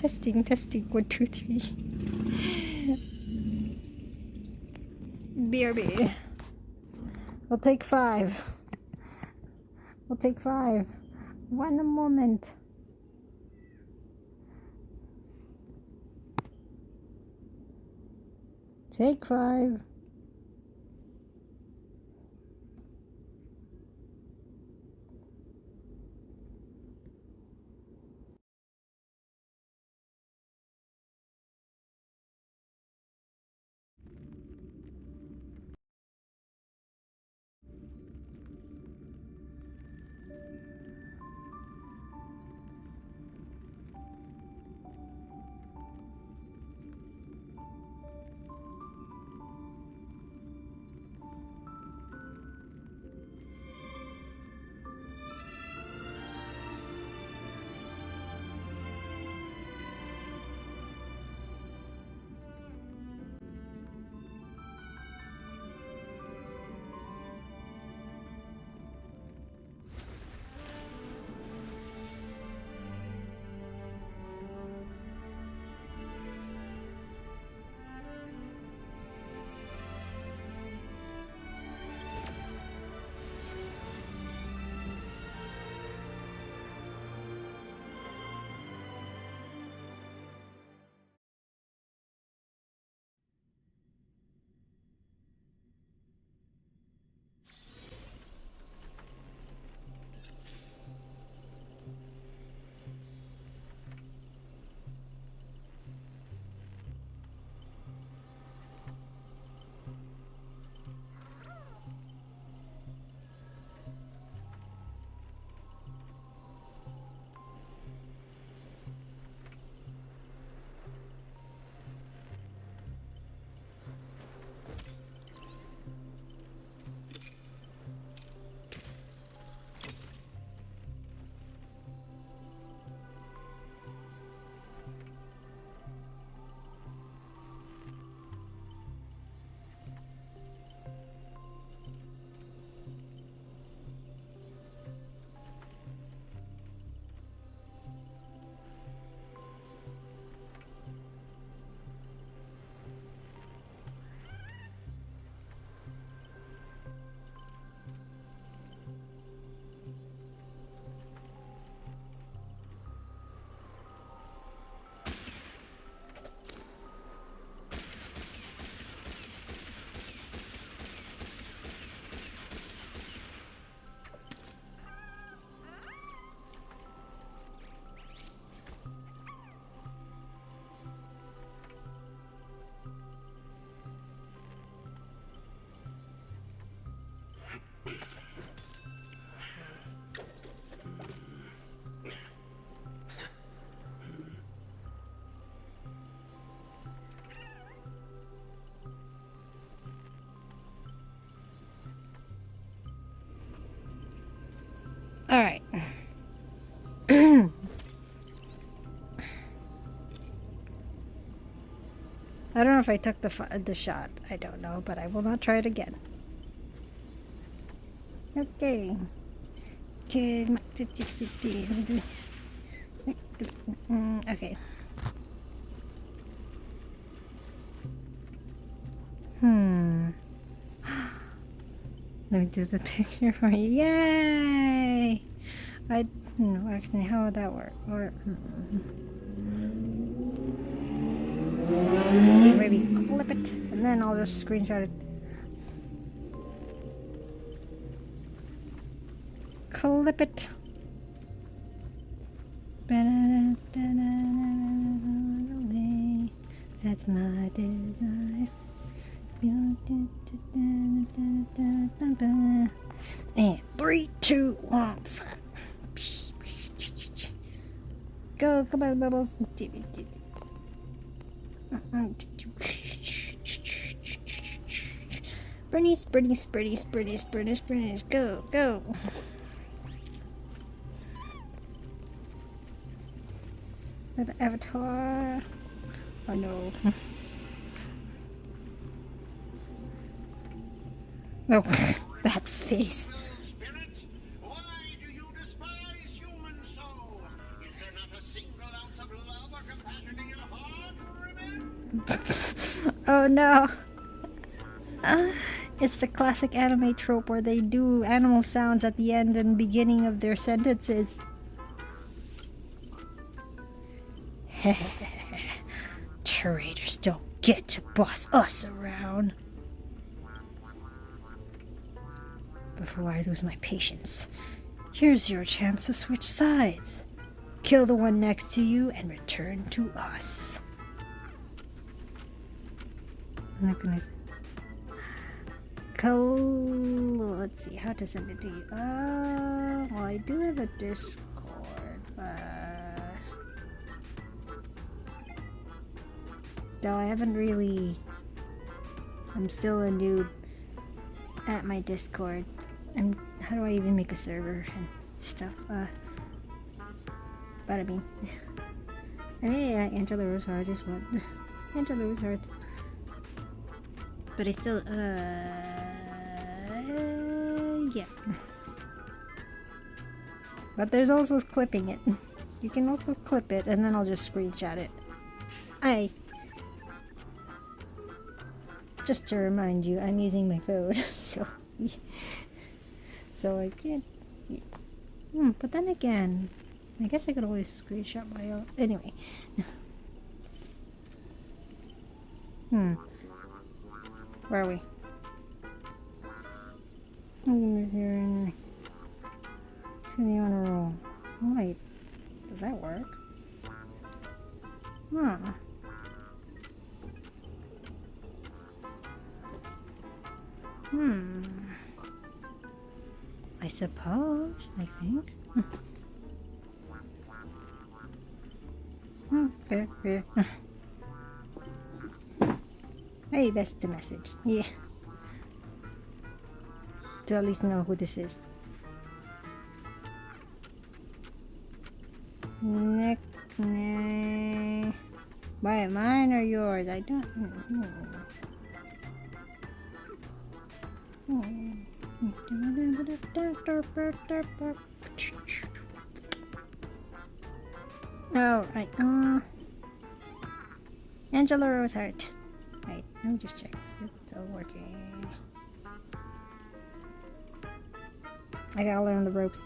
Testing, testing, 1, 2, 3. BRB. We'll take 5. We'll take 5. 1 moment. Take 5. Alright. I don't know if I took the shot. I don't know, but I will not try it again. Okay. Okay. Let me do the picture for you. Yay! Actually, how would that work? Maybe clip it, and then I'll just screenshot it. Clip it. That's my desire. And 3, 2, 1, 5. Go, come on, Bubbles. Sprinties. Go. With the avatar. Oh no. Oh, that face. Spirit, why do you despise humans so? Is there not a single ounce of love or compassion Oh no! It's the classic anime trope where they do animal sounds at the end and beginning of their sentences. Traitors don't get to boss us around. Before I lose my patience, here's your chance to switch sides. Kill the one next to you and return to us. I'm not gonna... Let's see how to send it to you. Well, I do have a Discord, but... Though I haven't really... I'm still a noob at my Discord. How do I even make a server and stuff? But I mean... And yeah, Angela Rosehart is what? Angela Rosehart. But I still, yeah. But there's also clipping it. You can also clip it, and then I'll just screenshot it. Just to remind you, I'm using my phone, so... So I can't... but then again, I guess I could always screenshot my own... Anyway. Where are we? Continue on a roll. Wait, does that work? Huh. I suppose, I think. Fair. Hey, that's the message. Yeah. To at least know who this is. Nickname. Wait, mine or yours? I don't. Oh, right. Angela Rosehart. Wait, let me just check. Is it still working? I gotta learn the ropes.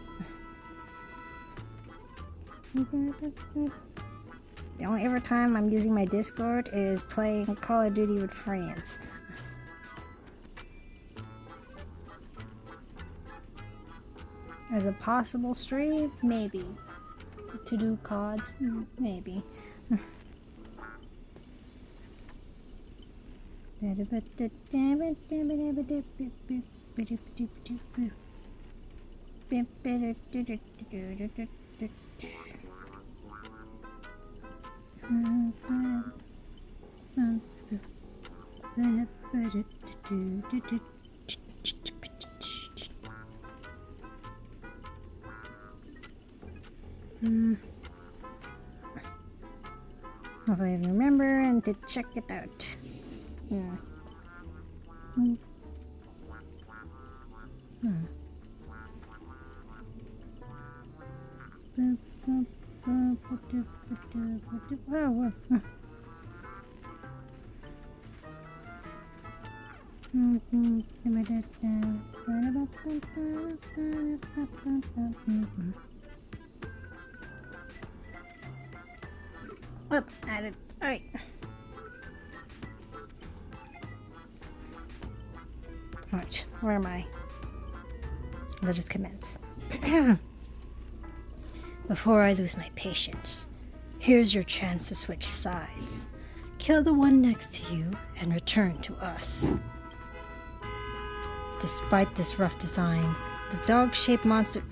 The only ever time I'm using my Discord is playing Call of Duty with friends. As a possible stream, maybe. To do CODs, maybe. Hopefully I remember and to check it out. Whoop, added. Alright. Alright, where am I? Let us commence. Before I lose my patience, here's your chance to switch sides. Kill the one next to you and return to us. Despite this rough design, the dog-shaped monster...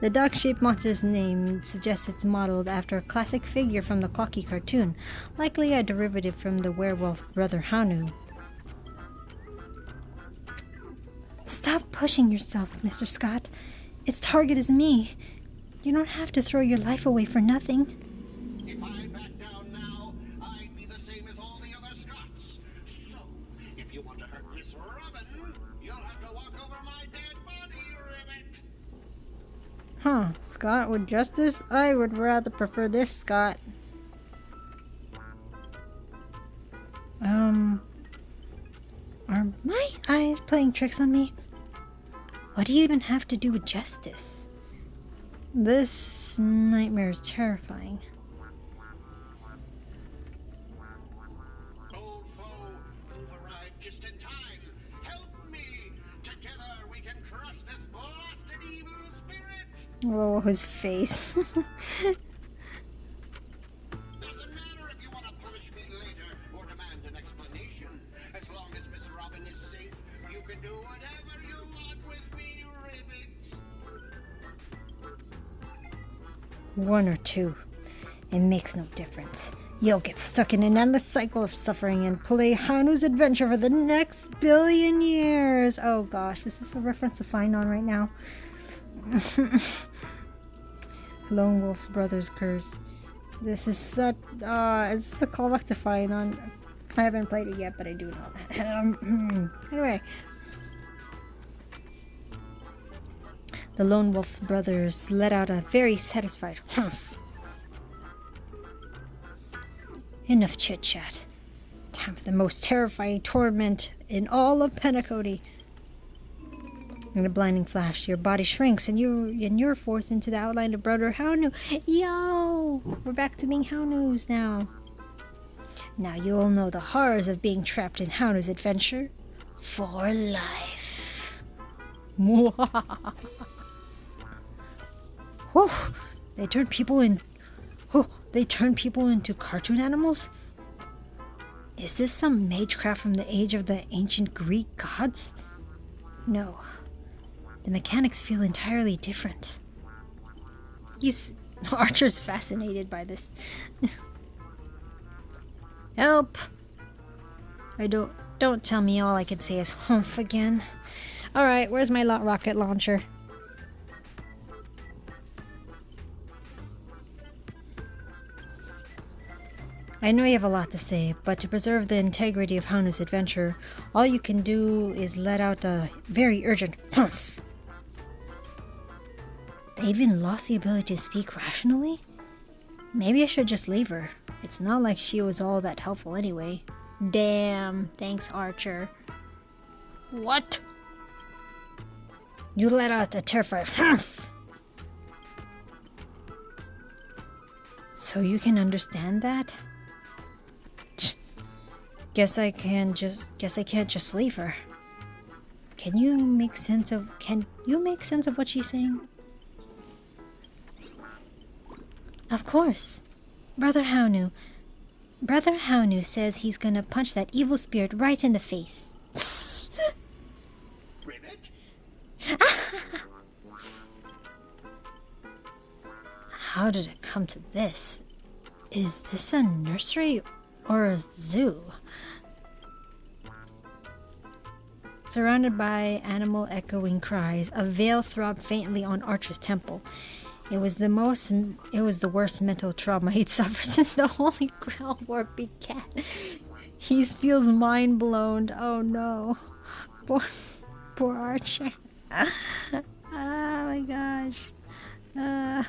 The dog-shaped monster's name suggests it's modeled after a classic figure from the Clocky cartoon, likely a derivative from the werewolf brother Hanu. Stop pushing yourself, Mr. Scott. Its target is me. You don't have to throw your life away for nothing. If I back down now, I'd be the same as all the other Scots. So, if you want to hurt Miss Robin, you'll have to walk over my dead body, Ribbit. Huh, Scott with justice? I would rather prefer this Scott. Are my eyes playing tricks on me? What do you even have to do with justice? This nightmare is terrifying. Old foe, you've arrived just in time. Help me. Together we can crush this blasted evil spirit. Oh, his face. Doesn't matter if you want to punish me later or demand an explanation. As long as Miss Robin is safe, you can do whatever you want with me, Ribbit. One or two. It makes no difference. You'll get stuck in an endless cycle of suffering and play Hanu's adventure for the next billion years. Oh gosh, is this a reference to Find On right now? Lone Wolf's Brother's Curse. This is such, is this a callback to Find On? I haven't played it yet, but I do know that. Anyway. The Lone Wolf brothers let out a very satisfied humph. Enough chit-chat. Time for the most terrifying torment in all of Penacody. In a blinding flash, your body shrinks and you're forced into the outline of Brother Haunu. Yo! We're back to being Haunus now. Now you'll know the horrors of being trapped in Haunu's adventure for life. Mwah! Whew, they turn people into cartoon animals? Is this some magecraft from the age of the ancient Greek gods? No. The mechanics feel entirely different. Archer's fascinated by this. Help! Don't tell me all I can say is humph again. Alright, where's my rocket launcher? I know you have a lot to say, but to preserve the integrity of Hanu's adventure, all you can do is let out a very urgent humph. They even lost the ability to speak rationally? Maybe I should just leave her. It's not like she was all that helpful anyway. Damn, thanks Archer. What? You let out a terrified humph! So you can understand that? Guess I can't just leave her. Can you make sense of what she's saying? Of course. Brother Haunu says he's gonna punch that evil spirit right in the face. Ribbit? How did it come to this? Is this a nursery or a zoo? Surrounded by animal echoing cries, a veil throbbed faintly on Archer's temple. It was the worst mental trauma he'd suffered since the Holy Grail war began. He feels mind blown. Oh no. Poor Archer. Oh my gosh. Oh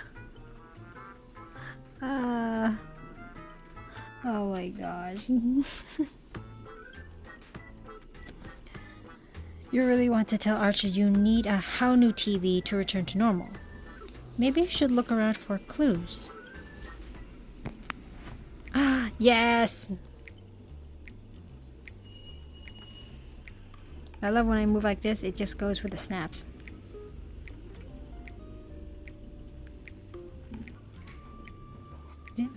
my gosh. You really want to tell Archer you need a Haunu TV to return to normal. Maybe you should look around for clues. Ah, yes! I love when I move like this, it just goes with the snaps. Yeah.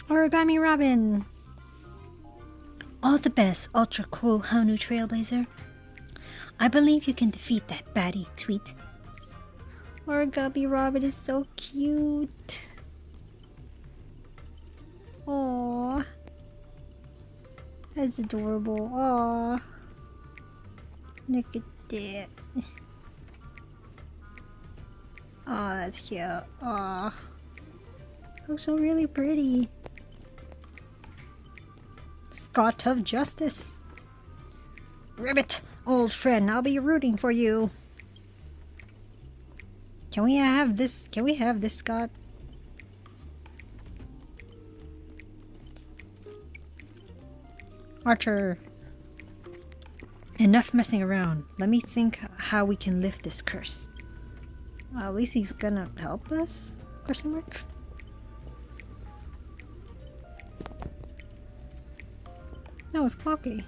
Origami Robin! All the best, ultra cool Haunu Trailblazer. I believe you can defeat that baddie tweet. Origami Robin is so cute. Aww. That's adorable. Aww. Look at that. Oh, that's cute. Aw. Looks so really pretty. Scott of Justice. Ribbit, old friend, I'll be rooting for you. Can we have this? Can we have this, Scott? Archer. Enough messing around. Let me think how we can lift this curse. Well, at least he's gonna help us? Question mark? No, it's Clocky.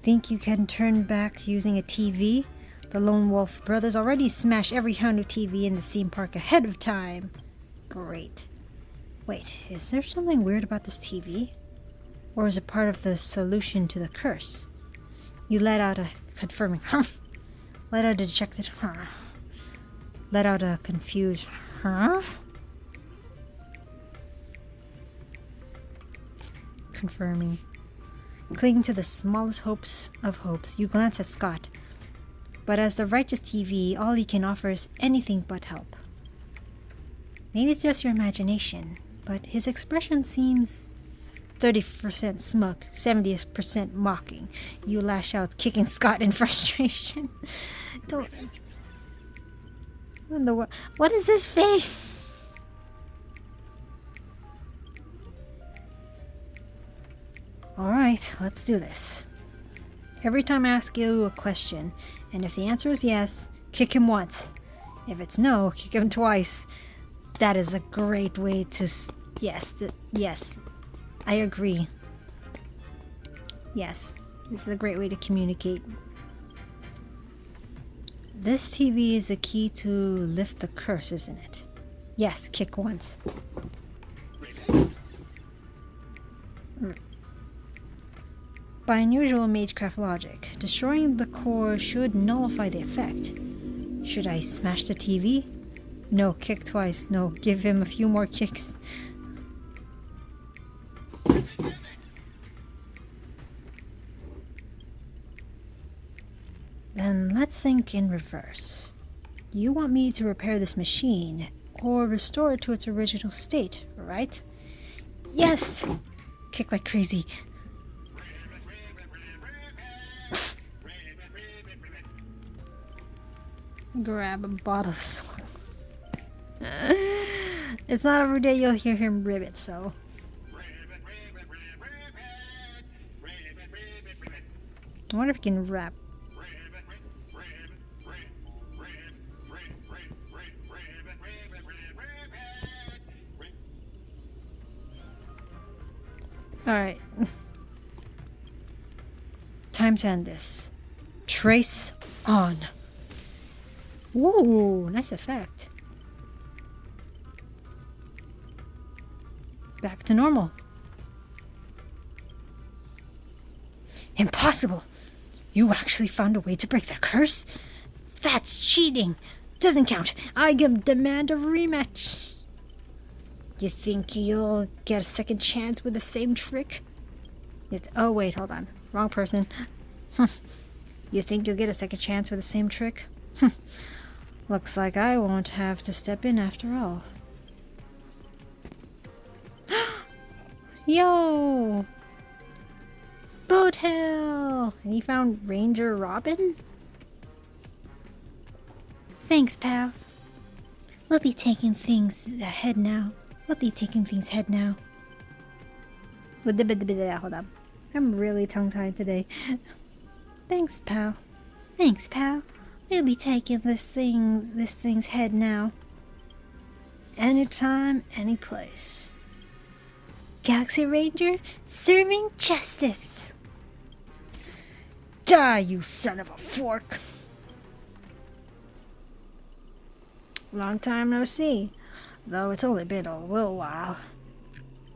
Think you can turn back using a TV? The Lone Wolf brothers already smashed every Hound TV in the theme park ahead of time. Great. Wait, is there something weird about this TV? Or is it part of the solution to the curse? You let out a confirming humph. Let out a dejected huh. Let out a confused huh. Confirming. Clinging to the smallest hopes of hopes, you glance at Scott. But as the righteous TV, all he can offer is anything but help. Maybe it's just your imagination, but his expression seems 30% smug, 70% mocking. You lash out, kicking Scott in frustration. Don't... What is this face? Alright, let's do this. Every time I ask you a question, and if the answer is yes, kick him once. If it's no, kick him twice. That is a great way to... Yes, I agree. Yes, this is a great way to communicate. This TV is the key to lift the curse, isn't it? Yes, kick once. By unusual Magecraft logic, destroying the core should nullify the effect. Should I smash the TV? No, kick twice. No, give him a few more kicks. Then let's think in reverse. You want me to repair this machine, or restore it to its original state, right? Yes! Kick like crazy. Grab a bottle of smoke. It's not every day you'll hear him ribbit, so. I wonder if he can rap. Alright. Time to end this. Trace on. Ooh, nice effect. Back to normal. Impossible! You actually found a way to break the curse? That's cheating! Doesn't count. I demand a rematch. You think you'll get a second chance with the same trick? Oh wait, hold on. Wrong person. You think you'll get a second chance with the same trick? Looks like I won't have to step in after all. Yo! Boat Hill! And he found Ranger Robin? Thanks, pal. We'll be taking things ahead now. Hold on. I'm really tongue-tied today. Thanks, pal. We'll be taking this thing's head now. Anytime, any place. Galaxy Ranger, serving justice. Die, you son of a fork. Long time no see, though it's only been a little while.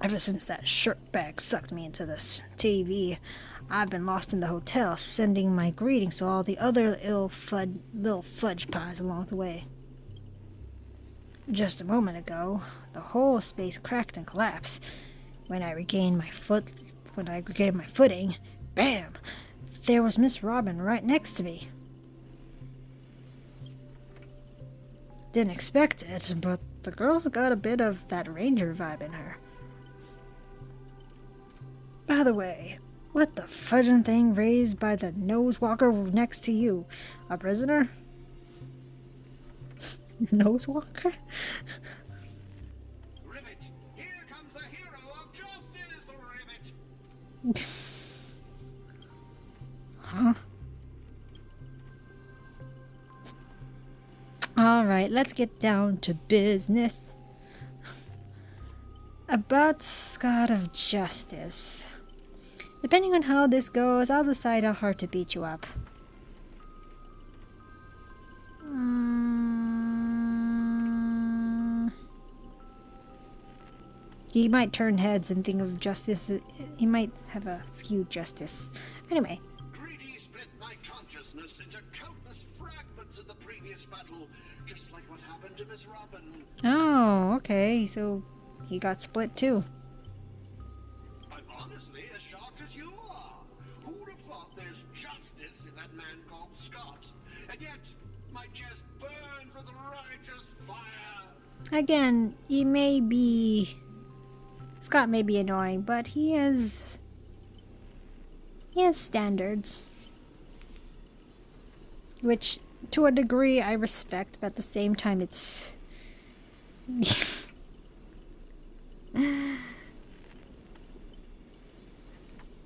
Ever since that shirtbag sucked me into this TV, I've been lost in the hotel, sending my greetings to all the other little fudge pies along the way. Just a moment ago, the whole space cracked and collapsed. When I regained my footing, bam! There was Miss Robin right next to me. didn't expect it, but the girl's got a bit of that ranger vibe in her. By the way, what the fudging thing raised by the nose walker next to you? A prisoner? Nose walker? Ribbit, here comes a hero of justice, Ribbit. Huh? Alright, let's get down to business. About Scott of Justice. Depending on how this goes, I'll decide how hard to beat you up. He might turn heads and think of justice. He might have a skewed justice. Anyway. Greedy split my consciousness into countless fragments in the previous battle, just like what happened to Miss Robin. Oh, okay. So he got split too. I'm honestly as shocked as you are. Who'd have thought there's justice in that man called Scott? And yet, my chest burns with righteous fire. Again, Scott may be annoying, but he has standards. Which, to a degree, I respect, but at the same time, it's...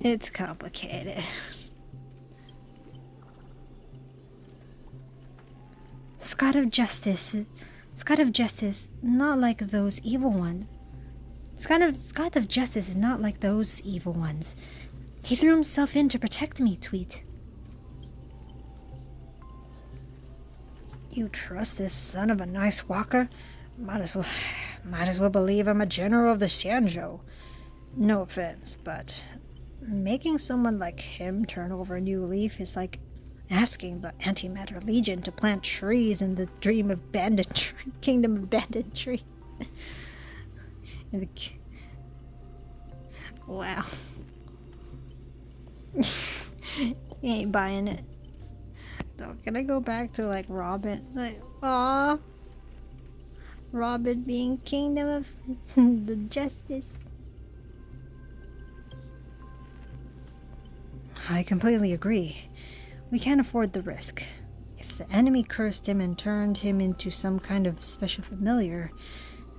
it's complicated. Scott of Justice, not like those evil ones. Scott of Justice is not like those evil ones. He threw himself in to protect me, Tweet. You trust this son of a nice walker? Might as well believe I'm a general of the Xianzhou. No offense, but making someone like him turn over a new leaf is like asking the Antimatter Legion to plant trees in the Kingdom of Banditry. Wow. He ain't buying it. So can I go back to like Robin? Like, aw, Robin being Kingdom of the Justice. I completely agree. We can't afford the risk. If the enemy cursed him and turned him into some kind of special familiar,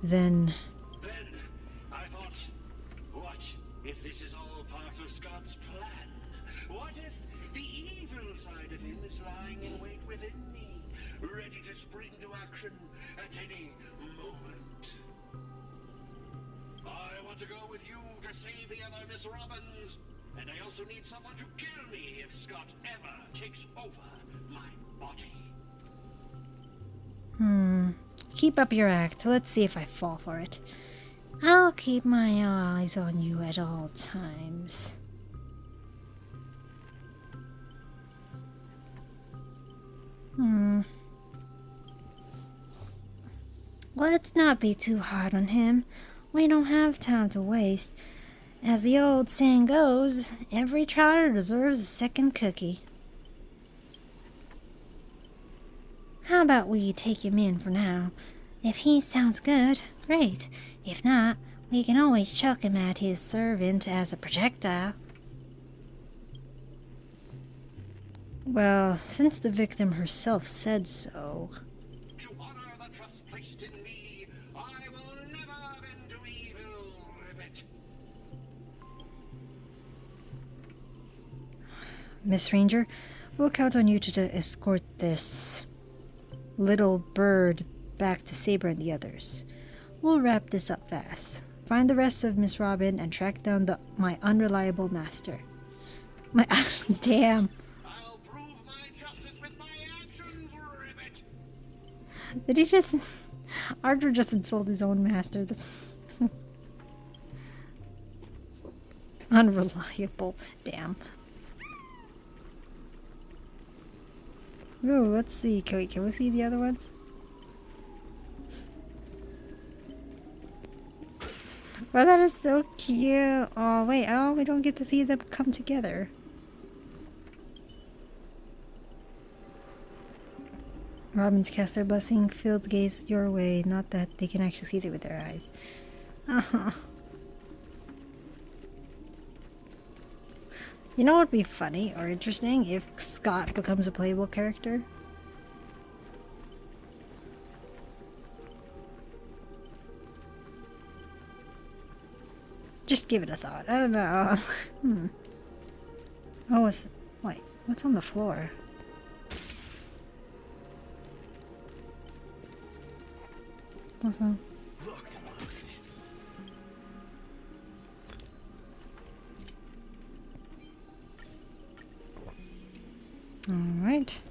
then I thought, what if this is all part of Scott's plan? What if the evil side of him is lying in wait within me, ready to spring to action at any moment? I want to go with you to save the other Miss Robins, and I also need someone to kill me if Scott ever takes over my body. Keep up your act. Let's see if I fall for it. I'll keep my eyes on you at all times. Let's not be too hard on him. We don't have time to waste. As the old saying goes, every trotter deserves a second cookie. How about we take him in for now? If he sounds good, great. If not, we can always chuck him at his servant as a projectile. Well, since the victim herself said so... To honor the trust placed in me, I will never bend to evil, Ribbit. Miss Ranger, we'll count on you to escort this little bird back to Saber and the others. We'll wrap this up fast. Find the rest of Miss Robin and track down my unreliable master. Damn. I'll prove my justice with my actions, Ribbit. Did he just... Arthur just insulted his own master. That's... unreliable. Damn. Ooh, let's see. Can we see the other ones? Well, that is so cute. Oh, wait. Oh, we don't get to see them come together. Robins cast their blessing-filled gaze your way, not that they can actually see through with their eyes. You know what would be funny or interesting if Scott becomes a playable character? Just give it a thought. I don't know. Oh, wait, what's on the floor? Also, Looked and looked. alright.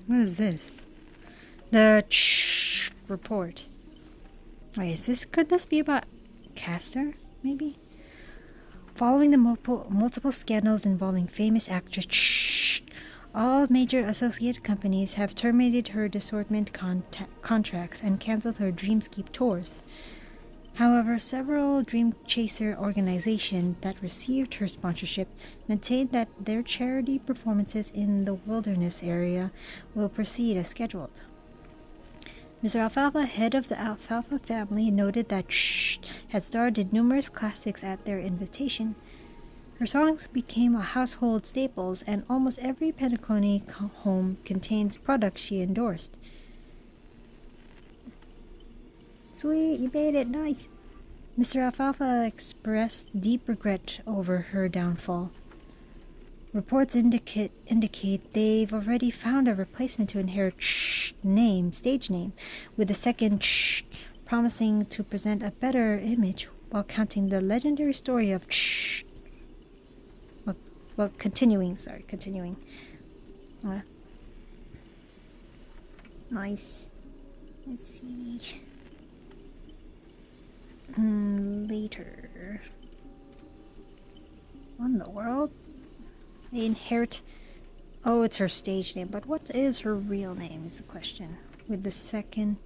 What is this? The report. Wait, could this be about Castor, maybe? Following the multiple scandals involving famous actress, all major associated companies have terminated her assortment contracts and cancelled her Dreamscape tours. However, several Dream Chaser organizations that received her sponsorship maintained that their charity performances in the wilderness area will proceed as scheduled. Mr. Alfalfa, head of the Alfalfa family, noted that had starred in numerous classics at their invitation. Her songs became a household staples, and almost every Penacony home contains products she endorsed. Sweet, you made it, nice. Mr. Alfalfa expressed deep regret over her downfall. Reports indicate they've already found a replacement to inherit stage name, with the second promising to present a better image while counting the legendary story of continuing. Nice. Let's see. Later. What in the world? They inherit... Oh, it's her stage name, but what is her real name is the question. With the second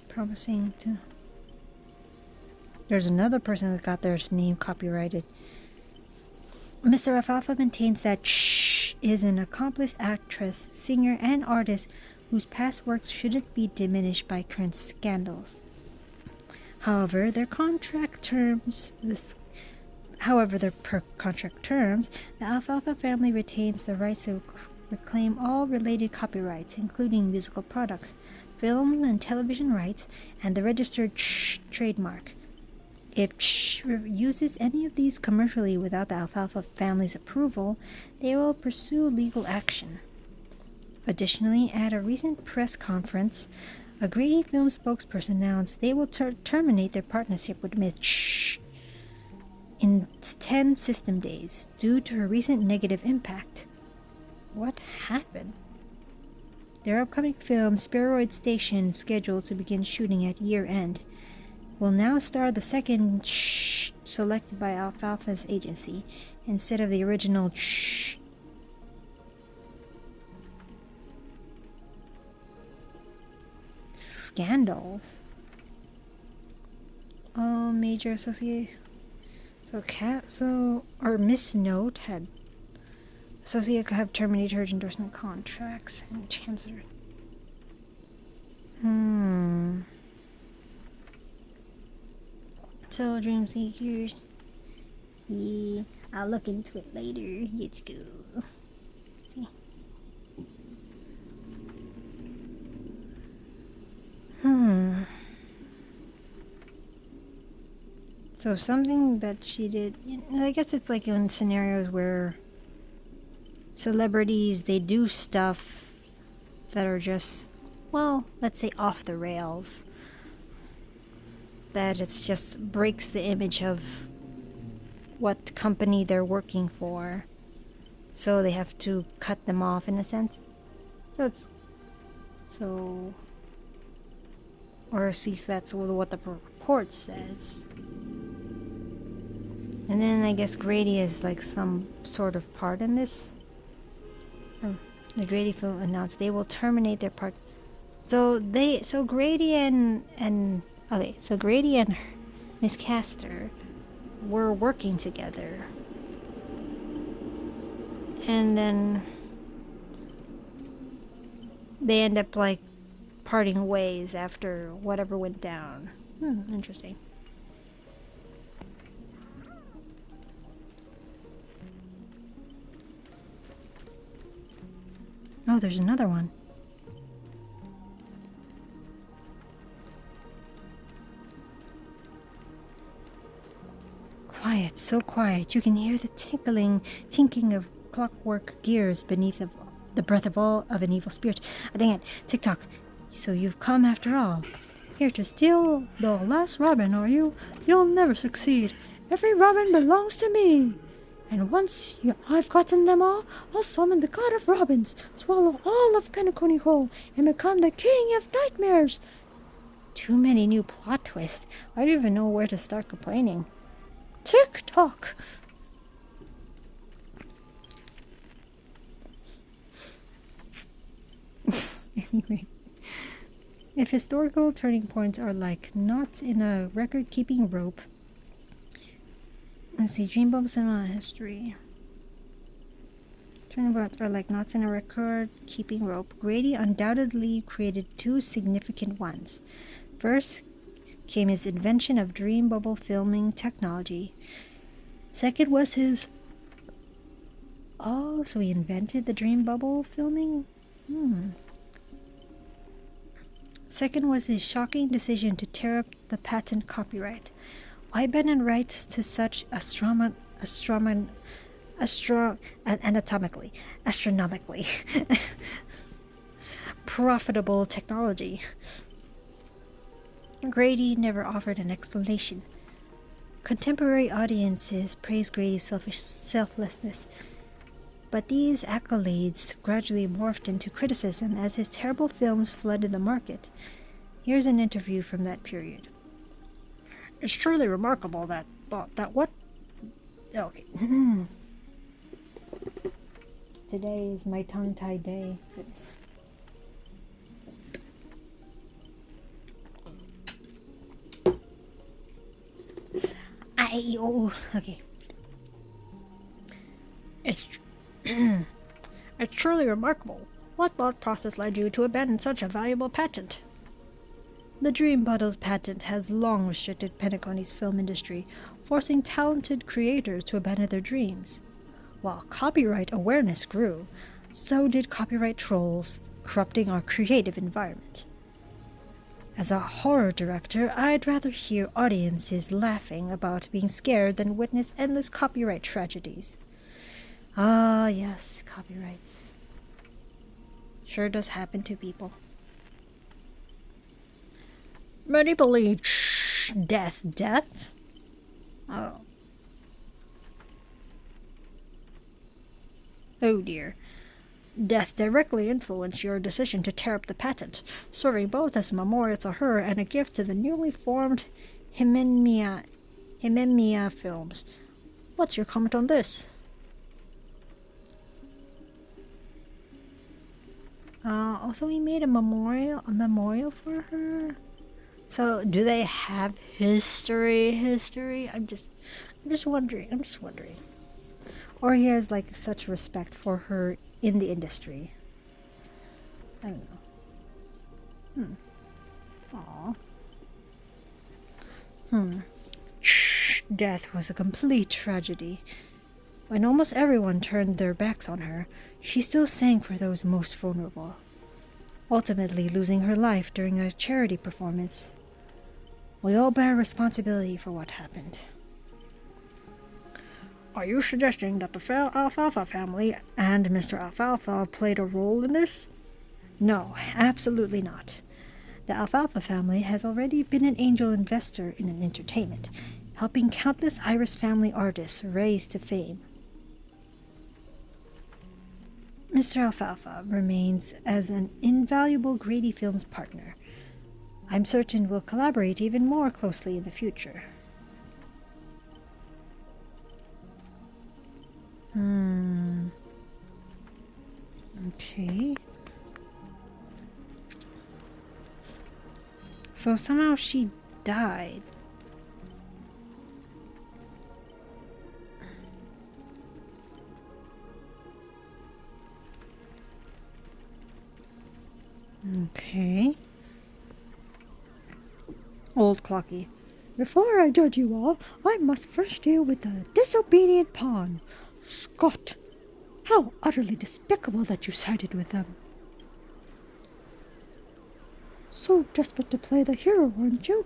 promising to... There's another person that got their name copyrighted. Mr. Alfalfa maintains that is an accomplished actress, singer, and artist whose past works shouldn't be diminished by current scandals. However, their contract terms, the Alfalfa family retains the rights to reclaim all related copyrights, including musical products, film and television rights, and the registered trademark. If uses any of these commercially without the Alfalfa family's approval, they will pursue legal action. Additionally, at a recent press conference, a Grady Film spokesperson announced they will terminate their partnership with Mitch in 10 system days due to her recent negative impact. What happened? Their upcoming film, Spheroid Station, scheduled to begin shooting at year-end, will now star the second selected by Alfalfa's agency instead of the original scandals. All major associates. Or Miss Note had associate have terminated her endorsement contracts and Chancellor. So Dream Seekers. Yeah, I'll look into it later. Let's go. See. So something that she did, I guess it's like in scenarios where celebrities, they do stuff that are just, well, let's say off the rails. That it's just breaks the image of what company they're working for. So they have to cut them off in a sense. Or at least that's what the report says. And then I guess Grady is like some sort of part in this. The Grady film announced they will terminate their part. So Grady and Miss Castor were working together. And then they end up like parting ways after whatever went down. Interesting. Oh, there's another one. Quiet, so quiet. You can hear the tinking of clockwork gears beneath the breath of an evil spirit. Dang it. Tick-tock. So you've come after all. Here to steal the last robin, are you? You'll never succeed. Every robin belongs to me. And once I've gotten them all, I'll summon the god of robins, swallow all of Penacony whole, and become the king of nightmares. Too many new plot twists. I don't even know where to start complaining. Tick-tock. Anyway, if historical turning points are like knots in a record-keeping rope, let's see, Dream Bubble Cinema history. Turning points are like knots in a record-keeping rope. Grady undoubtedly created two significant ones. First came his invention of dream bubble filming technology. Second was his... Oh, so he invented the dream bubble filming? Second was his shocking decision to tear up the patent copyright. Why abandon rights to such astronomically profitable technology? Grady never offered an explanation. Contemporary audiences praised Grady's selflessness, but these accolades gradually morphed into criticism as his terrible films flooded the market. Here's an interview from that period. It's truly remarkable that what... Okay. Today is my tongue-tied day. Goodness. Okay. It's truly remarkable. What thought process led you to abandon such a valuable patent? The Dream Bottles patent has long restricted Penacony's film industry, forcing talented creators to abandon their dreams. While copyright awareness grew, so did copyright trolls, corrupting our creative environment. As a horror director, I'd rather hear audiences laughing about being scared than witness endless copyright tragedies. Ah, yes, copyrights. Sure does happen to people. Many believe death? Oh. Oh dear. Death directly influenced your decision to tear up the patent, serving both as a memorial to her and a gift to the newly formed Himemia Films. What's your comment on this? Also, he made a memorial for her. So, do they have history? I'm just wondering. Or he has like such respect for her in the industry. I don't know. Death was a complete tragedy. When almost everyone turned their backs on her, she still sang for those most vulnerable, ultimately losing her life during a charity performance. We all bear responsibility for what happened. Are you suggesting that the Alfalfa family and Mr. Alfalfa played a role in this? No, absolutely not. The Alfalfa family has already been an angel investor in an entertainment, helping countless Iris family artists rise to fame. Mr. Alfalfa remains as an invaluable Grady Films partner. I'm certain we'll collaborate even more closely in the future. Okay. So somehow she died. Okay. Old Clocky. Before I judge you all, I must first deal with the disobedient pawn. Scott, how utterly despicable that you sided with them. So desperate to play the hero, aren't you?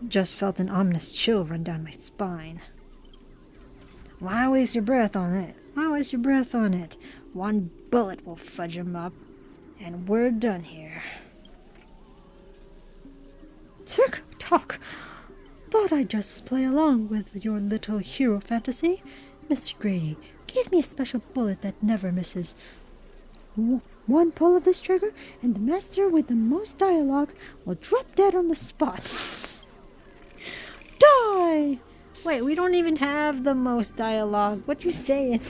Just felt an ominous chill run down my spine. Why waste your breath on it? Why waste your breath on it? One bullet will fudge him up, and we're done here. Tick-tock! Thought I'd just play along with your little hero fantasy. Mr. Grady, give me a special bullet that never misses. One pull of this trigger, and the master with the most dialogue will drop dead on the spot. Die! Wait, we don't even have the most dialogue. What you saying?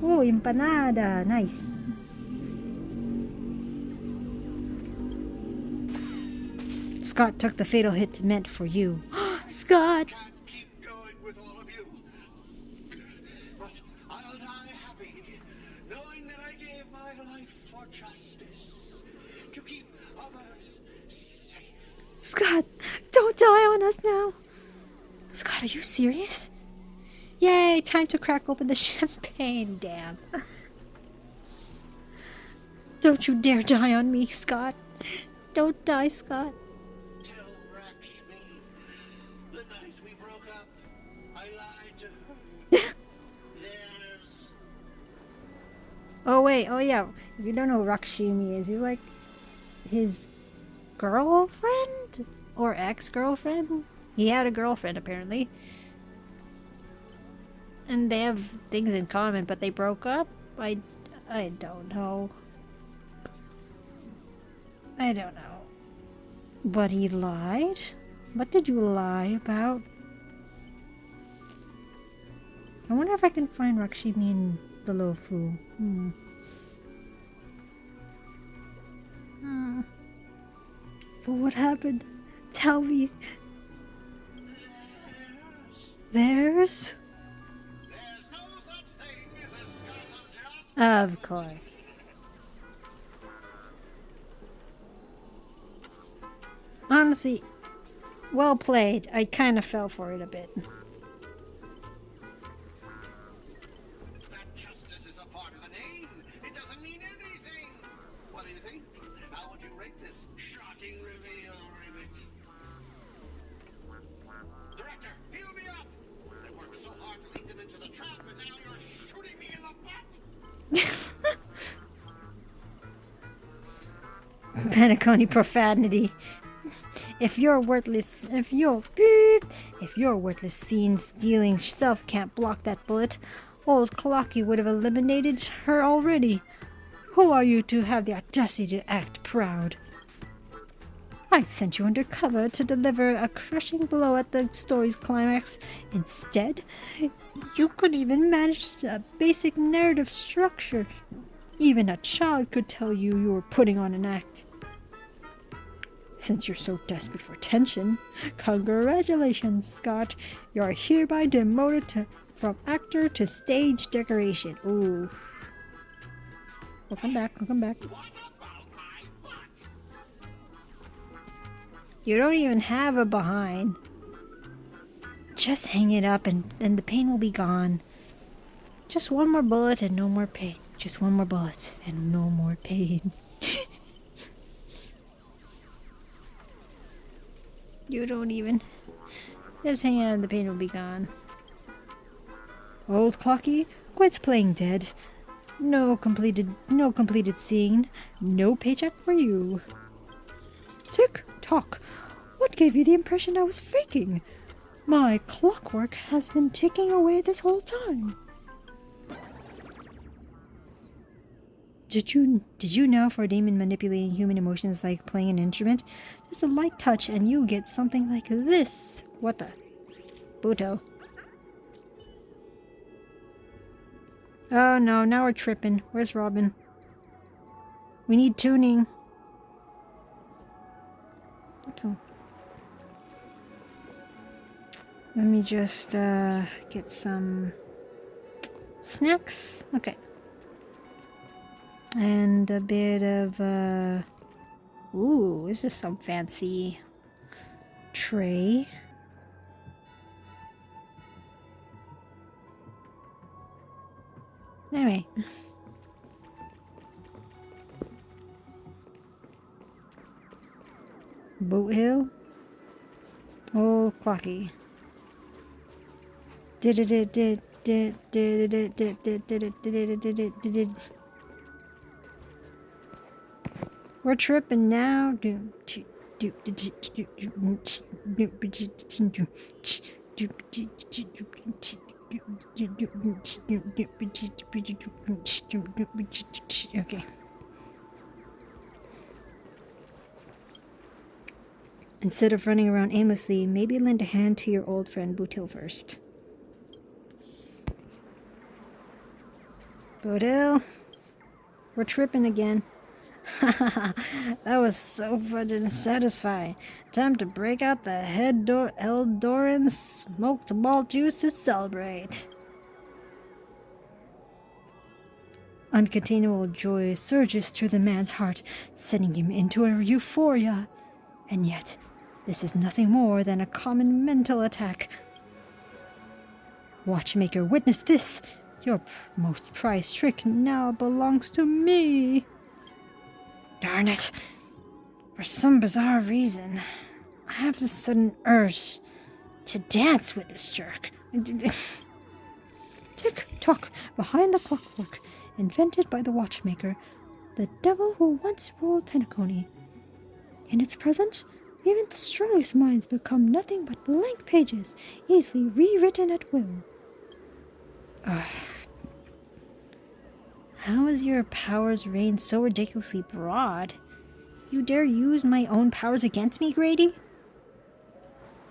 Oh, empanada. Nice. Scott took the fatal hit meant for you. Scott! Can't keep going with all of you. But I'll die happy, knowing that I gave my life for justice, to keep others safe. Scott, don't die on us now. Scott, are you serious? Yay, time to crack open the champagne, damn. Don't you dare die on me, Scott. Don't die, Scott. Tell Rakshmi, the night we broke up, I lied to her. There's... Oh, wait, oh yeah. If you don't know who Rakshmi is, he's like his girlfriend? Or ex-girlfriend? He had a girlfriend, apparently. And they have things in common, but they broke up? I don't know. I don't know. But he lied? What did you lie about? I wonder if I can find Rakshmi in the Lofu. But what happened? Tell me. There's? There's no such thing as a Scott of justice. Of course. Honestly, well played. I kind of fell for it a bit. That justice is a part of a name. It doesn't mean anything. What do you think? How would you rate this shocking reveal, Ribbit? Director, heal me up! I worked so hard to lead them into the trap, and now you're shooting me in the butt! Paniconi profanity. If your worthless scene stealing self can't block that bullet, old Clocky would have eliminated her already. Who are you to have the audacity to act proud? I sent you undercover to deliver a crushing blow at the story's climax. Instead, you couldn't even manage a basic narrative structure. Even a child could tell you were putting on an act. Since you're so desperate for attention, congratulations, Scott. You are hereby demoted from actor to stage decoration. Ooh. Welcome back, welcome back. What about my butt? You don't even have a behind. Just hang it up and the pain will be gone. Just one more bullet and no more pain. Just one more bullet and no more pain. You don't even... Just hang on, the pain will be gone. Old Clocky, quit playing dead. No completed scene. No paycheck for you. Tick-tock. What gave you the impression I was faking? My clockwork has been ticking away this whole time. Did you know for a demon manipulating human emotions like playing an instrument? Just a light touch and you get something like this. What the? Buto. Oh no, now we're tripping. Where's Robin? We need tuning. So, let me just get some snacks. Okay. And a bit of, ooh, this is some fancy tray. Anyway. Boat hill. Old clocky. We're tripping now. Okay. Instead of running around aimlessly, maybe lend a hand to your old friend Bootil first. Bootil? We're tripping again. That was so fun and satisfying. Time to break out the Eldoran smoked malt juice to celebrate. Uncontainable joy surges through the man's heart, sending him into a euphoria. And yet, this is nothing more than a common mental attack. Watchmaker, witness this! Your most prized trick now belongs to me! Darn it! For some bizarre reason, I have this sudden urge to dance with this jerk. Tick-tock, behind the clockwork, invented by the watchmaker, the devil who once ruled Penacony. In its presence, even the strongest minds become nothing but blank pages, easily rewritten at will. How is your powers reign so ridiculously broad? You dare use my own powers against me, Grady?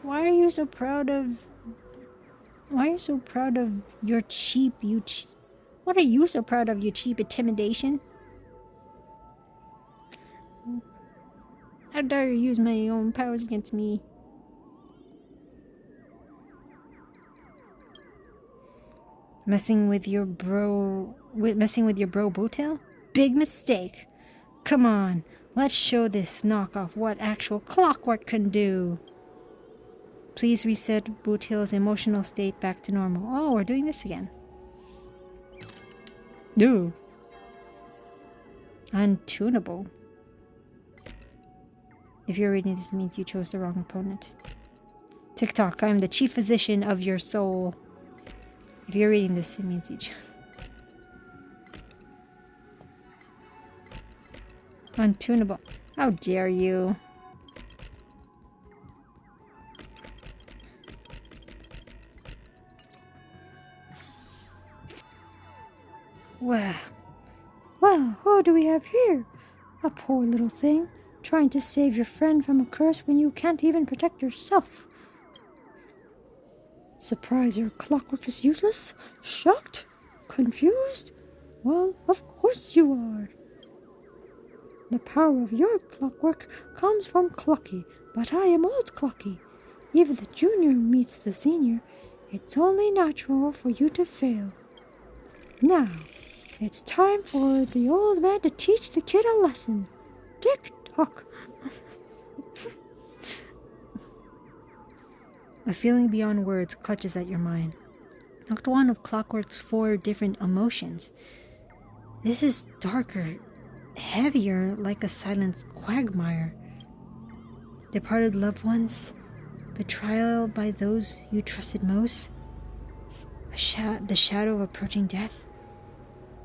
Why are you so proud of your cheap, what are you so proud of, you cheap intimidation? How dare you use my own powers against me? Messing with your bro Bootil? Big mistake. Come on, let's show this knockoff what actual clockwork can do. Please reset Bootil's emotional state back to normal. Oh, we're doing this again. No. Untunable. If you're reading this, it means you chose the wrong opponent. TikTok, I'm the chief physician of your soul. If you're reading this, it means you chose. Untunable. How dare you? Well, who do we have here? A poor little thing, trying to save your friend from a curse when you can't even protect yourself. Surprised your clockwork is useless? Shocked? Confused? Well, of course you are. The power of your clockwork comes from Clocky, but I am Old Clocky. If the junior meets the senior, it's only natural for you to fail. Now, it's time for the old man to teach the kid a lesson. Tick-tock. A feeling beyond words clutches at your mind. Not one of Clockwork's 4 different emotions. This is darker, heavier, like a silent quagmire. Departed loved ones, betrayal by those you trusted most, the shadow of approaching death.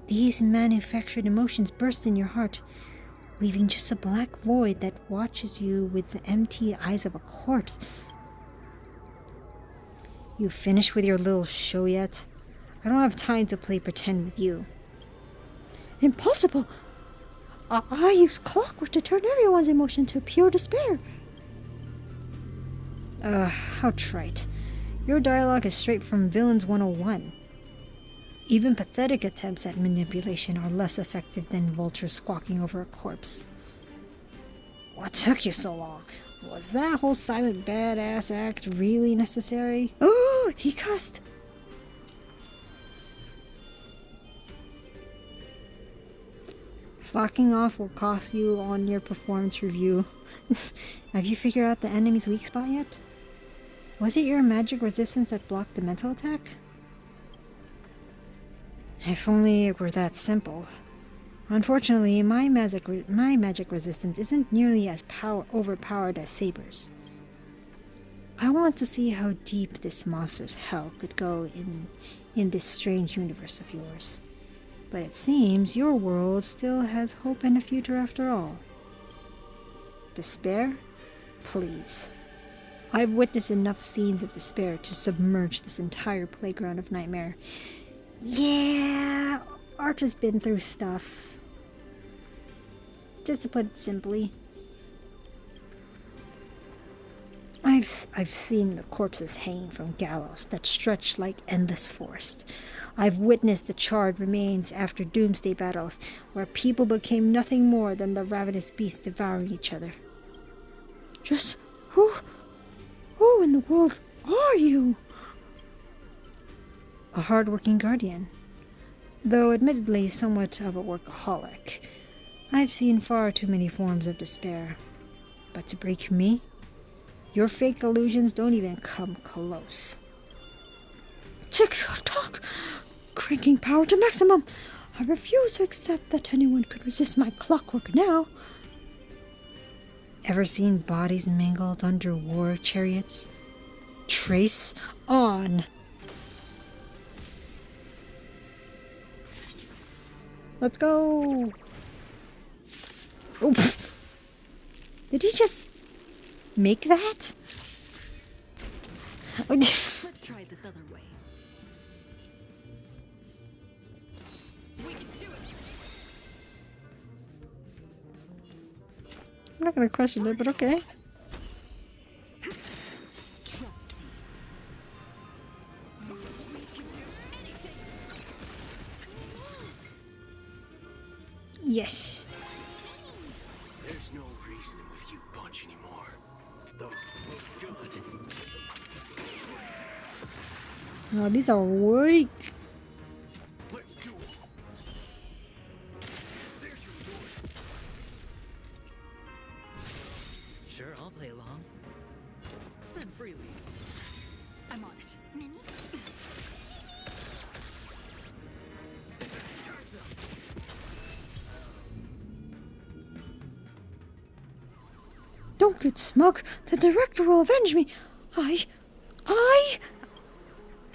These manufactured emotions burst in your heart, leaving just a black void that watches you with the empty eyes of a corpse. You finished with your little show yet? I don't have time to play pretend with you. Impossible! I use clockwork to turn everyone's emotion to pure despair. How trite. Your dialogue is straight from Villains 101. Even pathetic attempts at manipulation are less effective than vultures squawking over a corpse. What took you so long? Was that whole silent badass act really necessary? Oh, he cussed! Slacking off will cost you on your performance review. Have you figured out the enemy's weak spot yet? Was it your magic resistance that blocked the mental attack? If only it were that simple. Unfortunately, my magic resistance isn't nearly as overpowered as Saber's. I want to see how deep this monster's hell could go in this strange universe of yours. But it seems your world still has hope and a future after all. Despair? Please. I've witnessed enough scenes of despair to submerge this entire playground of nightmare. Yeah, Arch has been through stuff. Just to put it simply. I've seen the corpses hanging from gallows that stretch like endless forest. I've witnessed the charred remains after doomsday battles, where people became nothing more than the ravenous beasts devouring each other. Just who in the world are you? A hard-working guardian, though admittedly somewhat of a workaholic. I've seen far too many forms of despair. But to break me? Your fake illusions don't even come close. Tick-tock! Cranking power to maximum! I refuse to accept that anyone could resist my clockwork now. Ever seen bodies mangled under war chariots? Trace on! Let's go! Oops! Did he just make that? Let's try it this other way. We can do it. I'm not gonna question it, but okay. Trust me. We can do anything. Yes. There's no reasoning with you bunch anymore. Those look good. Oh, these are weak. Let's do it. There's your reward. Sure, I'll play along. Spend freely. I'm on it. Time's up. Don't get smug. The director will avenge me. I...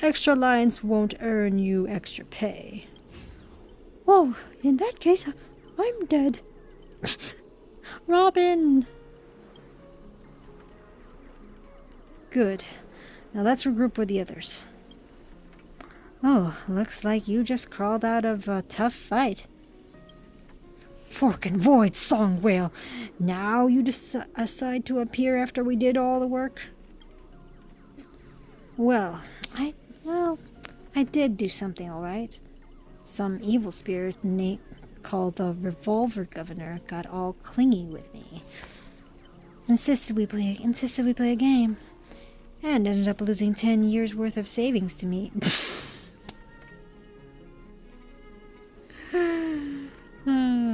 Extra lines won't earn you extra pay. Oh, in that case, I'm dead. Robin! Good. Now let's regroup with the others. Oh, looks like you just crawled out of a tough fight. Fork and Void, Song Whale. Now you decide to appear after we did all the work? Well, I did do something, all right. Some evil spirit called the Revolver Governor got all clingy with me. Insisted we play a game, and ended up losing 10 years worth of savings to me.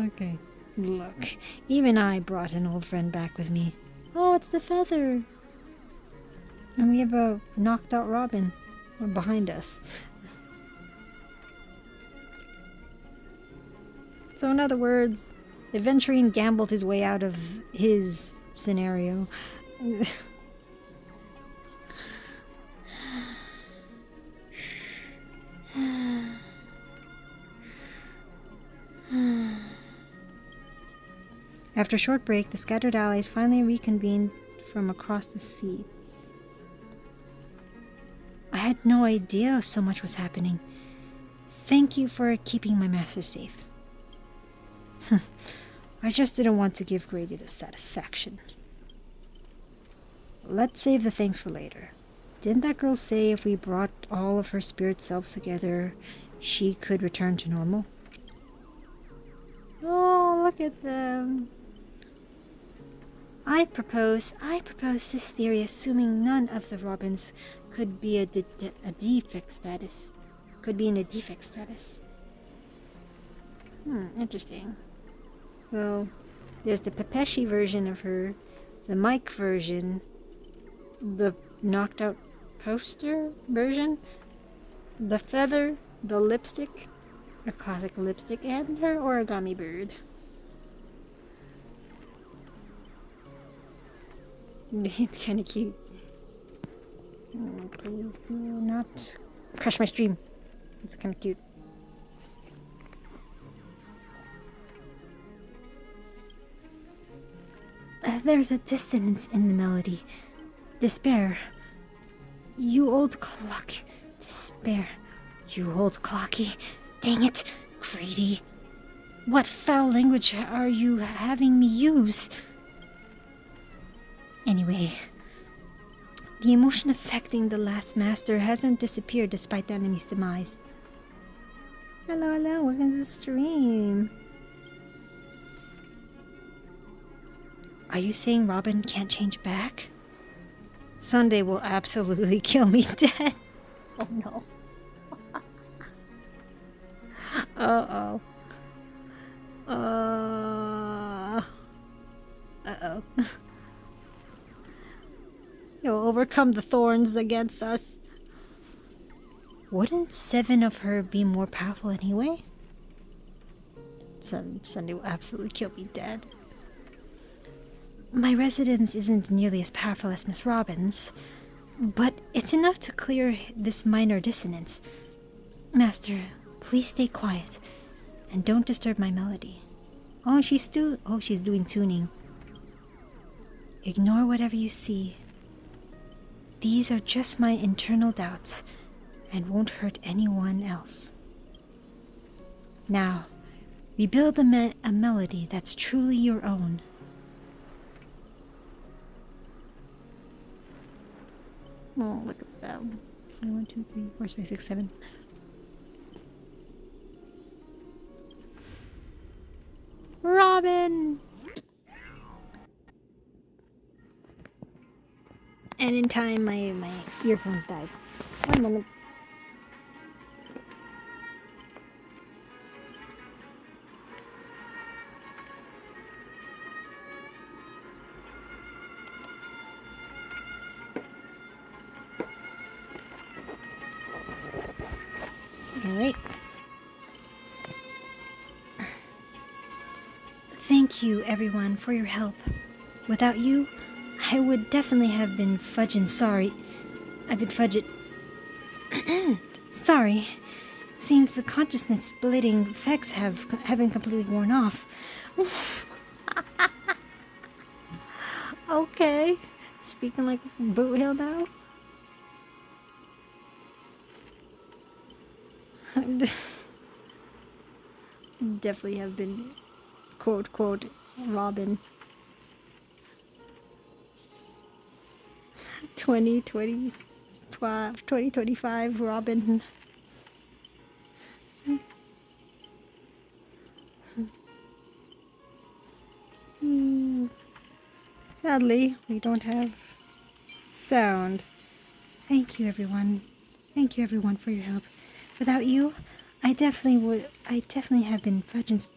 Okay. Look, even I brought an old friend back with me. Oh, it's the feather. And we have a knocked out Robin behind us. So in other words, Adventurine gambled his way out of his scenario. After a short break, the scattered allies finally reconvened from across the sea. I had no idea so much was happening. Thank you for keeping my master safe. I just didn't want to give Grady the satisfaction. Let's save the thanks for later. Didn't that girl say if we brought all of her spirit selves together, she could return to normal? Oh, look at them. I propose this theory assuming none of the Robins could be in a defect status. Interesting. Well, there's the Pepeshi version of her, the Mike version, the knocked out poster version, the feather, the lipstick, her classic lipstick, and her origami bird. It's kind of cute. Oh, please do not crush my stream. It's kind of cute. There's a dissonance in the melody. Despair. You old clock. Despair. You old clocky. Dang it. Greedy. What foul language are you having me use? Anyway, the emotion affecting the last master hasn't disappeared despite the enemy's demise. Hello, hello, welcome to the stream. Are you saying Robin can't change back? Sunday will absolutely kill me dead. Oh no. Uh-oh. Uh-oh. You'll overcome the thorns against us. Wouldn't 7 of her be more powerful anyway? Sunday will absolutely kill me dead. My residence isn't nearly as powerful as Miss Robin's, but it's enough to clear this minor dissonance. Master, please stay quiet and don't disturb my melody. Oh, she's doing tuning. Ignore whatever you see. These are just my internal doubts and won't hurt anyone else. Now, rebuild a melody that's truly your own. Oh, look at that. 1, 2, 3, 4, 5, 6, 7. Robin! And in time, my earphones died. One moment. Alright. Thank you, everyone, for your help. Without you, I would definitely have been fudging sorry. I've been fudging. Sorry. Seems the consciousness splitting effects haven't completely worn off. Okay. Speaking like Boot Hill now. Definitely have been quote Robin. 2025 Robin. Sadly, we don't have sound. Thank you, everyone. Thank you, everyone, for your help. Without you, I definitely have been fudging.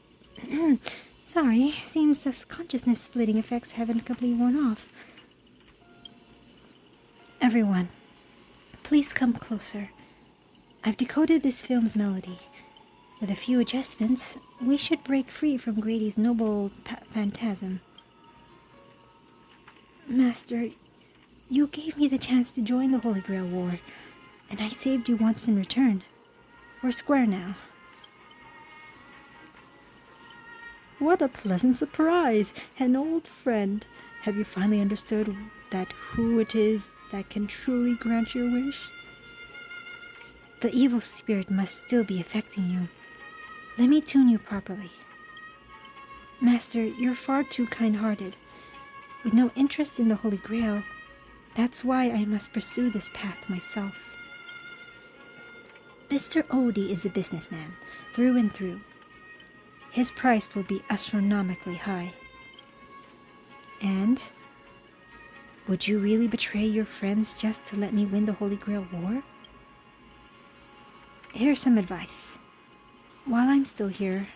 Sorry, seems the consciousness splitting effects haven't completely worn off. Everyone, please come closer. I've decoded this film's melody. With a few adjustments, we should break free from Grady's noble phantasm. Master, you gave me the chance to join the Holy Grail War, and I saved you once in return. We're square now. What a pleasant surprise! An old friend. Have you finally understood that who it is that can truly grant your wish? The evil spirit must still be affecting you. Let me tune you properly. Master, you're far too kind-hearted. With no interest in the Holy Grail, that's why I must pursue this path myself. Mr. Oti is a businessman, through and through. His price will be astronomically high. And would you really betray your friends just to let me win the Holy Grail War? Here's some advice. While I'm still here,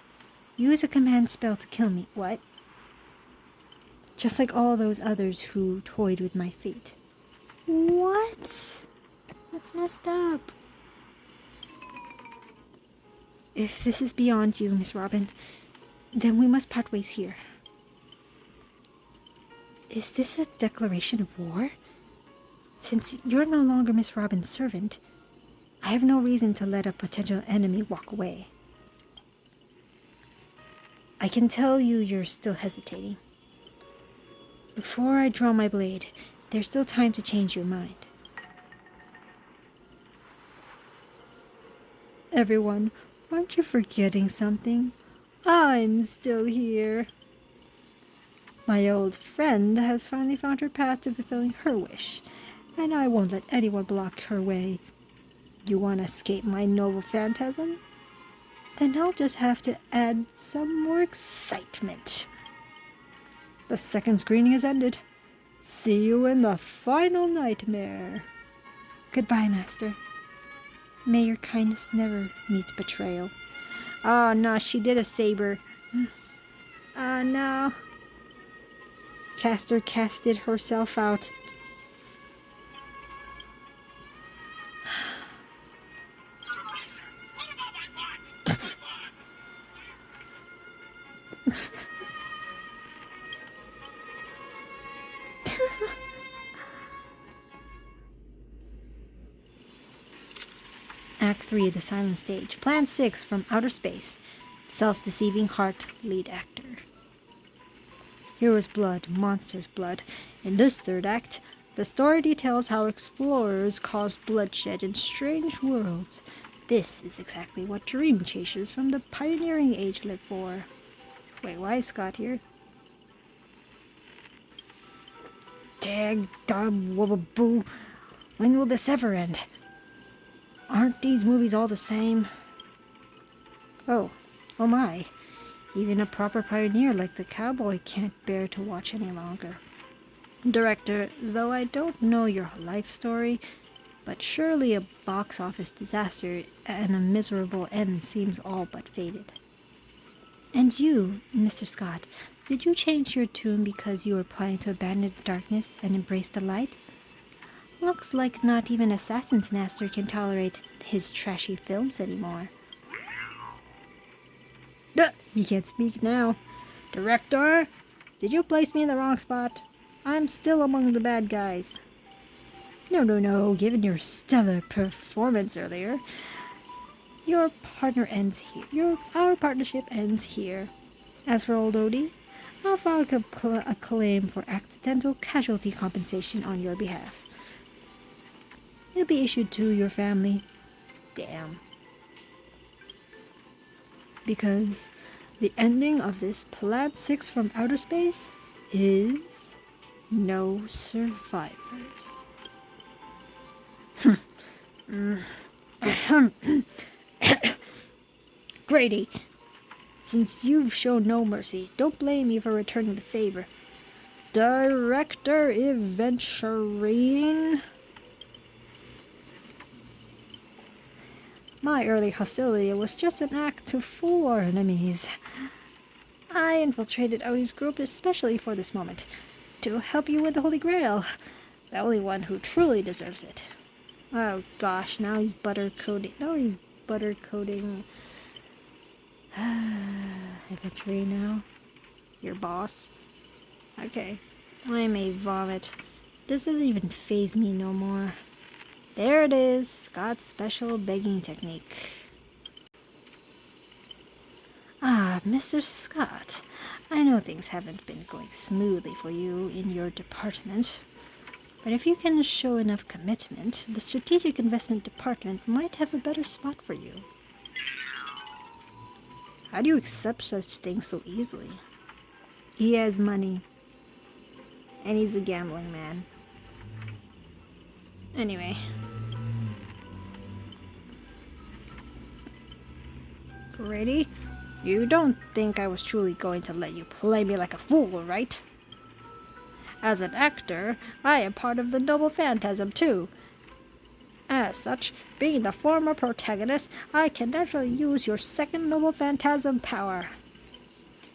Use a command spell to kill me. What? Just like all those others who toyed with my fate. What? That's messed up. If this is beyond you, Miss Robin, then we must part ways here. Is this a declaration of war? Since you're no longer Miss Robin's servant, I have no reason to let a potential enemy walk away. I can tell you're still hesitating. Before I draw my blade, there's still time to change your mind. Everyone, aren't you forgetting something? I'm still here. My old friend has finally found her path to fulfilling her wish, and I won't let anyone block her way. You want to escape my noble phantasm? Then I'll just have to add some more excitement. The second screening has ended. See you in the final nightmare. Goodbye, Master. May your kindness never meet betrayal. Oh, no, she did a saber. Oh, no. Caster casted herself out. What about my butt? Act 3, The Silent Stage. Plan 6, From Outer Space. Self-deceiving heart, lead actor. Hero's blood, monster's blood. In this third act, the story details how explorers caused bloodshed in strange worlds. This is exactly what dream chasers from the pioneering age live for. Wait, why is Scott here? Dag, dog, wubba-boo. When will this ever end? Aren't these movies all the same? Oh my. Even a proper pioneer like the cowboy can't bear to watch any longer. Director, though I don't know your life story, but surely a box office disaster and a miserable end seems all but fated. And you, Mr. Scott, did you change your tune because you were planning to abandon the darkness and embrace the light? Looks like not even Assassin's Master can tolerate his trashy films anymore. He can't speak now. Director, did you place me in the wrong spot? I'm still among the bad guys. No, given your stellar performance earlier, our partnership ends here. As for Old Oti, I'll file a claim for accidental casualty compensation on your behalf. It'll be issued to your family. Damn. Because the ending of this Plan 6 From Outer Space is no survivors. Grady, since you've shown no mercy, don't blame me for returning the favor. Director Eventurine. My early hostility was just an act to fool our enemies. I infiltrated Oti's group especially for this moment, to help you with the Holy Grail, the only one who truly deserves it. Oh gosh, now he's buttercoating. Infantry now. Your boss. Okay, I may vomit. This doesn't even faze me no more. There it is, Scott's special begging technique. Ah, Mr. Scott, I know things haven't been going smoothly for you in your department, but if you can show enough commitment, the Strategic Investment Department might have a better spot for you. How do you accept such things so easily? He has money, and he's a gambling man. Anyway. Grady, you don't think I was truly going to let you play me like a fool, right? As an actor, I am part of the noble phantasm too. As such, being the former protagonist, I can naturally use your second noble phantasm power.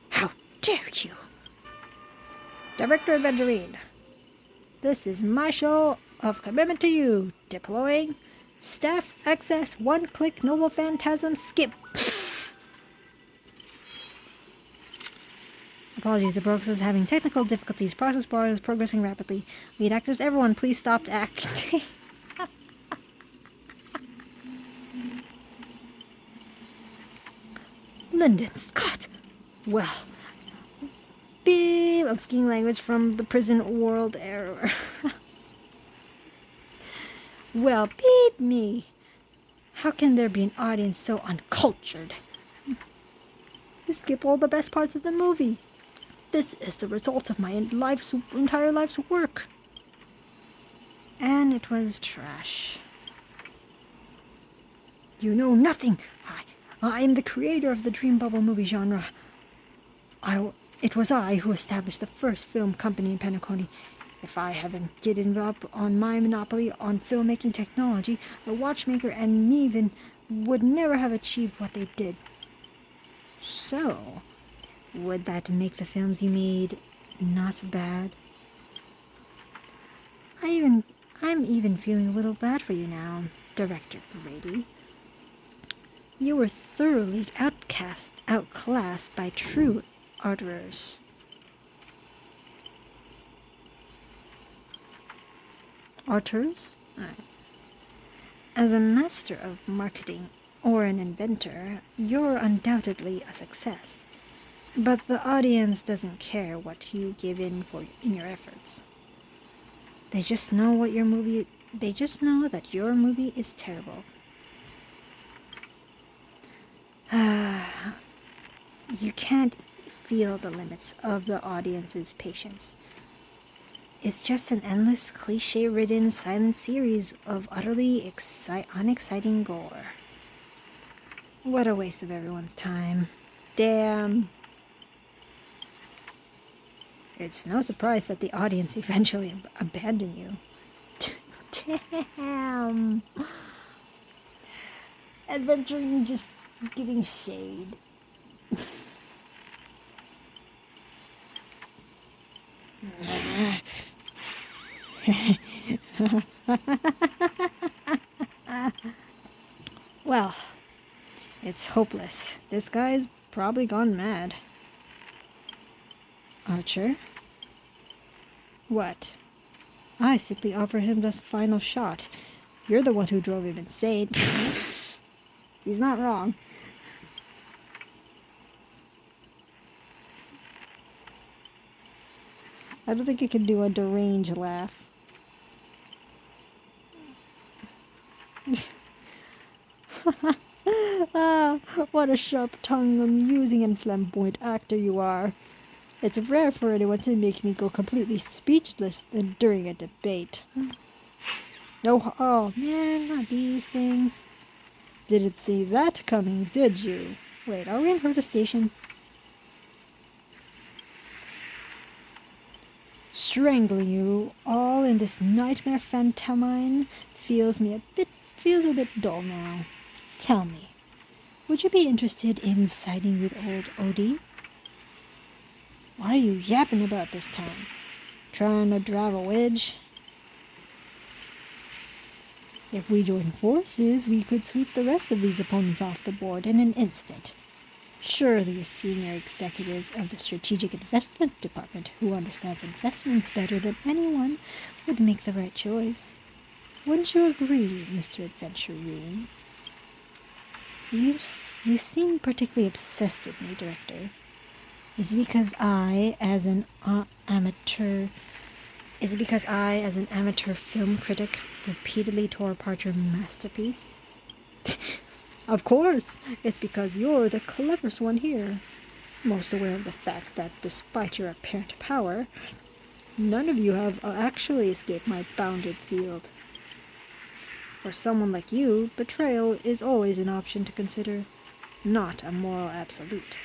How dare you? Director Evangeline, this is my show of commitment to you. Deploying. Staff access. One-click Noble Phantasm skip. Apologies, the process is having technical difficulties. Process bar is progressing rapidly. Lead actors, everyone, please stop acting. Lyndon Scott. Well, beep. I'm skiing language from the prison world error. Well, beep me. How can there be an audience so uncultured? You skip all the best parts of the movie. This is the result of my entire life's work. And it was trash. You know nothing. I am the creator of the Dream Bubble movie genre. It was I who established the first film company in Penacony. If I hadn't given up on my monopoly on filmmaking technology, the watchmaker and Neven would never have achieved what they did. So, would that make the films you made not bad? I'm even feeling a little bad for you now, Director Brady. You were thoroughly outclassed by true arters. Arters? As a master of marketing or an inventor, you're undoubtedly a success. But the audience doesn't care what you give in your efforts. They just know that your movie is terrible. You can't feel the limits of the audience's patience. It's just an endless, cliche-ridden, silent series of utterly unexciting gore. What a waste of everyone's time. Damn. It's no surprise that the audience eventually abandoned you. Damn. Adventuring just giving shade. Well, it's hopeless. This guy's probably gone mad. Archer? What? I simply offer him this final shot. You're the one who drove him insane. He's not wrong. I don't think I can do a deranged laugh. Ah, what a sharp-tongued, amusing, and flamboyant actor you are. It's rare for anyone to make me go completely speechless during a debate. Oh man, not these things. Didn't see that coming, did you? Wait, are we in Herta Station? Strangling you all in this nightmare pantomime feels a bit dull now. Tell me, would you be interested in siding with Old Oti? What are you yapping about this time? Trying to drive a wedge? If we join forces, we could sweep the rest of these opponents off the board in an instant. Surely a senior executive of the Strategic Investment Department who understands investments better than anyone would make the right choice. Wouldn't you agree, Mr. Adventurine? You seem particularly obsessed with me, Director. Is it because I, as an amateur film critic, repeatedly tore apart your masterpiece? Of course, it's because you're the cleverest one here. Most aware of the fact that despite your apparent power, none of you have actually escaped my bounded field. For someone like you, betrayal is always an option to consider, not a moral absolute.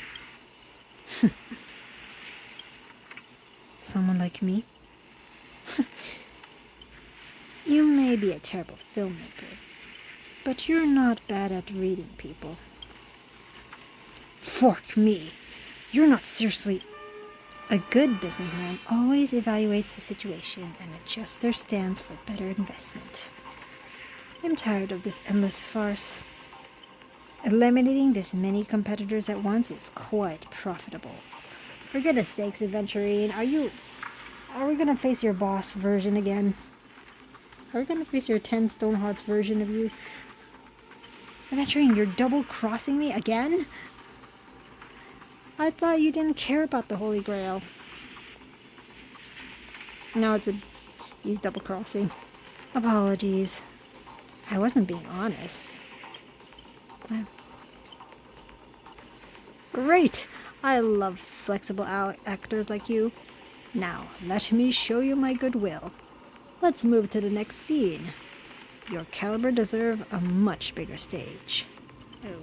Someone like me? You may be a terrible filmmaker, but you're not bad at reading people. Fork me! You're not seriously... A good businessman always evaluates the situation and adjusts their stance for better investment. I'm tired of this endless farce. Eliminating this many competitors at once is quite profitable. For goodness sakes, Aventurine, are we gonna face your boss version again? Are we gonna face your 10 Stone Hearts version of you? Aventurine, you're double-crossing me again? I thought you didn't care about the Holy Grail. No, he's double-crossing. Apologies. I wasn't being honest. Great! I love flexible actors like you. Now, let me show you my goodwill. Let's move to the next scene. Your caliber deserve a much bigger stage. Oh.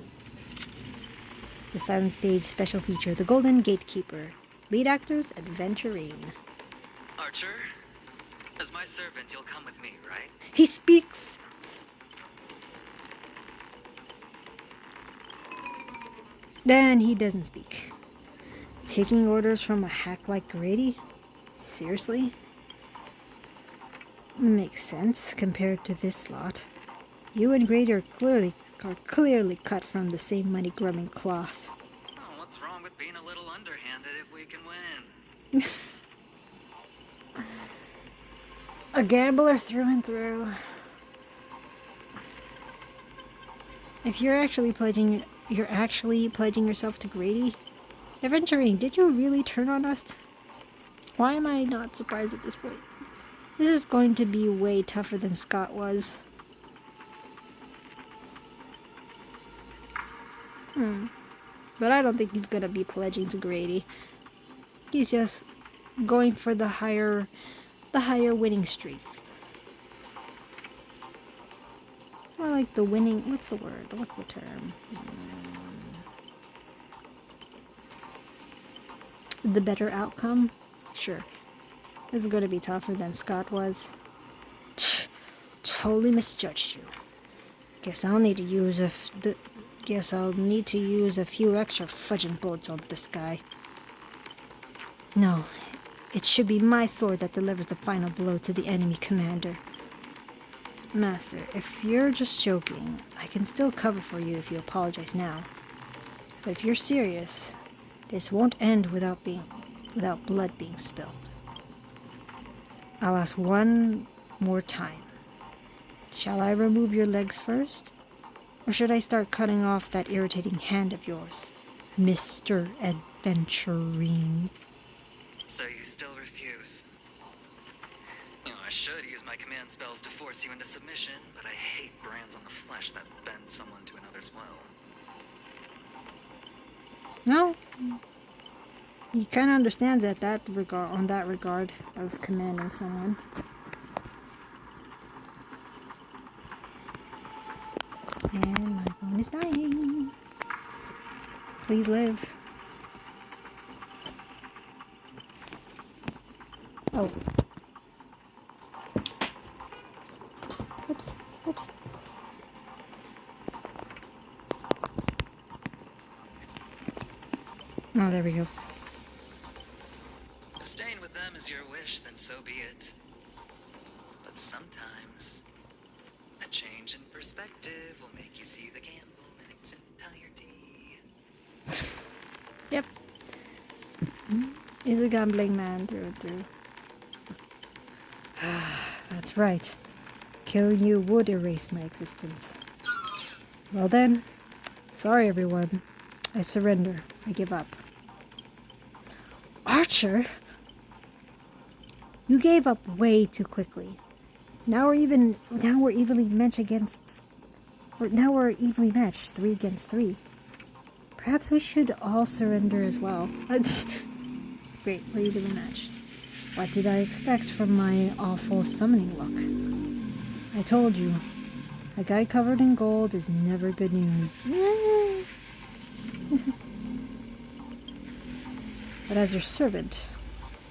The Silent Stage special feature, The Golden Gatekeeper. Lead actors, Aventurine. Archer, as my servant, you'll come with me, right? He speaks! Then he doesn't speak. Taking orders from a hack like Grady? Seriously? Makes sense compared to this lot. You and Grady are clearly cut from the same money-grubbing cloth. Oh, what's wrong with being a little underhanded if we can win? A gambler through and through. If you're actually pledging yourself to Grady? Aventurine, did you really turn on us? Why am I not surprised at this point? This is going to be way tougher than Scott was. But I don't think he's gonna be pledging to Grady. He's just going for the higher winning streak. More like the winning, what's the word? What's the term? The better outcome? Sure. This is gonna be tougher than Scott was. Totally misjudged you. Guess I'll need to use a few extra fudging bullets on this guy. No, it should be my sword that delivers the final blow to the enemy commander. Master, if you're just joking, I can still cover for you if you apologize now. But if you're serious, this won't end without blood being spilled. I'll ask one more time. Shall I remove your legs first? Or should I start cutting off that irritating hand of yours, Mr. Aventurine? So you still refuse? You know, I should use my command spells to force you into submission, but I hate brands on the flesh that bend someone to another's will. No. He kind of understands on that regard of commanding someone. And my phone is dying. Please live. Oh. Oops. Oops. Oh, there we go. If staying with them is your wish, then so be it. But sometimes, a change in perspective will make you see the gamble in its entirety. Yep. He's a gambling man through and through. That's right. Killing you would erase my existence. Well then, sorry everyone. I surrender. I give up. Archer? You gave up way too quickly. Now we're evenly matched 3 against 3. Perhaps we should all surrender as well. Great, we're evenly matched. What did I expect from my awful summoning luck? I told you, a guy covered in gold is never good news. But as your servant,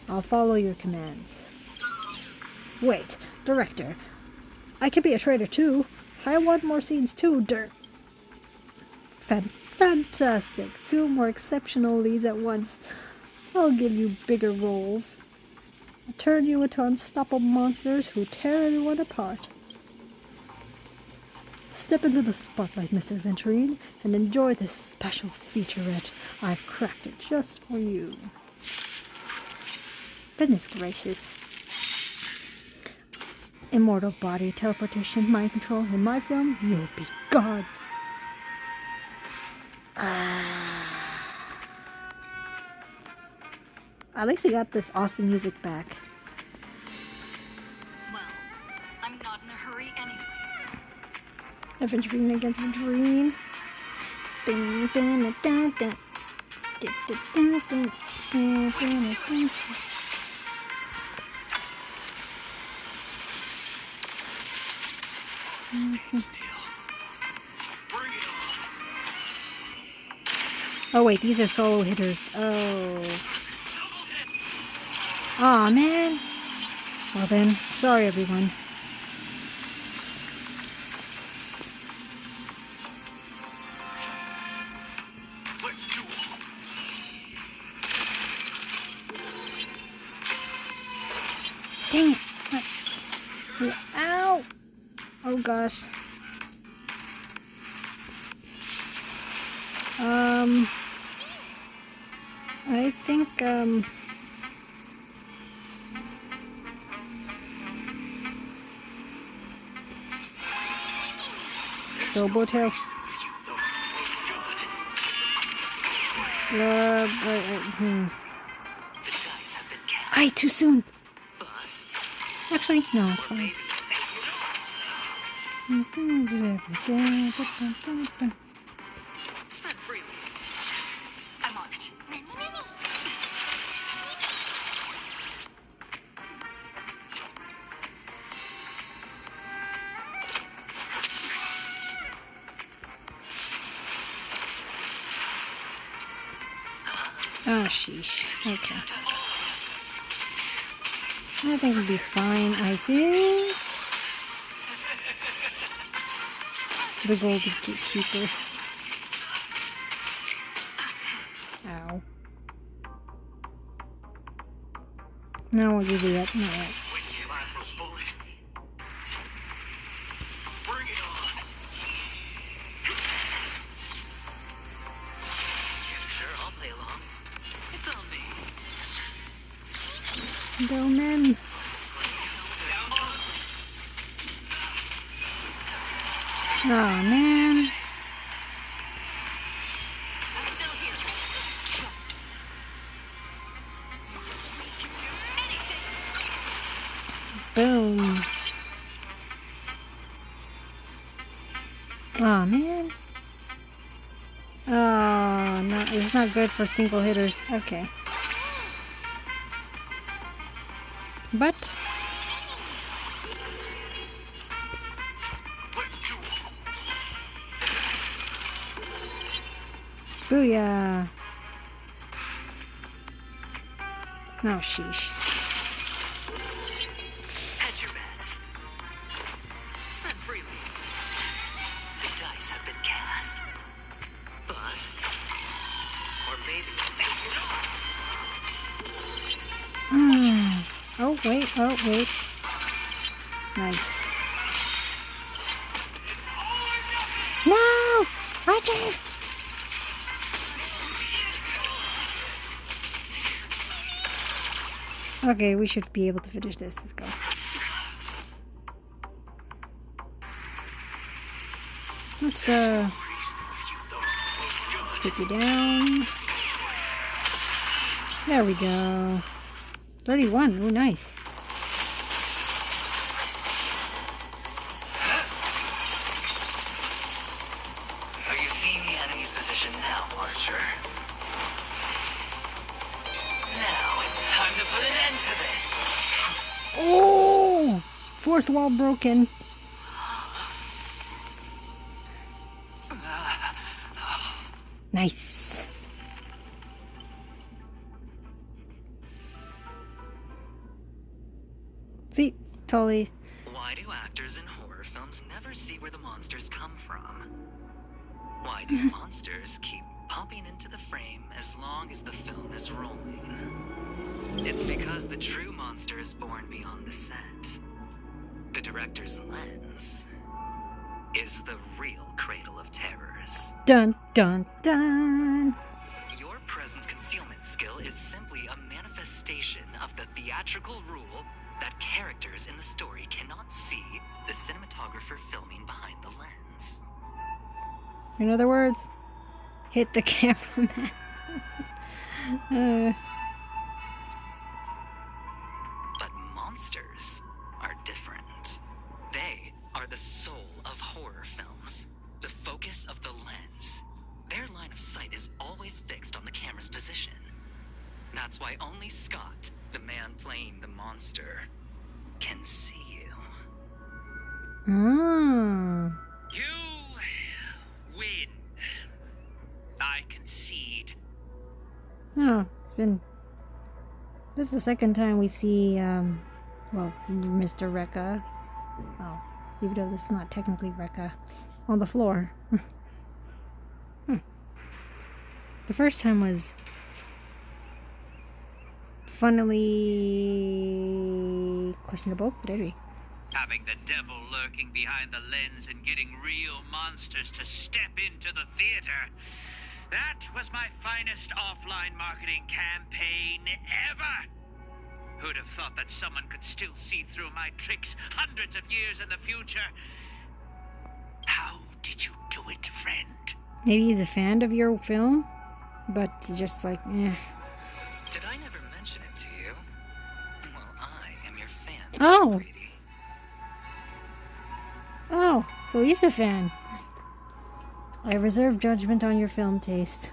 I'll follow your commands. Wait, Director. I can be a traitor too. I want more scenes too, Fantastic. 2 more exceptional leads at once. I'll give you bigger roles. I'll turn you into unstoppable monsters who tear everyone apart. Step into the spotlight, Mr. Venturine, and enjoy this special featurette I've crafted just for you. Goodness gracious. Immortal body, teleportation, mind control. In my film, you'll be gods. At least we got this awesome music back. Well, I'm not in a hurry anyway. Venturine against Venturine. Ding, ding, ding, ding, ding. Ding, ding, ding, ding, ding, ding. Stay still. Bring it on. Oh wait, these are solo hitters. Oh. Aw, man. Well then, sorry everyone. Let's do it. Dang it. Ow. Oh gosh. I think, Robo tail. The dice have been cast. Aye, too soon. Bust. Actually, no, it's fine. Maybe spend freely. I'm on it. Oh, sheesh. Okay. I think it'll be fine, I think. The golden keeper. Ow. No, I'll give you that. Not yet. When you line for a bullet. Bring it on. Sure, I'll play along. It's on me. Go, men. Oh man. I'm still here. Trust me. We can do anything. Boom. Oh man. Oh no, it's not good for single hitters. Okay. But Let's do it. booyah. Oh sheesh. Hedge your bets. Spend freely. The dice have been cast. Bust. Or maybe I'll take it on. Oh wait, oh wait. Nice. No! Roger! Okay, we should be able to finish this. Let's go. Let's take you down. There we go. 31. Oh, nice. Are you seeing the enemy's position now, Archer? Now it's time to put an end to this. Oh! Fourth wall broken. Nice. See? Totally. Why do actors in horror films never see where the monsters come from? Why do monsters keep popping into the frame as long as the film is rolling? It's because the true monster is born beyond the set. The director's lens is the real cradle of terrors. Dun dun dun. Your presence concealment skill is simply a manifestation of the theatrical rule that characters in the story cannot see the cinematographer filming behind the lens. In other words, hit the cameraman. But monsters are different. They are the soul of horror films, the focus of the lens. Their line of sight is always fixed on the camera's position. That's why only Scott, the man playing the monster, can see you. You win. I concede. Oh, it's been. This is the second time we see, well, Mr. Rekka. Well, even though this is not technically Rekka, on the floor. The first time was funnily questionable, but anyway. Having the devil lurking behind the lens and getting real monsters to step into the theater. That was my finest offline marketing campaign ever. Who'd have thought that someone could still see through my tricks hundreds of years in the future? How did you do it, friend? Maybe he's a fan of your film, but he's just like, eh. Did I never mention it to you? Well, I am your fan, Mr. Oh. Brady. Oh, so he's a fan. I reserve judgment on your film taste.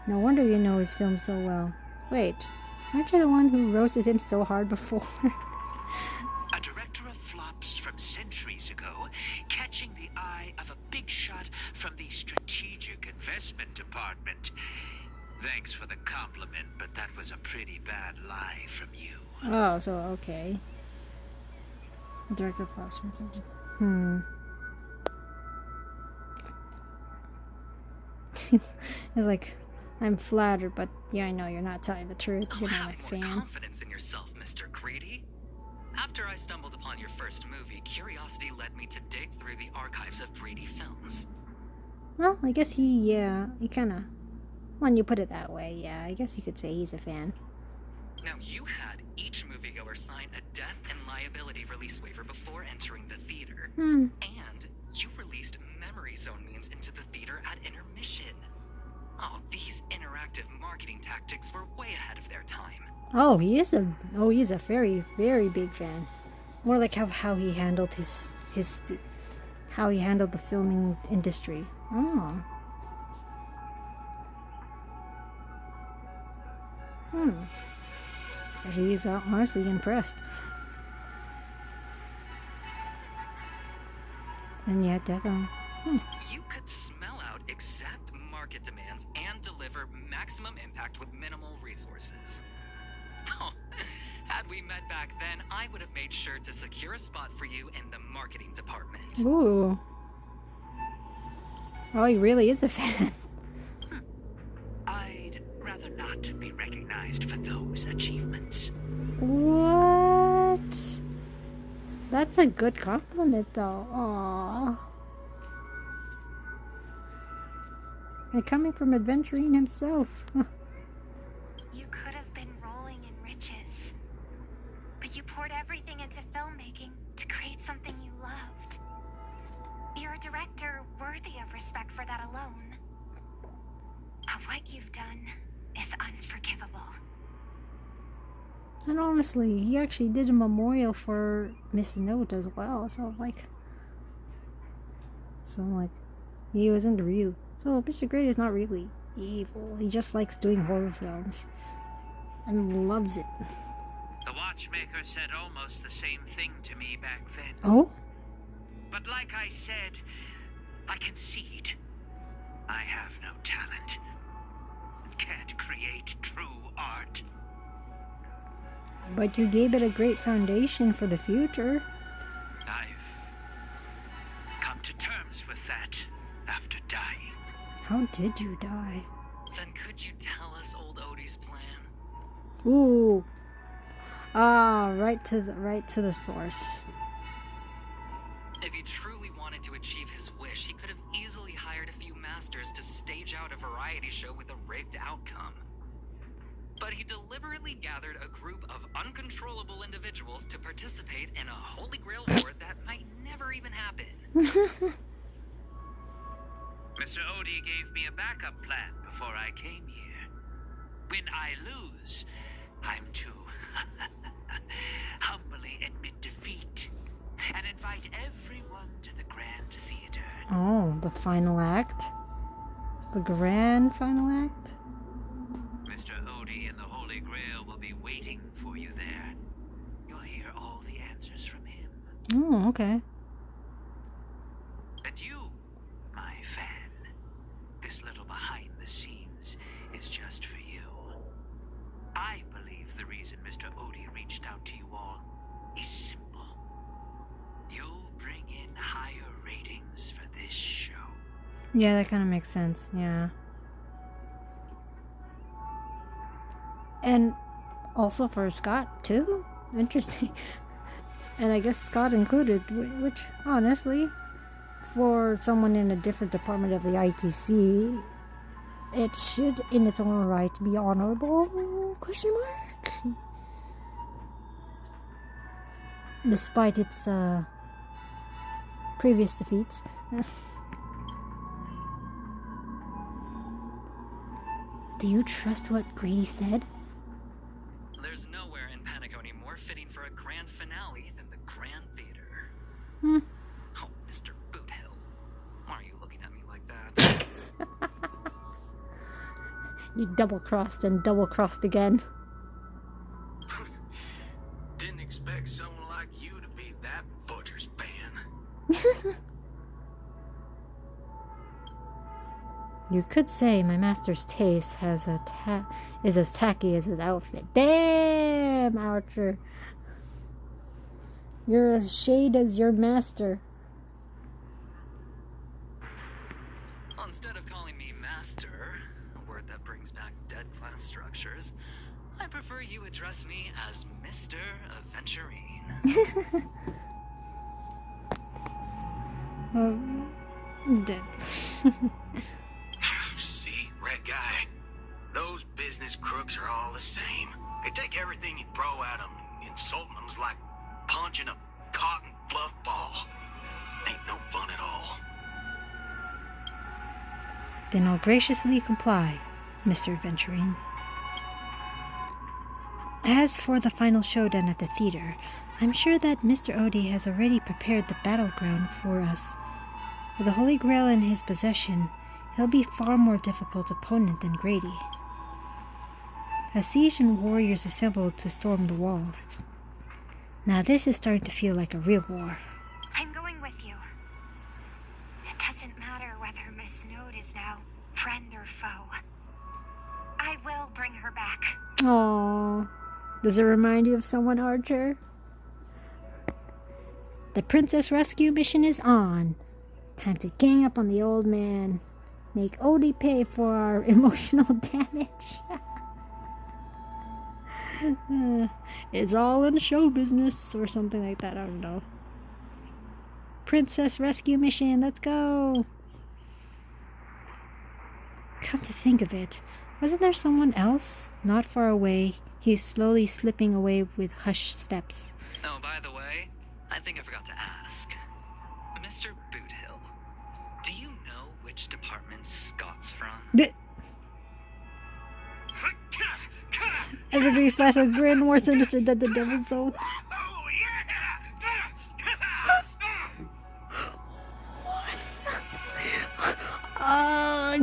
No wonder you know his film so well. Wait, aren't you the one who roasted him so hard before? A director of flops from centuries ago, catching the eye of a big shot from the strategic investment department. Thanks for the compliment, but that was a pretty bad lie from you. Oh, so okay. Director Fox. It's like, I'm flattered, but yeah, I know you're not telling the truth. You're not a Have more fan. confidence in yourself, Mr. Greedy. After I stumbled upon your first movie, curiosity led me to dig through the archives of Greedy films. Well, I guess he kind of, when you put it that way, yeah, I guess you could say he's a fan. Now, you had each moviegoer sign a death and liability release waiver before entering the theater. And you released memory zone memes into the theater at intermission. Oh, these interactive marketing tactics were way ahead of their time. Oh, he's a very, very big fan. More like how he handled how he handled the filming industry. Oh. He's honestly impressed. And yet, Death on. You could smell out exact market demands and deliver maximum impact with minimal resources. Oh, had we met back then, I would have made sure to secure a spot for you in the marketing department. Ooh. Oh, he really is a fan. I'd rather not be recognized for those achievements. What? That's a good compliment, though. Aww. And coming from Adventuring himself. You could have been rolling in riches, but you poured everything into filmmaking to create something you loved. You're a director worthy of respect for that alone. But what you've done is unforgivable. And honestly, he actually did a memorial for Miss Note as well. So he wasn't real. So Mr. Great is not really evil. He just likes doing horror films and loves it. The watchmaker said almost the same thing to me back then. Oh? But like I said, I concede. I have no talent. Can't create true art. But you gave it a great foundation for the future. I've come to terms with that. after dying. How did you die? Then could you tell us Old Oti's plan? Ooh. Ah, right to the source. If he truly wanted to achieve his wish, he could have easily hired a few masters to stage out a variety show with a rigged outcome. But he deliberately gathered a group of uncontrollable individuals to participate in a Holy Grail war that might never even happen. Mr. Oti gave me a backup plan before I came here. When I lose, I'm to humbly admit defeat and invite everyone to the Grand Theater. Oh, the final act? The grand final act? Mr. Oti and the Holy Grail will be waiting for you there. You'll hear all the answers from him. Oh, okay. And you, my fan, this little behind the scenes is just for you. I believe the reason Mr. Oti reached out to you all is simple. You'll bring in higher ratings for this show. Yeah, that kind of makes sense. Yeah. And also for Scott, too? Interesting. And I guess Scott included, which, honestly, for someone in a different department of the ITC, it should, in its own right, be honorable? Question mark? Despite its, previous defeats. Do you trust what Grady said? There's nowhere in Penacony more fitting for a grand finale than the Grand Theater. Hmm. Oh, Mr. Boothill. Why are you looking at me like that? You double-crossed and double-crossed again. Didn't expect someone like you to be that Footers fan. You could say my master's taste has is as tacky as his outfit. Damn, Archer. You're as shade as your master. Well, instead of calling me master, a word that brings back dead class structures, I prefer you address me as Mr. Aventurine. Dead. See, red guy. Those business crooks are all the same. They take everything you throw at them. Insulting them's like punching a cotton fluff ball. Ain't no fun at all. Then I'll graciously comply, Mr. Aventurine. As for the final showdown at the theater, I'm sure that Mr. Oti has already prepared the battleground for us. With the Holy Grail in his possession, he'll be far more difficult opponent than Grady. A siege and warriors assembled to storm the walls. Now this is starting to feel like a real war. I'm going with you. It doesn't matter whether Miss Snowd is now friend or foe. I will bring her back. Aww. Does it remind you of someone, Archer? The princess rescue mission is on. Time to gang up on the old man. Make Oti pay for our emotional damage. It's all in show business or something like that. I don't know. Princess rescue mission. Let's go. Come to think of it, wasn't there someone else not far away? He's slowly slipping away with hushed steps. Oh, by the way, I think I forgot to ask. Mr. Boothill, do you know which department Scott's from? Everybody flashed a grin more sinister than the devil's zone. Oh, Oh,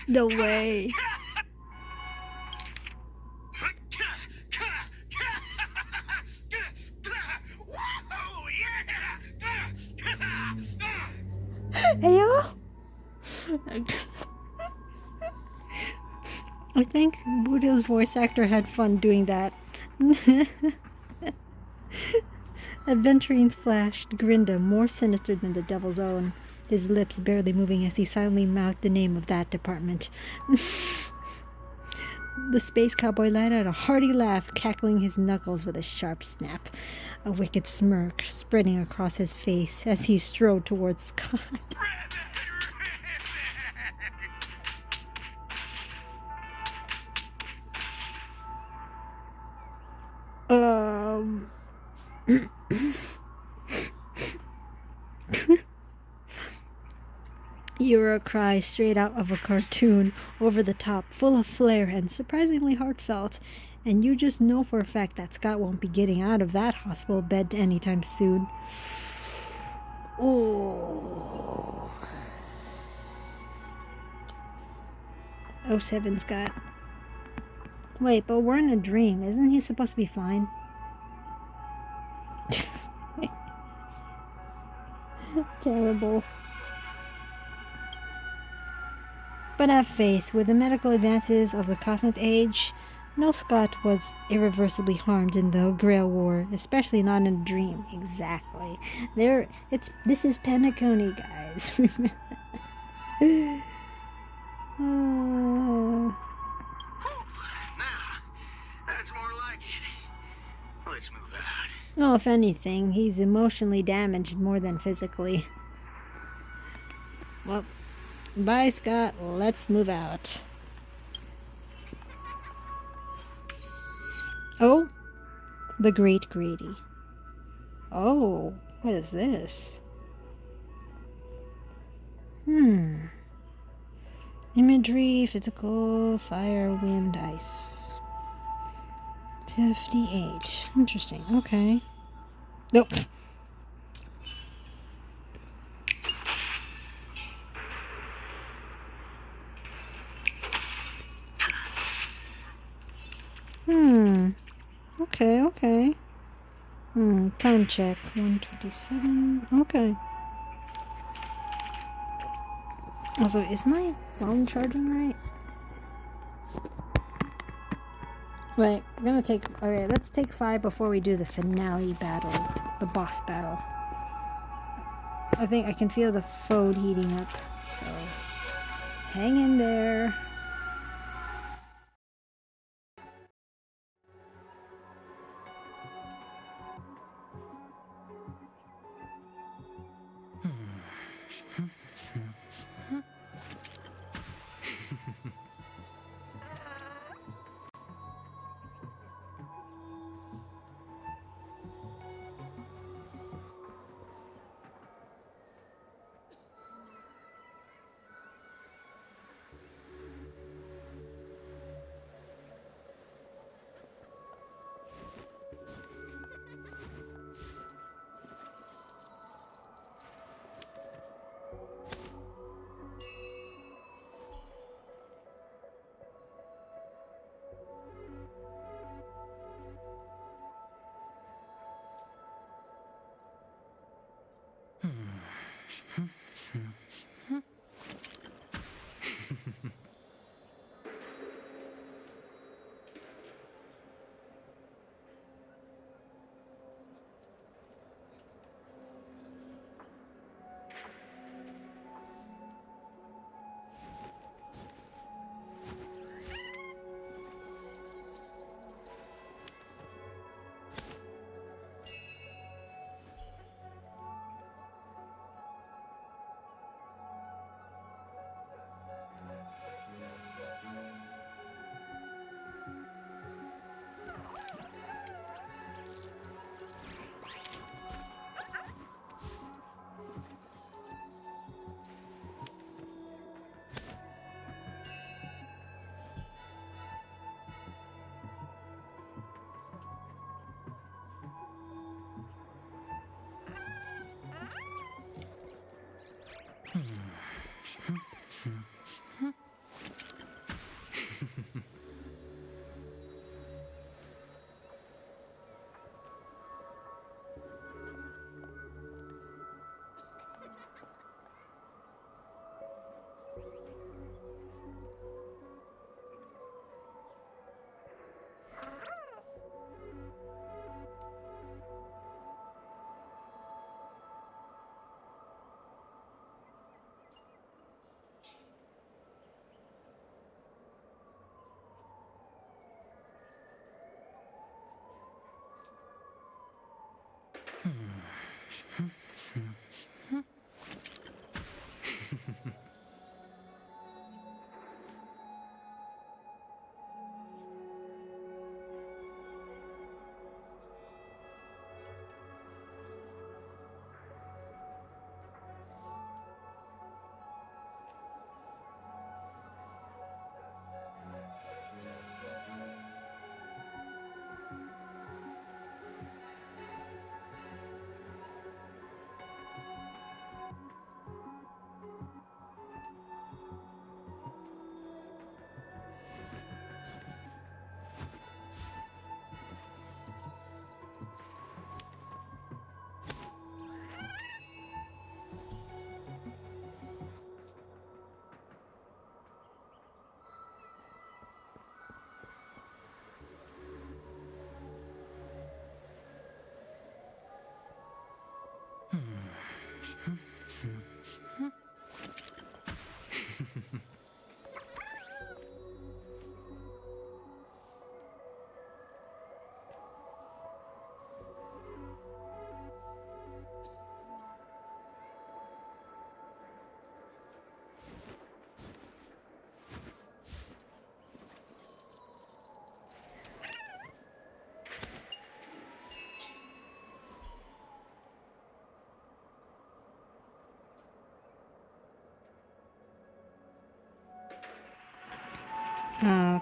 no way. Hey, yo. I think Buddha's voice actor had fun doing that. Adventurine's flash grinned more sinister than the devil's own, his lips barely moving as he silently mouthed the name of that department. The space cowboy let out a hearty laugh, cackling his knuckles with a sharp snap, a wicked smirk spreading across his face as he strode towards Scott. You're a cry straight out of a cartoon, over the top, full of flair, and surprisingly heartfelt. And you just know for a fact that Scott won't be getting out of that hospital bed anytime soon. Oh. Oh, 7, Scott. Wait, but we're in a dream. Isn't he supposed to be fine? Terrible. But have faith, with the medical advances of the cosmic age, no Scott was irreversibly harmed in the Grail War, especially not in a dream. Exactly. This is Penacony, guys. Now, that's more like it. Let's move out. Well, if anything, he's emotionally damaged more than physically. Well, bye, Scott. Let's move out. Oh, the Great Grady. Oh, what is this? Imagery, physical, fire, wind, ice. 58. Interesting. Okay. Nope. Okay. Time check. 127. Okay. Also, is my phone charging right? Wait, we're gonna take... Okay, let's take 5 before we do the finale battle. The boss battle. I think I can feel the food heating up. So, hang in there.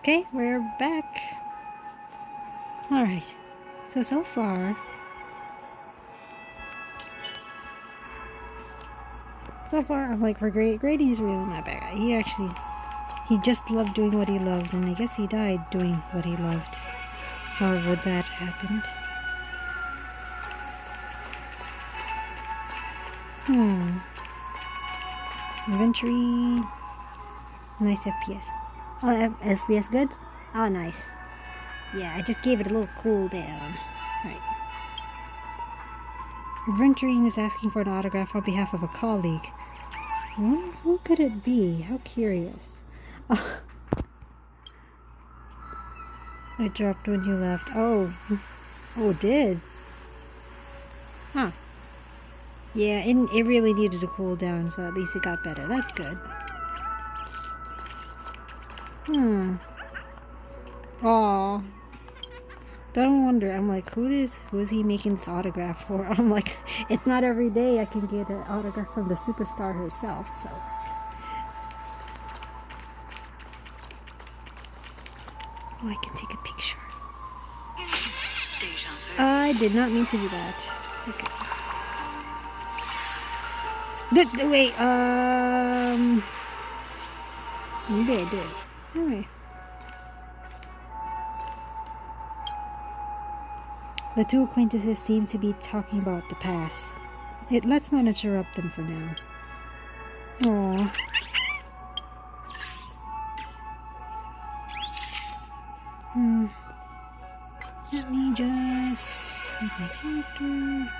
Okay, we're back. Alright. So far... I'm like, for Grady's really not bad. He just loved doing what he loved, and I guess he died doing what he loved. However that happened. Inventory... Nice FPS. Oh, FPS good? Oh, nice. Yeah, I just gave it a little cool down. Right. Adventuring is asking for an autograph on behalf of a colleague. Who could it be? How curious. Oh. It dropped when you left. Oh. Oh, it did? Huh. Yeah, it really needed to cool down, so at least it got better. That's good. Aw. Don't wonder. I'm like, who is he making this autograph for? I'm like, it's not every day I can get an autograph from the superstar herself, so. Oh, I can take a picture. I did not mean to do that. Okay. Wait, maybe I did. Alright. The two acquaintances seem to be talking about the past. Let's not interrupt them for now. Aww. Let me just... make my character...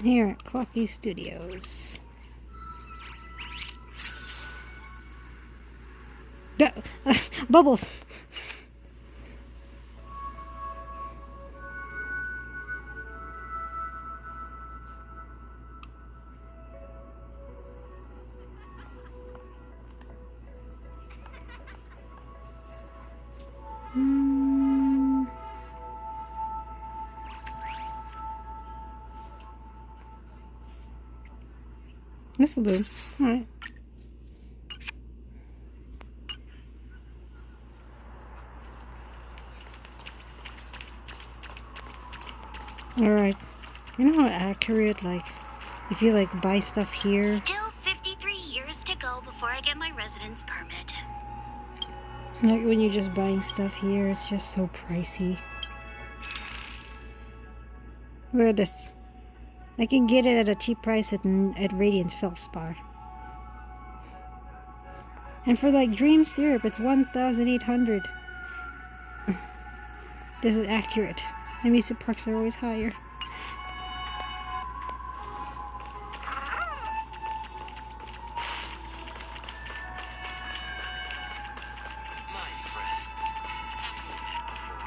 Here at Clocky Studios. Bubbles! This'll do. Alright. Alright. You know how accurate, like, if you, like, buy stuff here... Still 53 years to go before I get my residence permit. Like, when you're just buying stuff here, it's just so pricey. Look at this. I can get it at a cheap price at Radiant's Felspar. And for like dream syrup, it's 1,800. This is accurate. Amusement parks are always higher. My friend, have we met before?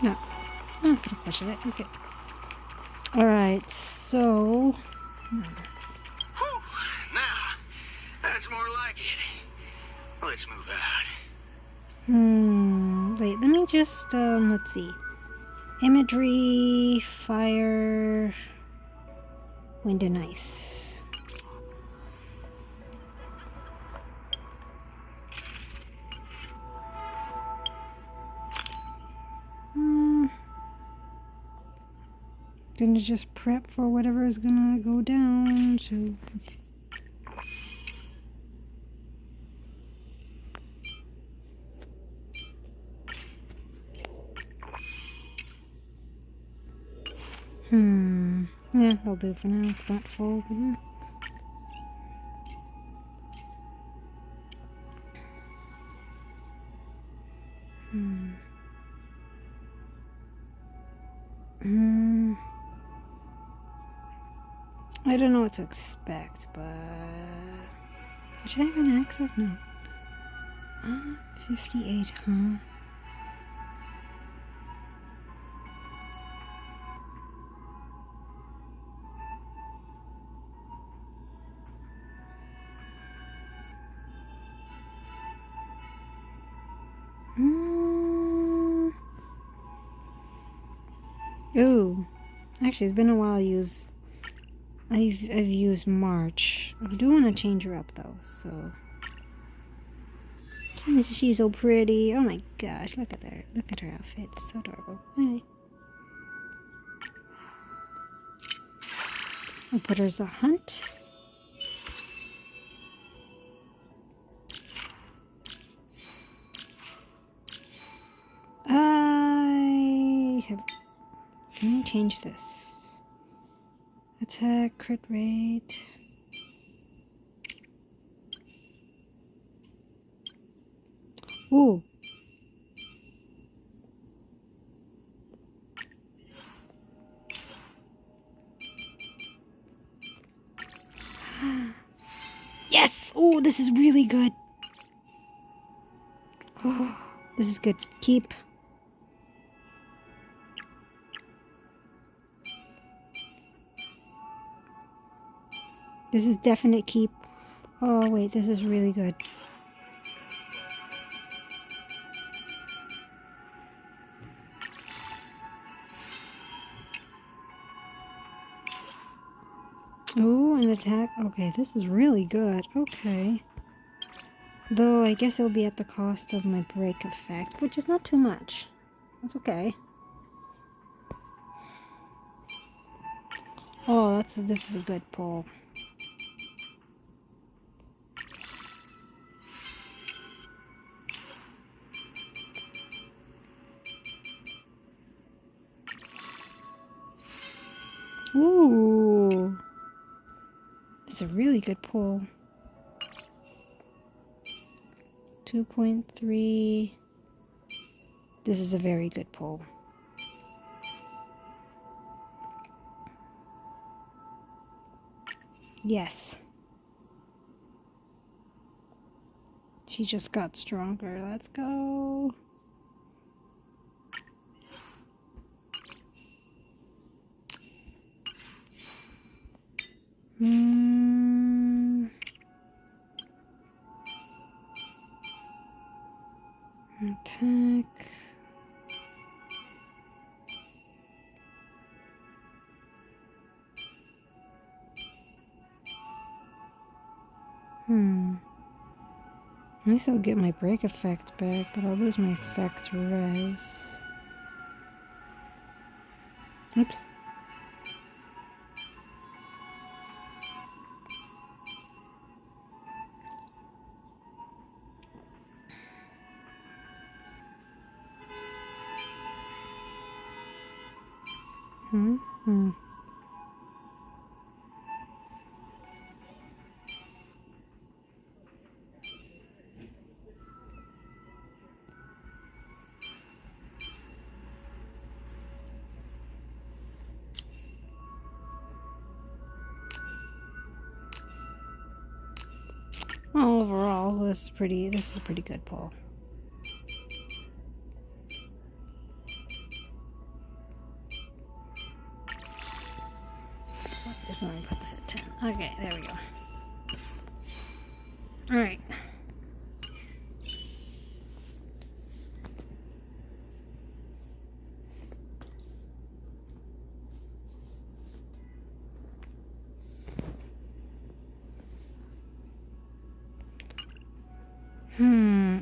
No. I'm not gonna question it. Okay. Alright, so... Whew, now, that's more like it. Let's move out. Wait, let me just, let's see. Imagery, fire, wind and ice. Gonna just prep for whatever is gonna go down, so... Yeah, that'll do for now. It's not full, but yeah. I don't know what to expect, but... Should I have an accent? No. 58, huh? Ooh, actually, it's been a while. I've used March. I do want to change her up though. So she's so pretty. Oh my gosh, look at her! Look at her outfit. It's so adorable. Anyway, I'll put her as a hunt. Let me change this. Attack, crit rate. Ooh. Yes! Oh, this is really good. Oh, this is good. Keep. This is definite keep. Oh wait, this is really good. Oh, an attack. Okay, this is really good. Okay. Though I guess it'll be at the cost of my break effect, which is not too much. That's okay. Oh, this is a good pull. Ooh. It's a really good pull. 2.3. This is a very good pull. Yes. She just got stronger. Let's go. Attack. At least I'll get my break effect back, but I'll lose my effect res. Oops. Well, overall, this is a pretty good pull. Just let me put this at 10. Okay, there we go. Alright.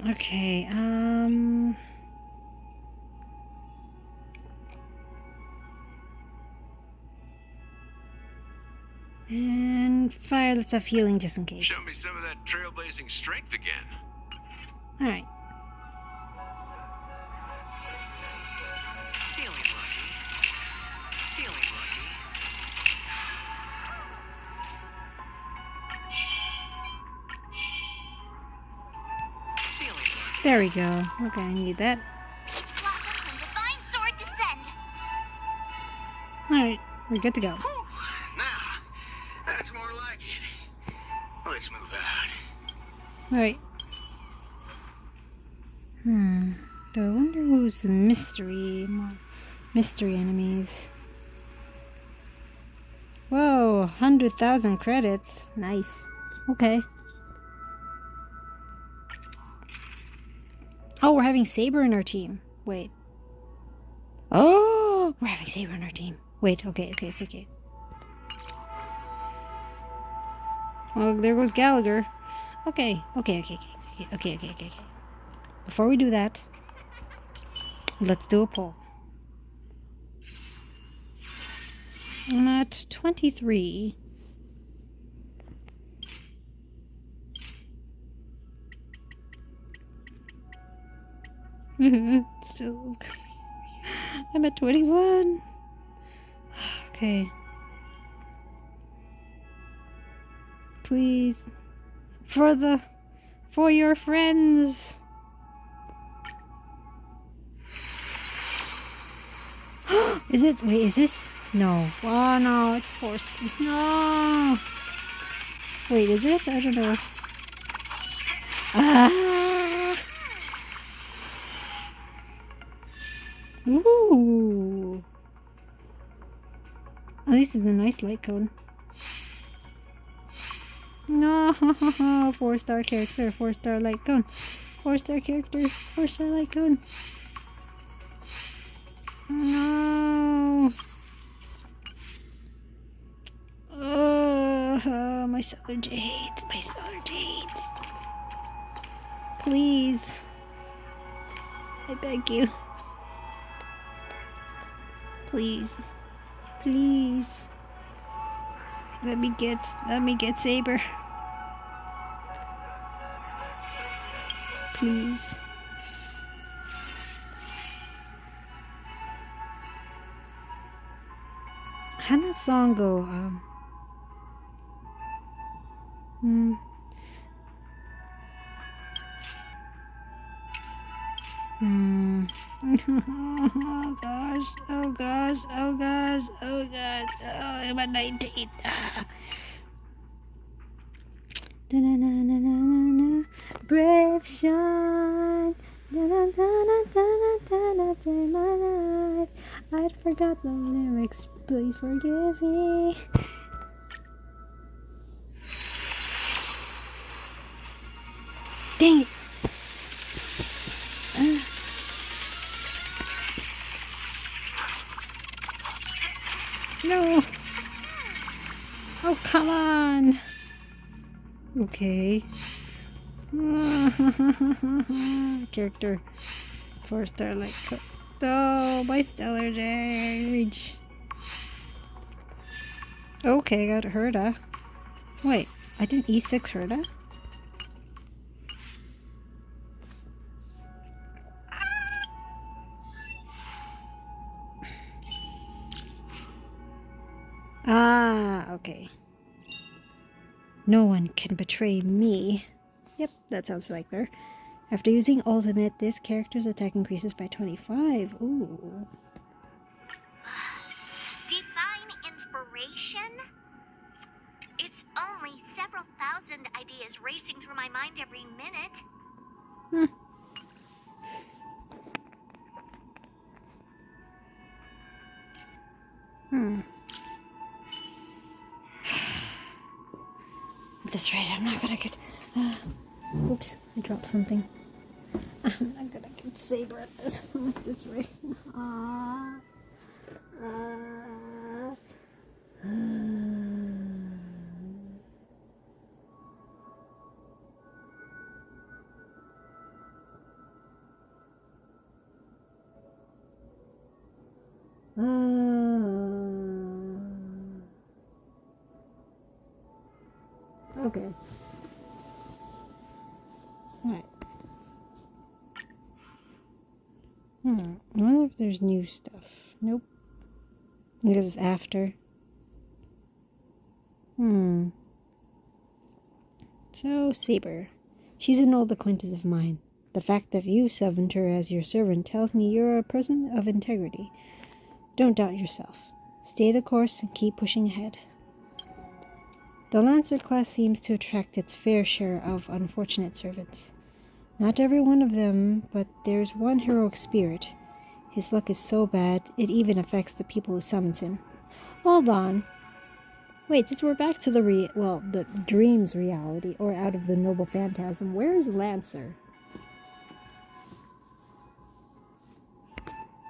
Okay, and fire, let's have healing just in case. Show me some of that trailblazing strength again. Alright. Feeling lucky. Feeling lucky. Feeling lucky. There we go. Okay, I need that. Peach blossoms and divine sword descend. Alright, we're good to go. Whew. Now, that's more like it. Let's move out. Alright. So I wonder who's the mystery enemies. Whoa, 100,000 credits. Nice. Okay. Oh, we're having Saber in our team. Wait. Oh, we're having Saber in our team. Wait, okay. Well, there goes Gallagher. Okay. Before we do that, let's do a poll. I'm at 23. Still, I'm at 21. Okay. Please, for your friends. Is it? Wait, is this? No. Oh no, it's forced. No. Wait, is it? I don't know. Ah. Ooh. At least it's a nice light cone. No, 4-star character, 4-star light cone. 4-star character, 4-star light cone. No. My Stellar Jades, my Stellar Jades. Please. I beg you. Please. Please. Let me get Saber. Please. How'd that song go? Oh gosh, oh gosh, oh gosh, oh gosh, oh, I'm at 19. Da-na-na-na-na-na-na. Brave shine. Da-na-na-na-na-na-na. In my life. I'd forgot the lyrics. Please forgive me. Dang it. No. Oh, come on. Okay. Character. 4-star light. Oh, my Stellar Jade. Okay, got Herda. Wait, I didn't E6 Herda? Ah, okay. No one can betray me. Yep, that sounds like there. After using ultimate, this character's attack increases by 25. Ooh. Divine inspiration? It's only several several thousand ideas racing through my mind every minute. At this rate, I'm not gonna get... oops, I dropped something. I'm not gonna get Saber at this rate. Okay. Alright. I wonder if there's new stuff. Nope. Because it's after. So, Saber. She's an old acquaintance of mine. The fact that you summoned her as your servant tells me you're a person of integrity. Don't doubt yourself. Stay the course and keep pushing ahead. The Lancer class seems to attract its fair share of unfortunate servants. Not every one of them, but there's one heroic spirit. His luck is so bad, it even affects the people who summons him. Hold on. Wait, since we're back to the dream's reality, or out of the noble phantasm, where is Lancer?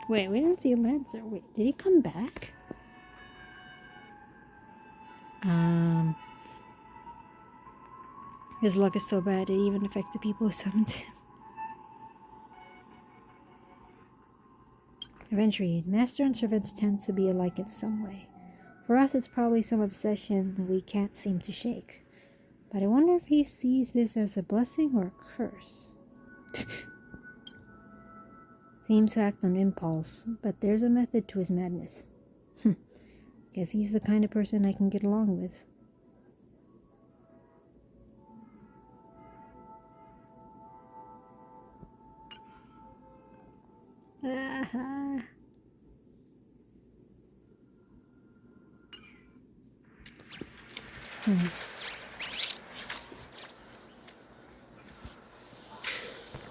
Wait, we didn't see Lancer. Wait, did he come back? His luck is so bad, it even affects the people who summoned him. Eventually, master and servants tend to be alike in some way. For us, it's probably some obsession that we can't seem to shake. But I wonder if he sees this as a blessing or a curse. Seems to act on impulse, but there's a method to his madness. Guess he's the kind of person I can get along with.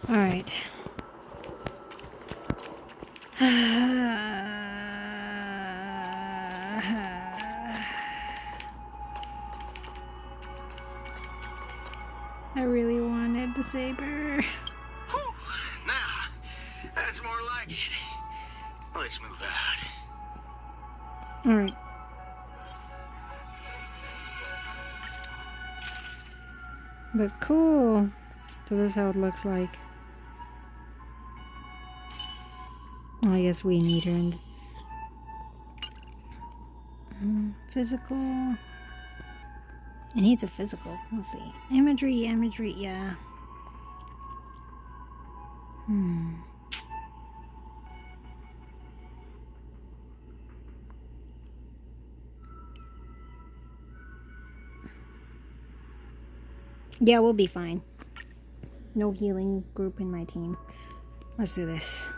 All right. I really wanted the Saber. Whew, now, that's more like it. Let's move out. All right. But cool. So this is how it looks like. I guess we need her in physical. It needs a physical. Let's see. Imagery, yeah. Yeah, we'll be fine. No healing group in my team. Let's do this.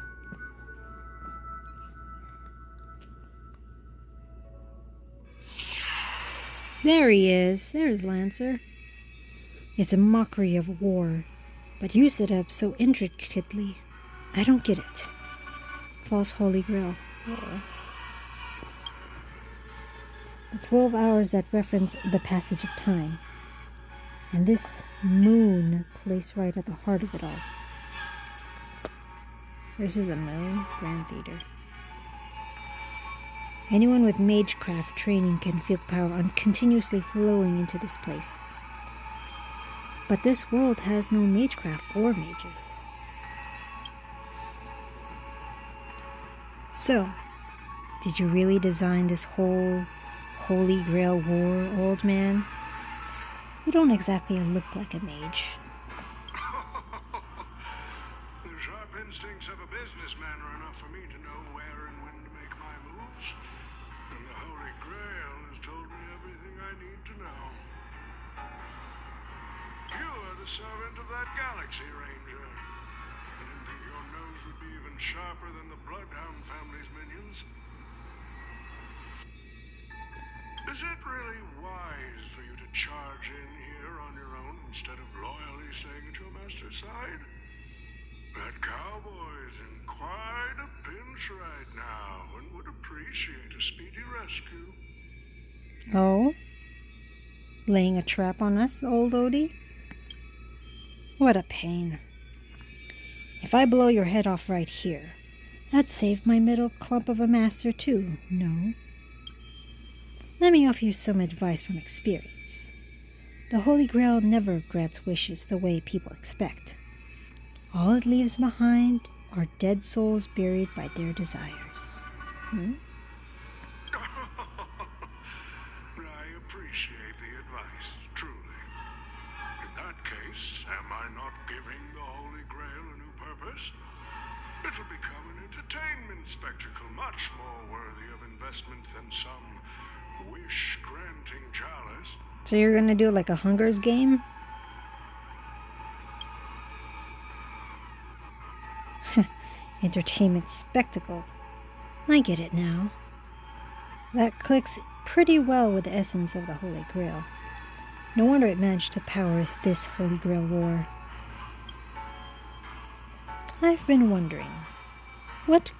There he is. There's Lancer. It's a mockery of war, but you set up so intricately. I don't get it. False Holy Grail. The 12 hours that reference the passage of time. And this moon placed right at the heart of it all. This is the moon Grand Theater. Anyone with magecraft training can feel power continuously flowing into this place. But this world has no magecraft or mages. So, did you really design this whole Holy Grail war, old man? You don't exactly look like a mage. The sharp instincts of a businessman are enough for me to know where and when to make my moves. And the Holy Grail has told me everything I need to know. You are the servant of that Galaxy Ranger. I didn't think your nose would be even sharper than the Bloodhound family's minions. Is it really wise for you to charge in here really staying at your master's side? That cowboy's in quite a pinch right now and would appreciate a speedy rescue. Oh? Laying a trap on us, Old Oti? What a pain. If I blow your head off right here, that'd save my middle clump of a master too, no? Let me offer you some advice from experience. The Holy Grail never grants wishes the way people expect. All it leaves behind are dead souls buried by their desires. I appreciate the advice, truly. In that case, am I not giving the Holy Grail a new purpose? It'll become an entertainment spectacle much more worthy of investment than some wish-granting chalice. So you're gonna do like a Hunger's game? Entertainment spectacle. I get it now. That clicks pretty well with the essence of the Holy Grail. No wonder it managed to power this Holy Grail war. I've been wondering what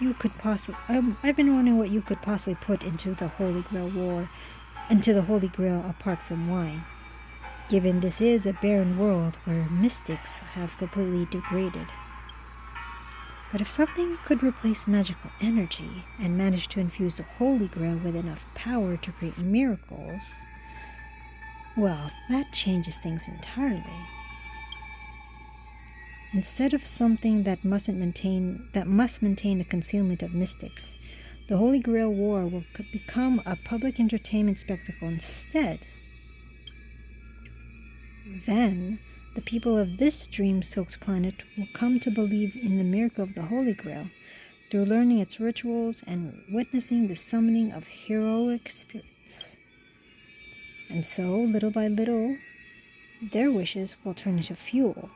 you could possibly put into the Holy Grail war, into the Holy Grail apart from wine, given this is a barren world where mystics have completely degraded. But if something could replace magical energy and manage to infuse the Holy Grail with enough power to create miracles, well, that changes things entirely. Instead of something that must maintain the concealment of mystics, the Holy Grail War will become a public entertainment spectacle instead. Then, the people of this dream-soaked planet will come to believe in the miracle of the Holy Grail through learning its rituals and witnessing the summoning of heroic spirits. And so, little by little, their wishes will turn into fuel,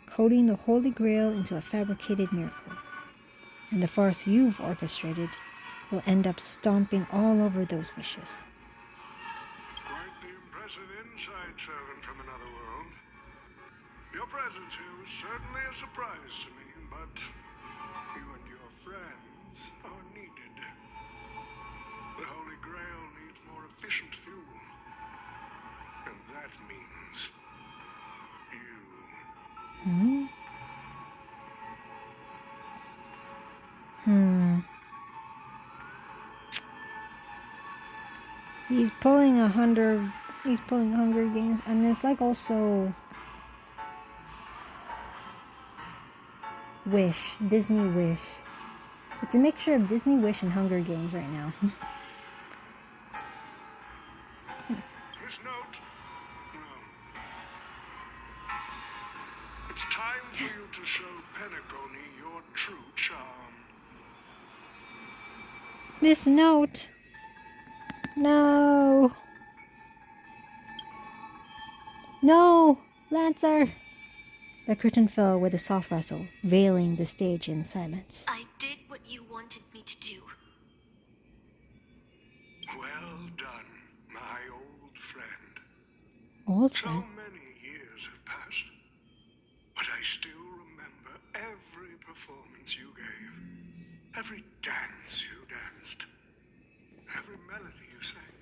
coating the Holy Grail into a fabricated miracle. And the farce you've orchestrated will end up stomping all over those wishes. Quite the impressive insight, servant from another world. Your presence here was certainly a surprise to me, but you and your friends are needed. The Holy Grail needs more efficient fuel. And that means you. He's pulling Hunger Games, and it's like also Wish, Disney Wish. It's a mixture of Disney Wish and Hunger Games right now. Miss Note. No. It's time for you to show Penacony your true charm. Miss Note. No. No, Lancer. The curtain fell with a soft rustle, veiling the stage in silence. I did what you wanted me to do. Well done, my old friend. Old So friend? many years have passed, but I still remember every performance you gave, every dance you danced, every melody you sang.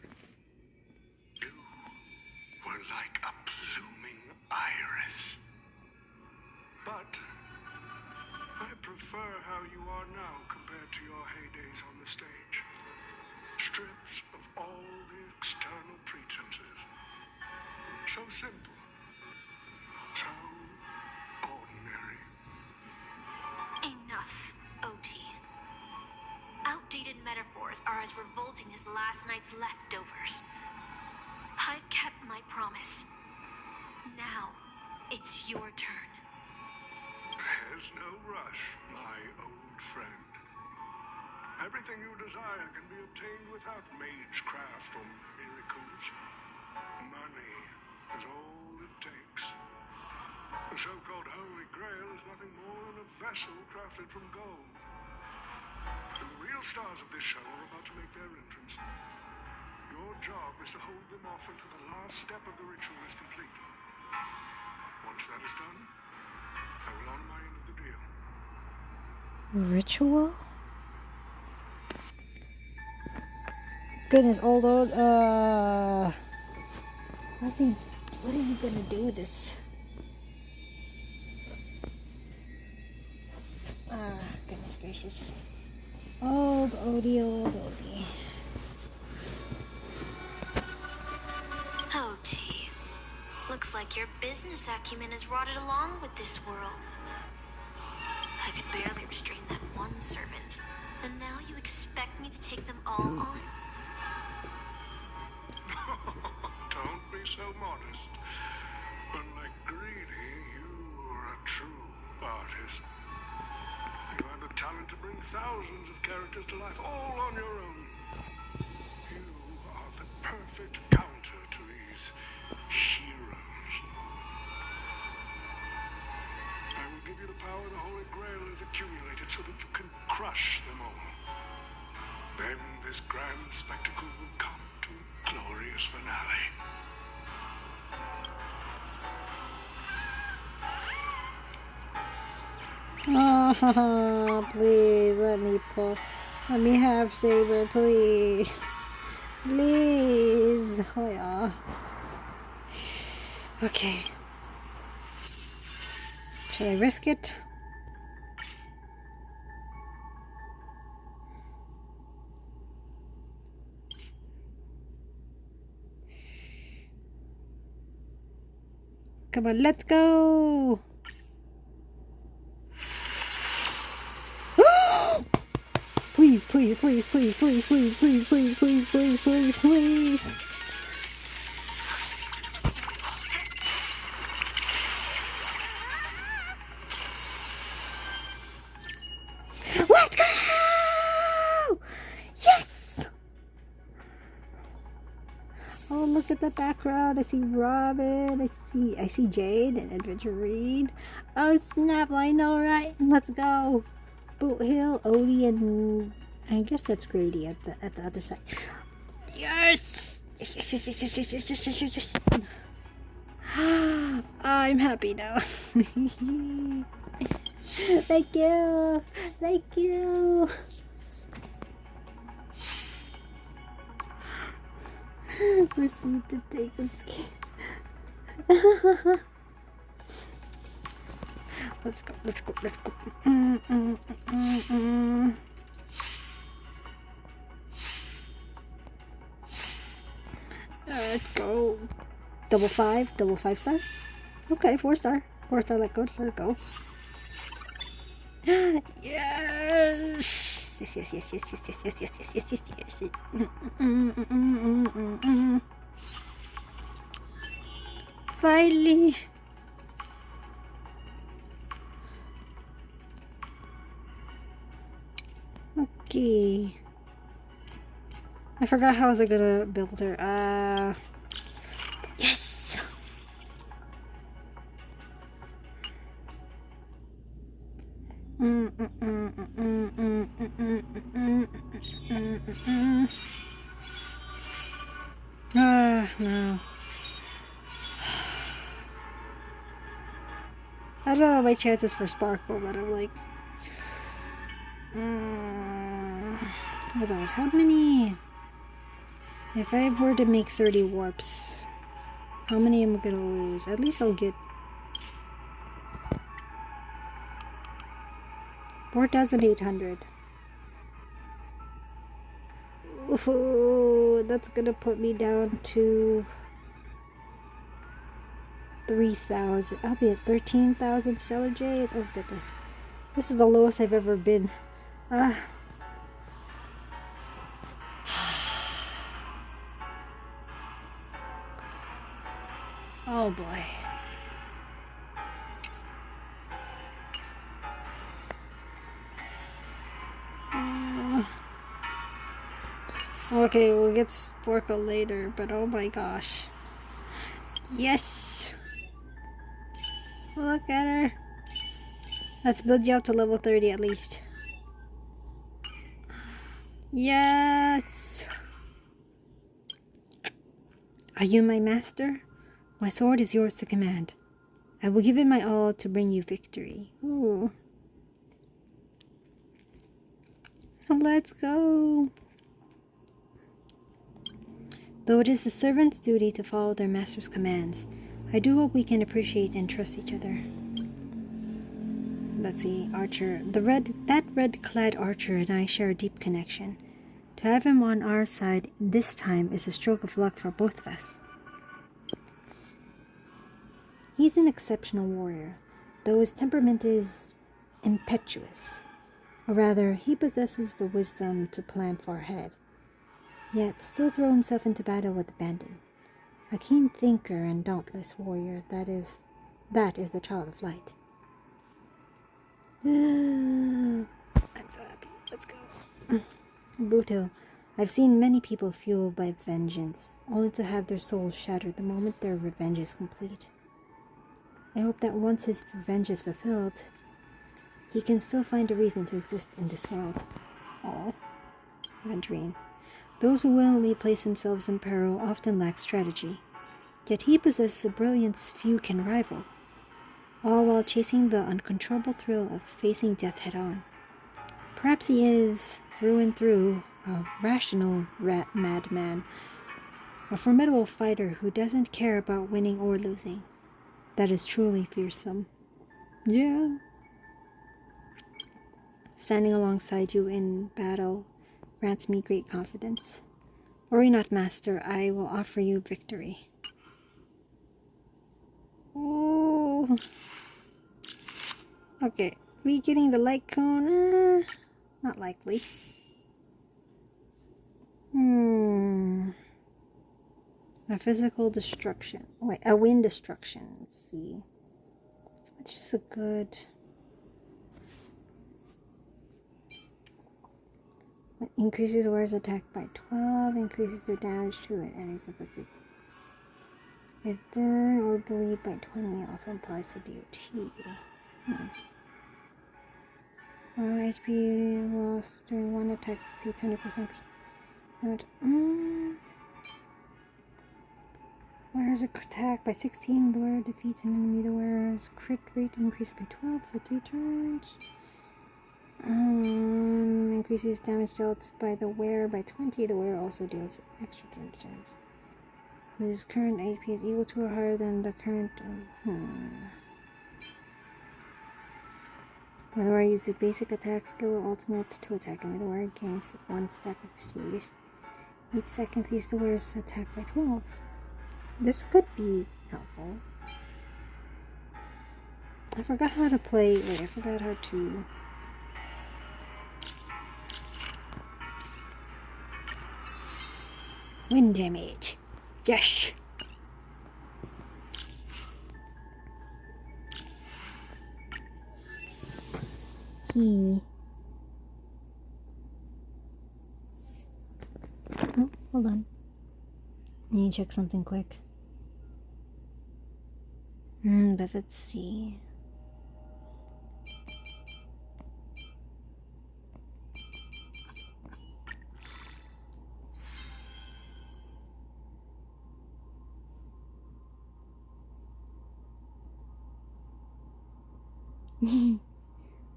You were like a blooming iris. But I prefer how you are now compared to your heydays on the stage. Stripped of all the external pretenses. So simple. So ordinary. Enough, Oti. Outdated metaphors are as revolting as last night's leftovers. I've kept my promise. Now, it's your turn. There's no rush, my old friend. Everything you desire can be obtained without magecraft or miracles. Money is all it takes. The so-called Holy Grail is nothing more than a vessel crafted from gold. And the real stars of this show are about to make their entrance. Your job is to hold them off until the last step of the ritual is complete. Once that is done, I will honor my end of the deal. Ritual? Goodness, what is he gonna do with this? Goodness gracious. Old Oti, Old Oti. Oti. Looks like your business acumen has rotted along with this world. I could barely restrain that one servant, and now you expect me to take them all on? Don't be so modest. Unlike Greedy, you are a true artist. You have the talent to bring thousands of characters to life all on your own. You are the perfect counter to these heroes. I will give you the power the Holy Grail has accumulated so that you can crush them all. Then this grand spectacle will come to a glorious finale. Oh, please let me have Saber, please. Please. Oh yeah. Okay. Should I risk it? Come on, let's go. Please, please, please, please, please, please, please, please, please, please, please, please. Let's go! Yes! Oh, look at the background. I see Robin. I see Jade and Adventure Reed. Oh snap! I know, right? Let's go. Boot Hill, Oti, and I guess that's Grady at the other side. Yes! Yes, yes, yes, yes, yes, yes, yes, yes, yes, yes. I'm happy now. Thank you. Thank you. Proceed to take a scan. Let's go, let's go, let's go. Let's go. Double five stars. Okay, 4-star. 4-star, let go, let go. Yes! Yes, yes, yes, yes, yes, yes, yes, yes, yes, yes, yes, yes. Finally. Okay. I forgot how I was gonna build her. Yes! No. I don't know my chances for Sparkle, but I'm like... hold on, how many... If I were to make 30 warps, how many am I gonna lose? At least I'll get 4,800. Ooh, that's gonna put me down to 3,000. I'll be at 13,000 stellar jades. Oh goodness, this is the lowest I've ever been. Oh boy. Okay, we'll get Sporkle later, but oh my gosh. Yes! Look at her. Let's build you up to level 30 at least. Yes! Are you my master? My sword is yours to command. I will give it my all to bring you victory. Ooh. Let's go. Though it is the servant's duty to follow their master's commands, I do hope we can appreciate and trust each other. Let's see, Archer. That red-clad Archer and I share a deep connection. To have him on our side this time is a stroke of luck for both of us. He's an exceptional warrior, though his temperament is impetuous. Or rather, he possesses the wisdom to plan far ahead, yet still throw himself into battle with abandon. A keen thinker and dauntless warrior, that is the child of light. I'm so happy. Let's go. Brutal. I've seen many people fueled by vengeance, only to have their souls shattered the moment their revenge is complete. I hope that once his revenge is fulfilled, he can still find a reason to exist in this world. Oh, what a dream. Those who willingly place themselves in peril often lack strategy, yet he possesses a brilliance few can rival, all while chasing the uncontrollable thrill of facing death head-on. Perhaps he is, through and through, a rational madman, a formidable fighter who doesn't care about winning or losing. That is truly fearsome. Yeah. Standing alongside you in battle grants me great confidence. Worry not, Master, I will offer you victory. Oh. Okay, me getting the light cone? Not likely. A physical destruction. Wait, a wind destruction. Let's see. Which is a good... Increases wearer's attack by 12. Increases their damage to an enemy's afflicted with burn or bleed by 20. Also applies to DOT. HP lost during one attack. See 20%. Wearer's attack by 16. The wearer defeats an enemy. The wearer's crit rate increases by 12 for 3 turns. Increases damage dealt by the wearer by 20. The wearer also deals extra damage. Whose current HP is equal to or higher than the current. When the wearer uses a basic attack skill or ultimate to attack him, the wearer gains 1 stack of prestige. Each stack increases the wearer's attack by 12. This could be helpful. I forgot how to play. Wait, I forgot how to. Wind damage. Yes. Oh, hold on. I need to check something quick. But let's see.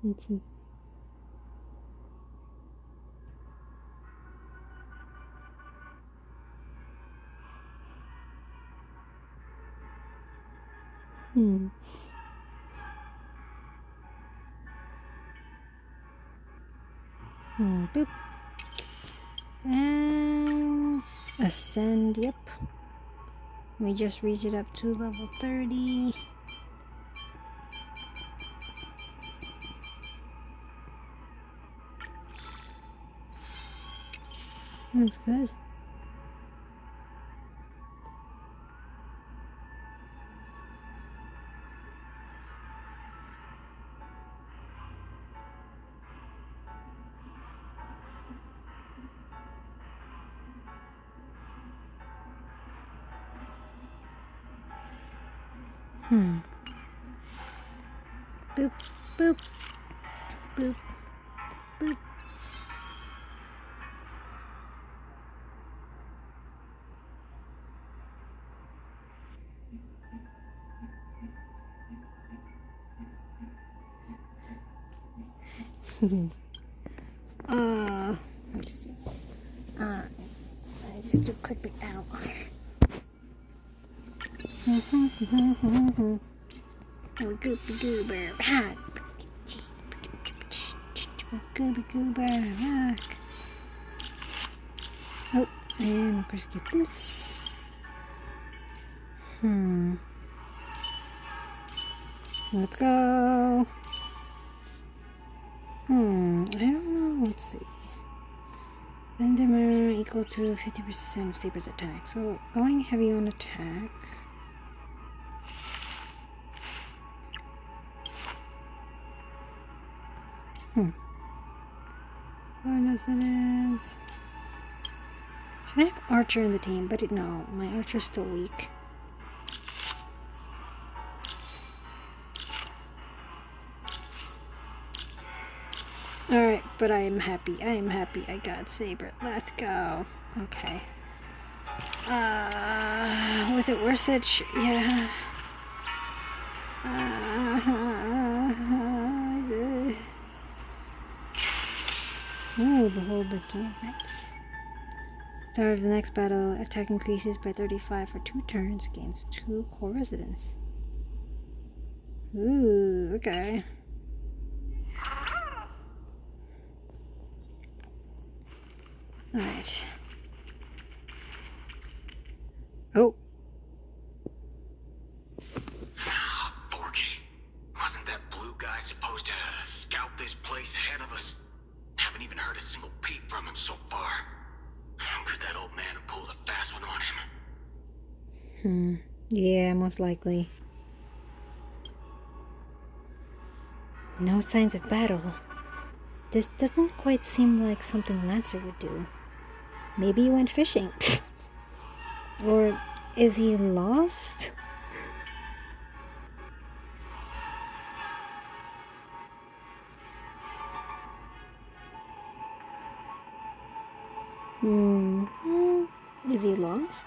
Let's see. Boop. And ascend, yep. We just reach it up to level 30. That's good. Boop, boop, boop, boop. I just do quickly out. Oh, goopy goober, rock. Gooby goober, rock. Oh, and of course get this. Let's go. I don't know. Let's see. Endeavor equal to 50% of Saber's attack. So going heavy on attack. What is it? Should I have Archer in the team? But no, my Archer's still weak. Alright, but I am happy. I am happy I got Saber. Let's go. Okay. Was it worth it? Yeah. Ooh, behold the game. Nice. Start of the next battle. Attack increases by 35 for 2 turns. Gains 2 core residents. Ooh, okay. Alright. Oh. Fork it. Wasn't that blue guy supposed to scout this place ahead of us? Haven't even heard a single peep from him so far. Could that old man have pulled a fast one on him? Yeah, most likely. No signs of battle. This doesn't quite seem like something Lancer would do. Maybe he went fishing. Or is he lost? Is he lost?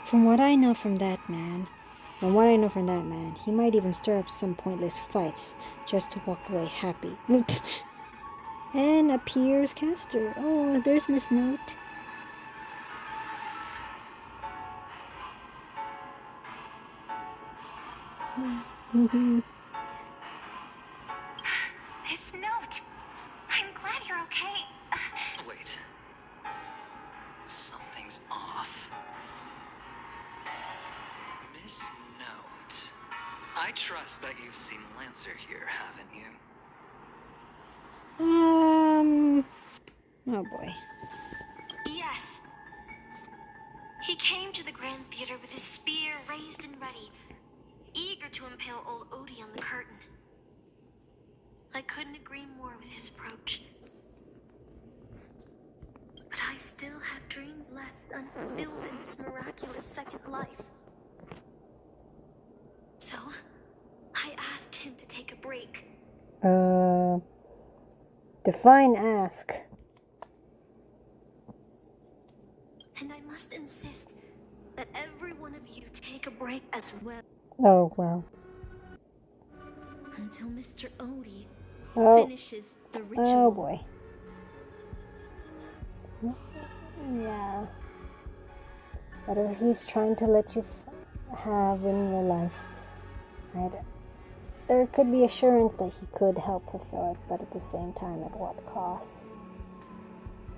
From what I know from that man, he might even stir up some pointless fights just to walk away happy. And appears Caster. Oh, there's Miss Note. Miss Note, I'm glad you're okay. Wait. Something's off. Miss Note. I trust that you've seen Lancer here, haven't you? Oh boy. Yes. He came to the Grand Theater with his spear raised and ready, eager to impale Old Oti on the curtain. I couldn't agree more with his approach. But I still have dreams left unfulfilled in this miraculous second life. So, I asked him to take a break. Define ask. And I must insist that every one of you take a break as well. Oh, wow. Until Mr. Oti Oh. finishes the ritual. Oh boy. Yeah. Whatever he's trying to let you have in your life, there could be assurance that he could help fulfill it, but at the same time, at what cost?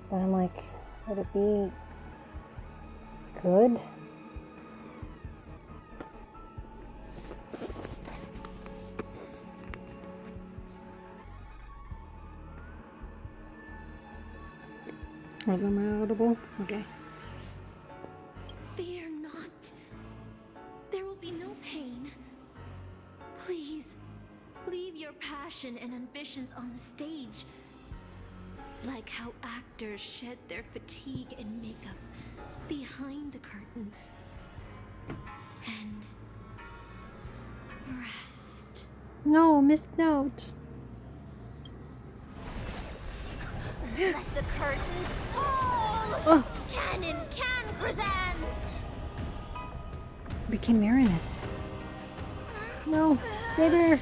But I'm like, would it be good? Was I audible? Okay. Fear not. There will be no pain. Please, leave your passion and ambitions on the stage. Like how actors shed their fatigue and makeup behind the curtains. And rest. No, Miss Note. Let the curtain fall! Oh. Cannon can present! Became marionettes. No, Saber.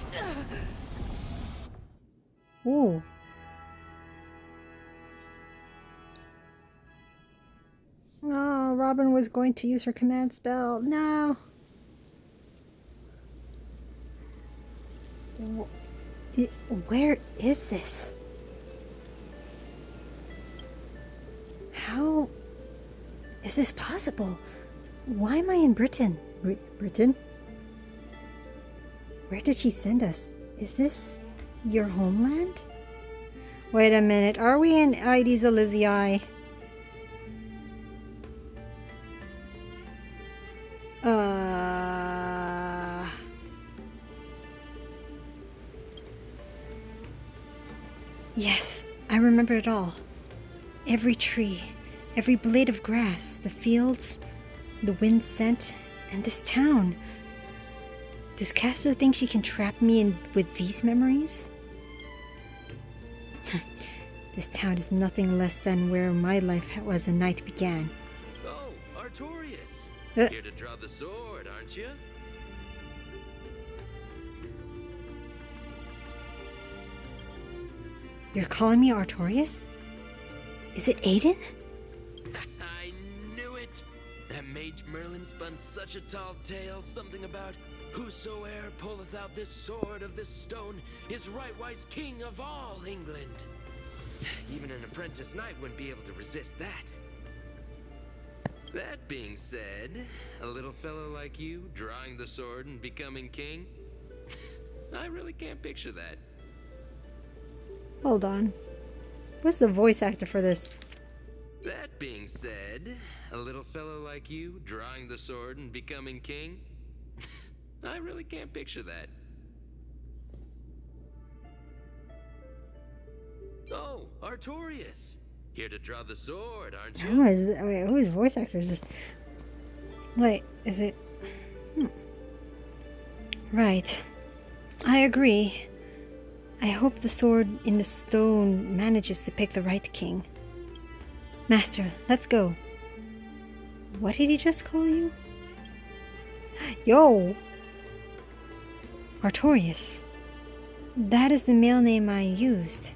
Ooh. Oh, Robin was going to use her command spell. No. Where is this? How is this possible? Why am I in Britain? Britain? Where did she send us? Is this your homeland? Wait a minute. Are we in Aedes Elysiae? Yes, I remember it all. Every tree, every blade of grass, the fields, the wind's scent, and this town. Does Castor think she can trap me in with these memories? This town is nothing less than where my life was a night began. Oh, Artorias! Here to draw the sword, aren't you? You're calling me Artorias? Is it Aiden? I knew it! That mage Merlin spun such a tall tale, something about whosoe'er pulleth out this sword of this stone is rightwise king of all England. Even an apprentice knight wouldn't be able to resist that. That being said, a little fellow like you drawing the sword and becoming king, I really can't picture that. Hold on. What's the voice actor for this? That being said, a little fellow like you drawing the sword and becoming king, I really can't picture that. Oh, Artorias! Here to draw the sword, aren't you? Whose voice actor is this? Wait, is it... Right. I agree. I hope the sword in the stone manages to pick the right king. Master, let's go. What did he just call you? Yo! Artorias. That is the male name I used.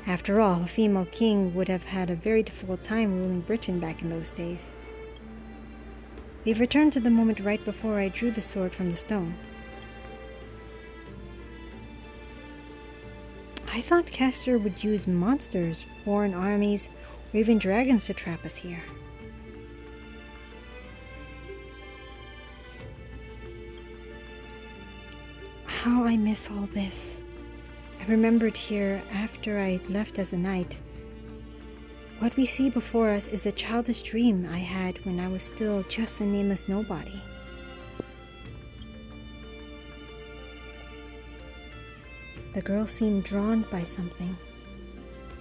After all, a female king would have had a very difficult time ruling Britain back in those days. We've returned to the moment right before I drew the sword from the stone. I thought Castor would use monsters, foreign armies, or even dragons to trap us here. How I miss all this. I remembered here after I left as a knight. What we see before us is a childish dream I had when I was still just a nameless nobody. The girl seemed drawn by something.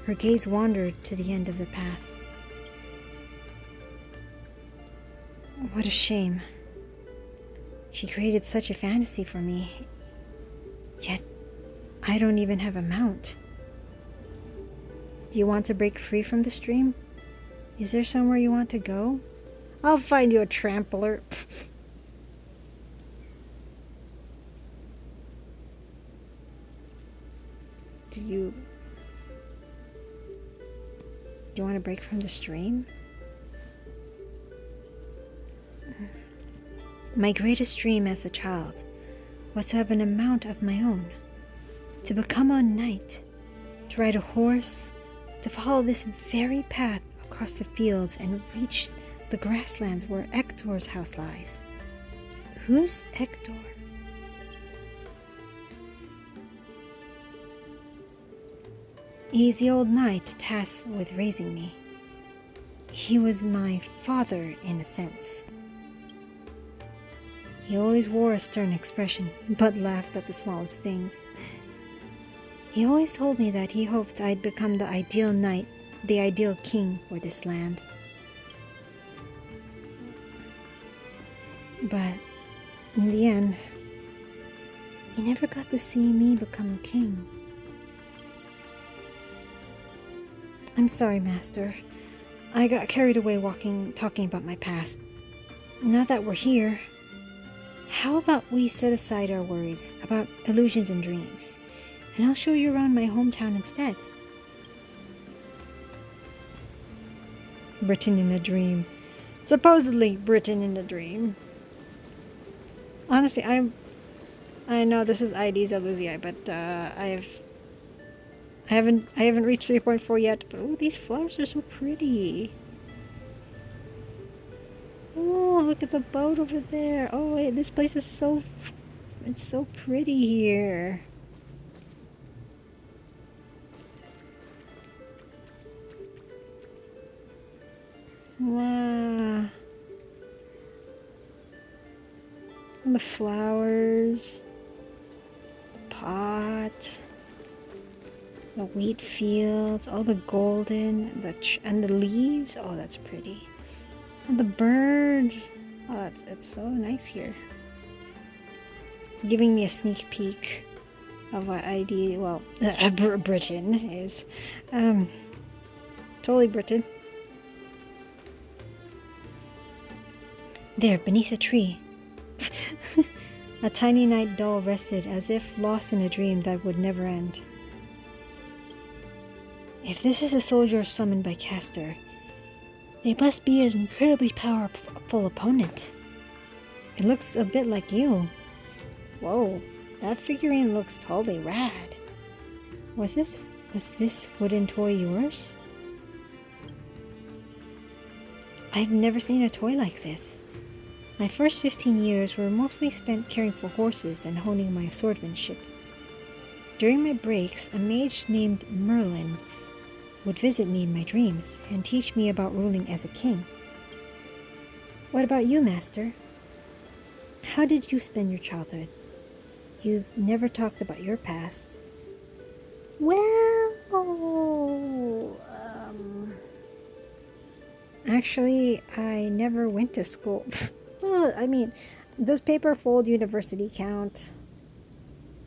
Her gaze wandered to the end of the path. What a shame. She created such a fantasy for me, yet I don't even have a mount. Do you want to break free from this dream? Is there somewhere you want to go? I'll find you a trampler. Do you want to break from the stream? My greatest dream as a child was to have an mount of my own, to become a knight, to ride a horse, to follow this very path across the fields and reach the grasslands where Ector's house lies. Who's Ector? He's the old knight tasked with raising me. He was my father in a sense. He always wore a stern expression, but laughed at the smallest things. He always told me that he hoped I'd become the ideal knight, the ideal king for this land. But in the end, he never got to see me become a king. I'm sorry, Master. I got carried away talking about my past. Now that we're here, how about we set aside our worries about illusions and dreams and I'll show you around my hometown instead. Britain in a dream. Supposedly Britain in a dream. Honestly, I know this is ID's Elysia, but I haven't reached 3.4 yet. But oh, these flowers are so pretty. Oh, look at the boat over there. Oh wait, this place is so, it's so pretty here. Wow. And the flowers, the pot, the wheat fields, all the golden, and the leaves. Oh, that's pretty. And the birds. Oh, it's so nice here. It's giving me a sneak peek of what ID, well, Britain is. Totally Britain. There, beneath a tree, a tiny night doll rested as if lost in a dream that would never end. If this is a soldier summoned by Castor, they must be an incredibly powerful opponent. It looks a bit like you. Whoa, that figurine looks totally rad. Was this wooden toy yours? I've never seen a toy like this. My first 15 years were mostly spent caring for horses and honing my swordsmanship. During my breaks, a mage named Merlin would visit me in my dreams and teach me about ruling as a king. What about you, Master? How did you spend your childhood? You've never talked about your past. Well, actually, I never went to school. Well, I mean, does Paperfold University count?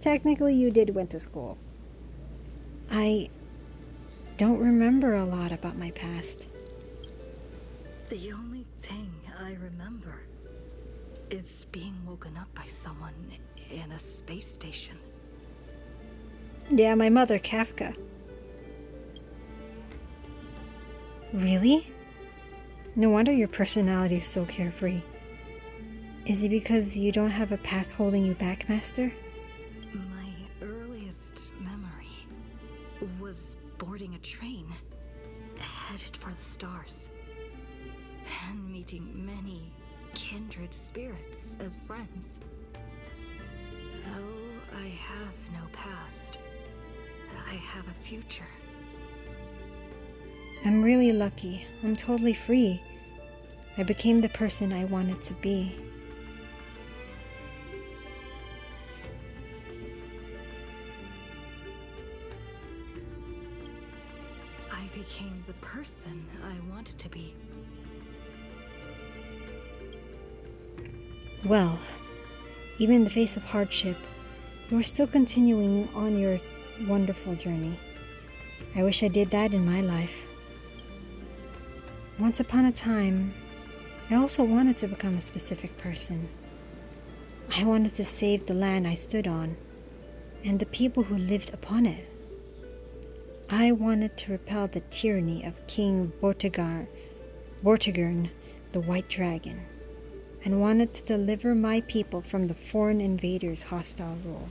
Technically, you did went to school. I don't remember a lot about my past. The only thing I remember is being woken up by someone in a space station. Yeah, my mother, Kafka. Really? No wonder your personality is so carefree. Is it because you don't have a past holding you back, Master? My earliest memory was boarding a train, headed for the stars, and meeting many kindred spirits as friends. Though I have no past, I have a future. I'm really lucky. I'm totally free. I became the person I wanted to be. I became the person I wanted to be. Well, even in the face of hardship, you are still continuing on your wonderful journey. I wish I did that in my life. Once upon a time, I also wanted to become a specific person. I wanted to save the land I stood on, and the people who lived upon it. I wanted to repel the tyranny of King Vortigern, the White Dragon, and wanted to deliver my people from the foreign invaders' hostile rule.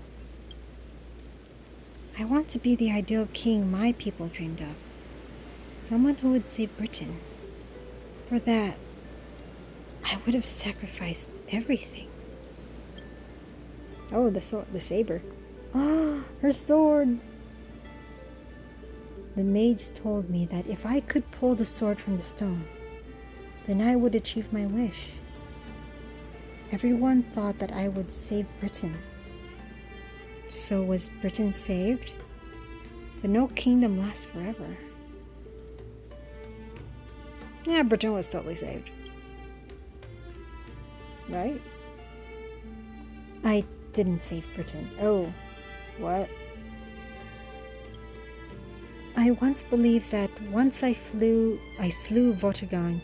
I want to be the ideal king my people dreamed of. Someone who would save Britain. For that, I would have sacrificed everything. Oh, the sword, the saber. Ah, her sword! The maids told me that if I could pull the sword from the stone, then I would achieve my wish. Everyone thought that I would save Britain. So was Britain saved? But no kingdom lasts forever. Yeah, Britain was totally saved. Right? I didn't save Britain. Oh, what? I once believed that once I slew Vortigern,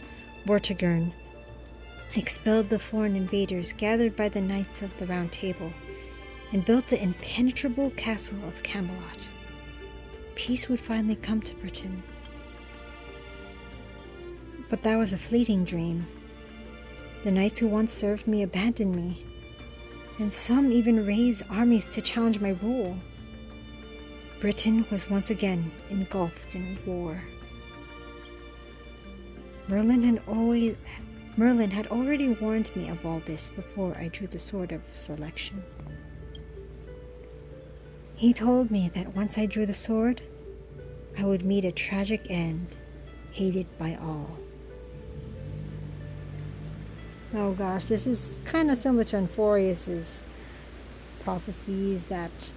I expelled the foreign invaders gathered by the Knights of the Round Table, and built the impenetrable castle of Camelot, peace would finally come to Britain. But that was a fleeting dream. The knights who once served me abandoned me, and some even raised armies to challenge my rule. Britain was once again engulfed in war. Merlin had already warned me of all this before I drew the sword of selection. He told me that once I drew the sword, I would meet a tragic end, hated by all. Oh gosh, this is kind of similar to Euphorius's prophecies that...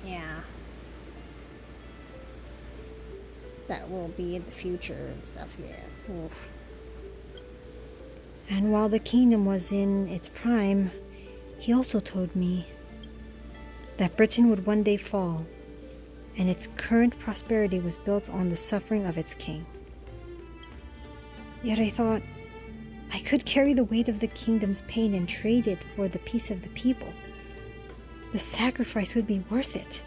Yeah. That will be in the future and stuff, yeah. Oof. And while the kingdom was in its prime, he also told me that Britain would one day fall, and its current prosperity was built on the suffering of its king. Yet I thought I could carry the weight of the kingdom's pain and trade it for the peace of the people. The sacrifice would be worth it,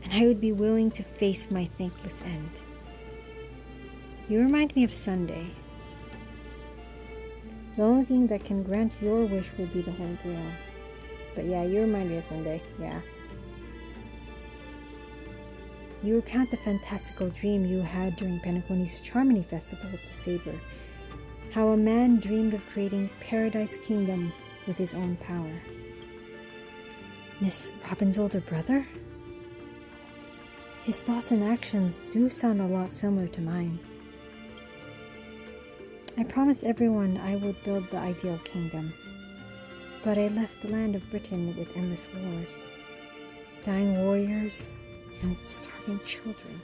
and I would be willing to face my thankless end. You remind me of Sunday. The only thing that can grant your wish would be the Holy Grail. But yeah, you remind me of Sunday, yeah. You recount the fantastical dream you had during Penacony's Charmony Festival to Saber. How a man dreamed of creating Paradise Kingdom with his own power. Miss Robin's older brother? His thoughts and actions do sound a lot similar to mine. I promised everyone I would build the ideal kingdom, but I left the land of Britain with endless wars, dying warriors, and starving children.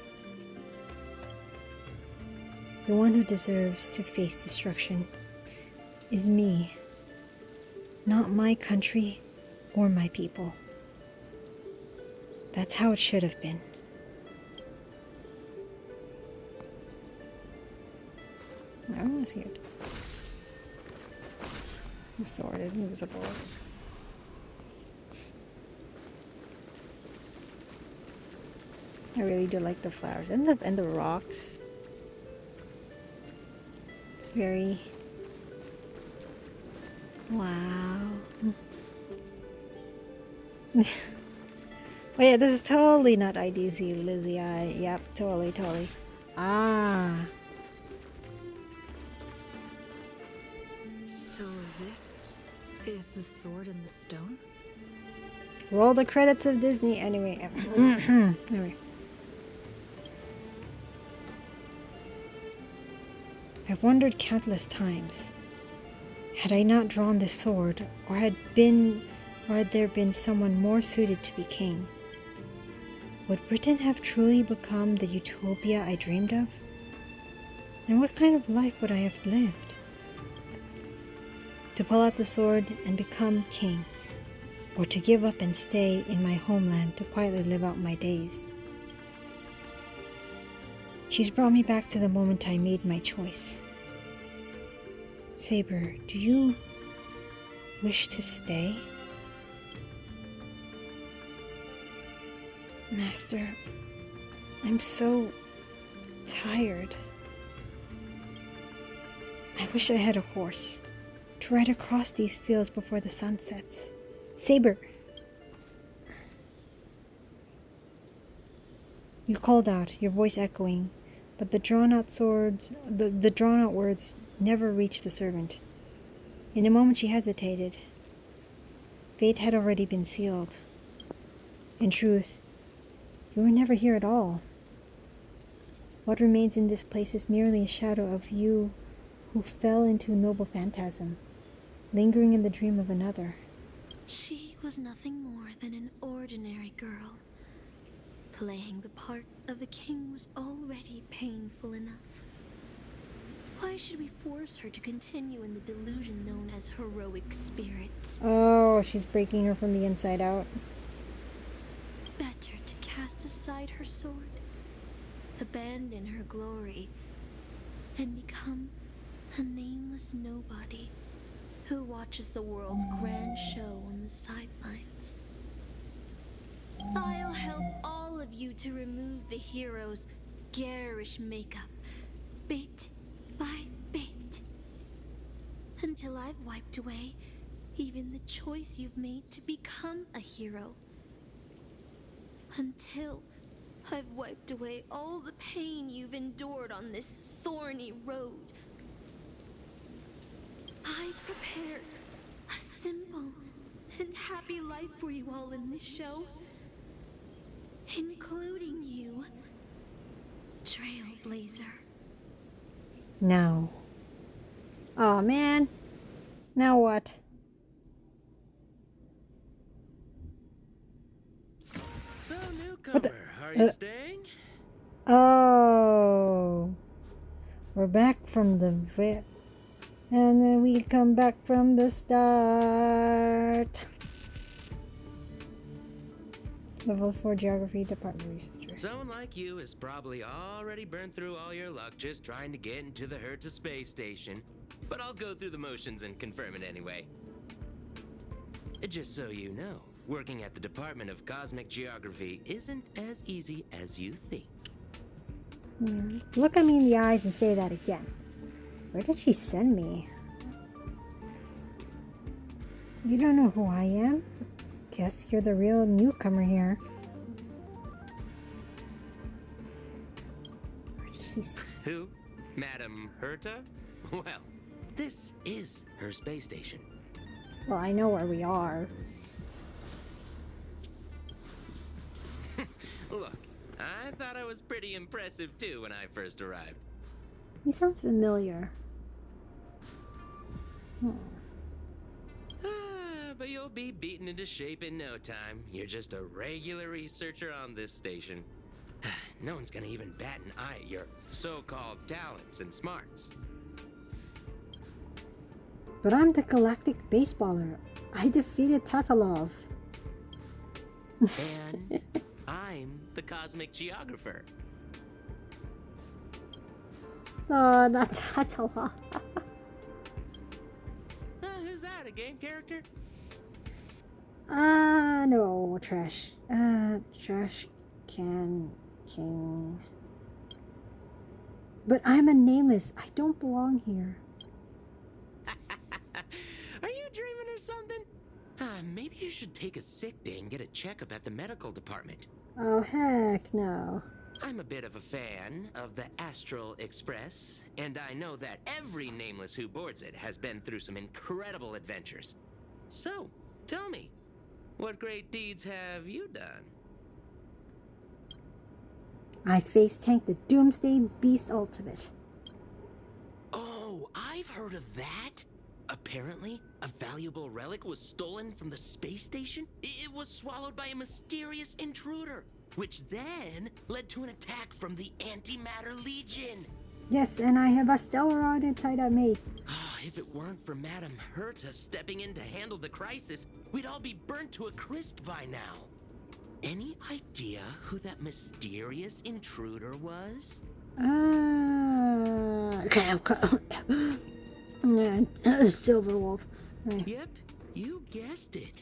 The one who deserves to face destruction is me, not my country or my people. That's how it should have been. I want to see it. The sword is invisible. I really do like the flowers and the rocks. It's very... Wow. Oh yeah, this is totally not IDZ Lizzie. Yep, totally. Ah. So this is the sword in the stone? Roll the credits of Disney. Anyway. Anyway. I've wondered countless times. Had I not drawn this sword, or had there been someone more suited to be king, would Britain have truly become the utopia I dreamed of? And what kind of life would I have lived? To pull out the sword and become king, or to give up and stay in my homeland to quietly live out my days? She's brought me back to the moment I made my choice. Saber, do you wish to stay? Master, I'm so tired. I wish I had a horse to ride across these fields before the sun sets. Saber! You called out, your voice echoing, but the drawn-out words never reached the servant. In a moment she hesitated. Fate had already been sealed. In truth, you were never here at all. What remains in this place is merely a shadow of you who fell into noble phantasm, lingering in the dream of another. She was nothing more than an ordinary girl. Playing the part of a king was already painful enough. Why should we force her to continue in the delusion known as heroic spirits? Oh, she's breaking her from the inside out. Better to cast aside her sword, abandon her glory, and become a nameless nobody who watches the world's grand show on the sidelines. I'll help all of you to remove the hero's garish makeup, bit by bit, until I've wiped away even the choice you've made to become a hero. Until I've wiped away all the pain you've endured on this thorny road. I prepared a simple and happy life for you all in this show, including you, Trailblazer. No. Oh man. Now what? So, newcomer, are you staying? Oh. We're back from the and then we come back from the start. Level 4 Geography Department Researcher. Someone like you has probably already burned through all your luck just trying to get into the Herta space station. But I'll go through the motions and confirm it anyway. Just so you know, working at the Department of Cosmic Geography isn't as easy as you think. Look at me in the eyes and say that again. Where did she send me? You don't know who I am? Guess you're the real newcomer here. Where did she Who? Madam Herta? Well, this is her space station. Well, I know where we are. Look, I thought I was pretty impressive too when I first arrived. He sounds familiar. But you'll be beaten into shape in no time. You're just a regular researcher on this station. No one's gonna even bat an eye at your so-called talents and smarts. But I'm the galactic baseballer. I defeated Tatalov. And I'm the cosmic geographer. Oh, not Tatalov. Who's that, a game character? No, trash. Trash can king. But I'm a nameless. I don't belong here. Are you dreaming or something? Maybe you should take a sick day and get a checkup at the medical department. Oh, heck no. I'm a bit of a fan of the Astral Express, and I know that every nameless who boards it has been through some incredible adventures. So, tell me, what great deeds have you done? I face tanked the Doomsday Beast Ultimate. Oh, I've heard of that. Apparently, a valuable relic was stolen from the space station. It was swallowed by a mysterious intruder, which then led to an attack from the Antimatter Legion. Yes, and I have a Stellarod inside of me. If it weren't for Madam Herta stepping in to handle the crisis, we'd all be burnt to a crisp by now. Any idea who that mysterious intruder was? Silver Wolf. Yep, you guessed it.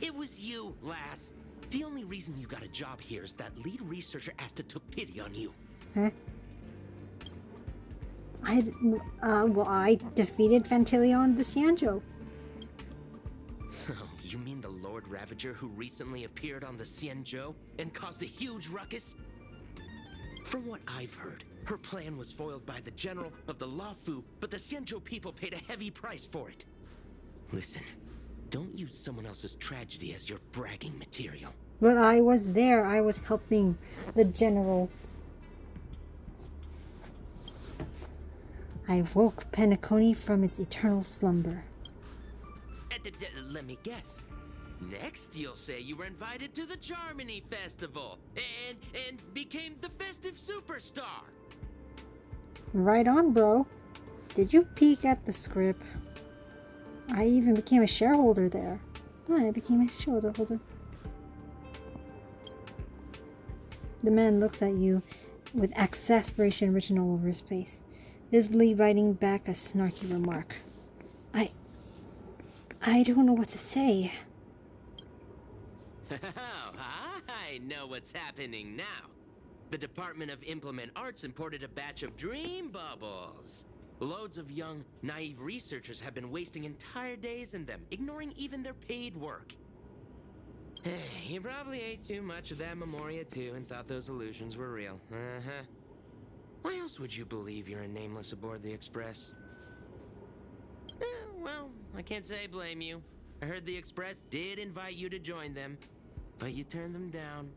It was you, lass. The only reason you got a job here is that lead researcher Asta took pity on you. Huh? I defeated Fantilion the Cianjo. Oh, you mean the Lord Ravager who recently appeared on the Cianjo and caused a huge ruckus? From what I've heard, her plan was foiled by the general of the Lafu, but the Cianjo people paid a heavy price for it. Listen, don't use someone else's tragedy as your bragging material. But I was there. I was helping the general. I woke Penacony from its eternal slumber. Let me guess. Next, you'll say you were invited to the Charmony Festival and became the festive superstar. Right on, bro. Did you peek at the script? I even became a shareholder there. I became a shareholder. The man looks at you with exasperation written all over his face, visibly biting back a snarky remark. I don't know what to say. Oh, I know what's happening now. The Department of Implement Arts imported a batch of dream bubbles. Loads of young, naive researchers have been wasting entire days in them, ignoring even their paid work. You probably ate too much of that Memoria too and thought those illusions were real. Uh-huh. Why else would you believe you're a nameless aboard the Express? Well, I can't say I blame you. I heard the Express did invite you to join them, but you turned them down.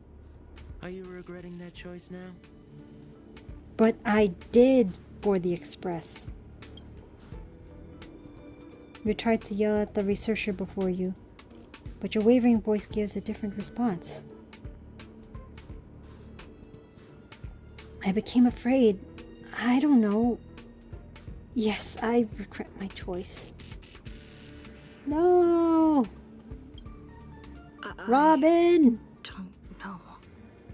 Are you regretting that choice now? But I did board the Express. You tried to yell at the researcher before you, but your wavering voice gives a different response. I became afraid. I don't know. Yes, I regret my choice. No! Robin! Don't know.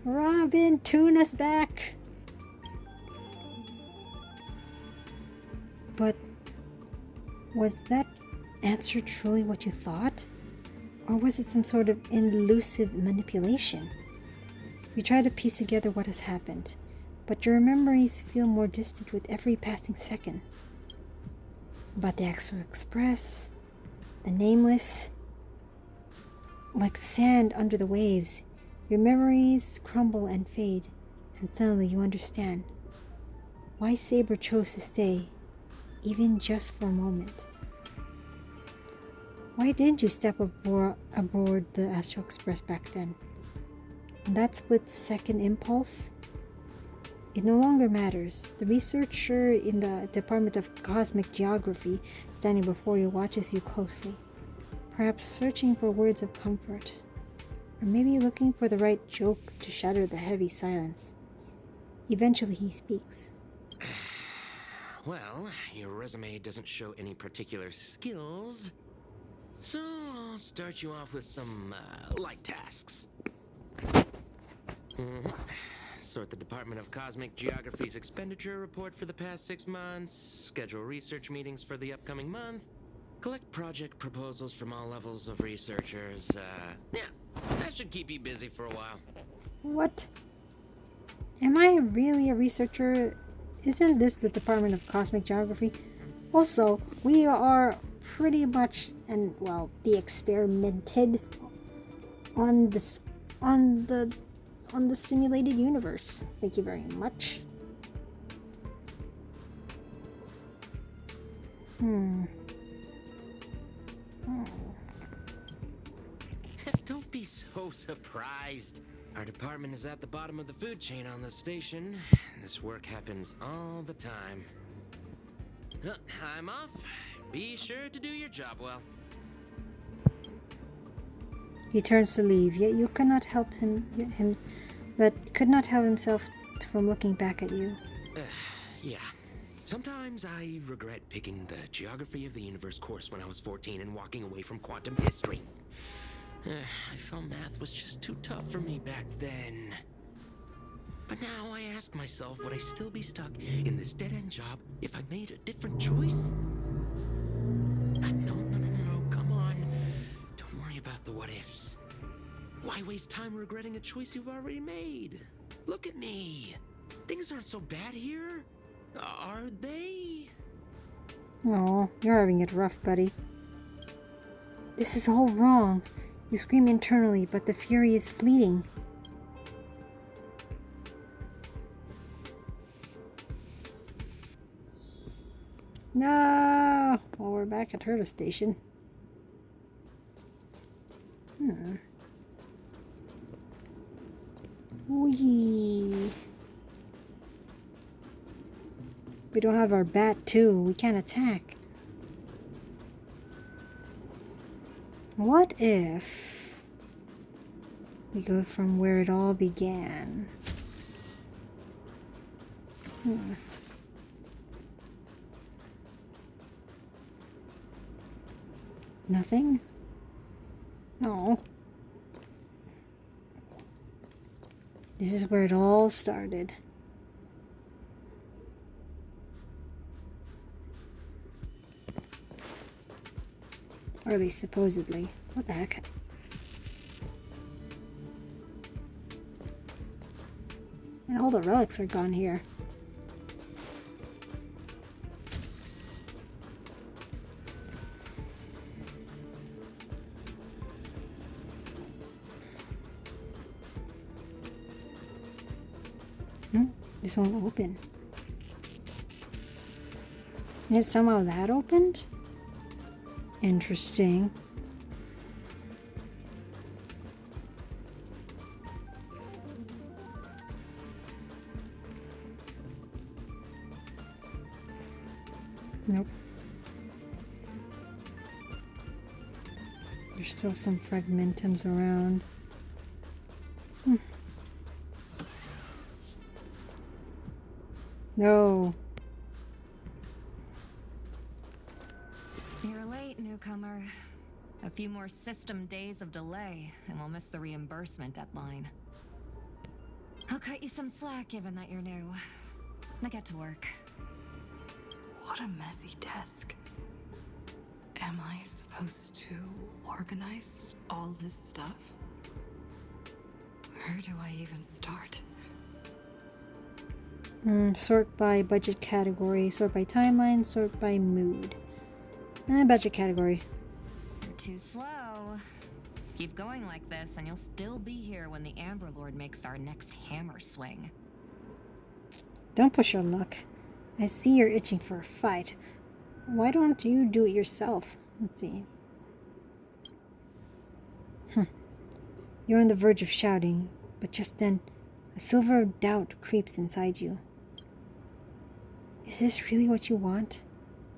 Robin, tune us back! But was that answer truly what you thought? Or was it some sort of elusive manipulation? You try to piece together what has happened, but your memories feel more distant with every passing second. About the Exo Express, the nameless, like sand under the waves, your memories crumble and fade, and suddenly you understand why Saber chose to stay, even just for a moment. Why didn't you step aboard the Astro Express back then? That split-second impulse? It no longer matters. The researcher in the Department of Cosmic Geography standing before you watches you closely, perhaps searching for words of comfort, or maybe looking for the right joke to shatter the heavy silence. Eventually he speaks. Well, your resume doesn't show any particular skills, so I'll start you off with some light tasks. Sort the Department of Cosmic Geography's expenditure report for the past 6 months, schedule research meetings for the upcoming month, collect project proposals from all levels of researchers. Yeah, that should keep you busy for a while. What? Am I really a researcher? Isn't this the Department of Cosmic Geography? Also, we are pretty much, and well, the experimented on the simulated universe. Thank you very much. Don't be so surprised. Our department is at the bottom of the food chain on the station. This work happens all the time. I'm off. Be sure to do your job well. He turns to leave, yet you cannot help him, but could not help himself from looking back at you. Yeah. Sometimes I regret picking the Geography of the Universe course when I was 14 and walking away from quantum history. I felt math was just too tough for me back then. But now I ask myself, would I still be stuck in this dead-end job if I made a different choice? No, come on. Don't worry about the what-ifs. Why waste time regretting a choice you've already made? Look at me. Things aren't so bad here, are they? Oh, you're having it rough, buddy. This is all wrong. You scream internally, but the fury is fleeting. No! Well, we're back at Herta Station. Whee! We don't have our bat, too. We can't attack. What if we go from where it all began? Nothing? No. This is where it all started. Or at least supposedly. What the heck? And all the relics are gone here. This won't open. And somehow that opened? Interesting. Nope. There's still some fragmentums around. No. You're late, newcomer. A few more system days of delay, and we'll miss the reimbursement deadline. I'll cut you some slack given that you're new. Now get to work. What a messy desk. Am I supposed to organize all this stuff? Where do I even start? Sort by budget category, sort by timeline, sort by mood. Budget category. You're too slow. Keep going like this, and you'll still be here when the Amber Lord makes our next hammer swing. Don't push your luck. I see you're itching for a fight. Why don't you do it yourself? Let's see. You're on the verge of shouting, but just then, a silver of doubt creeps inside you. Is this really what you want?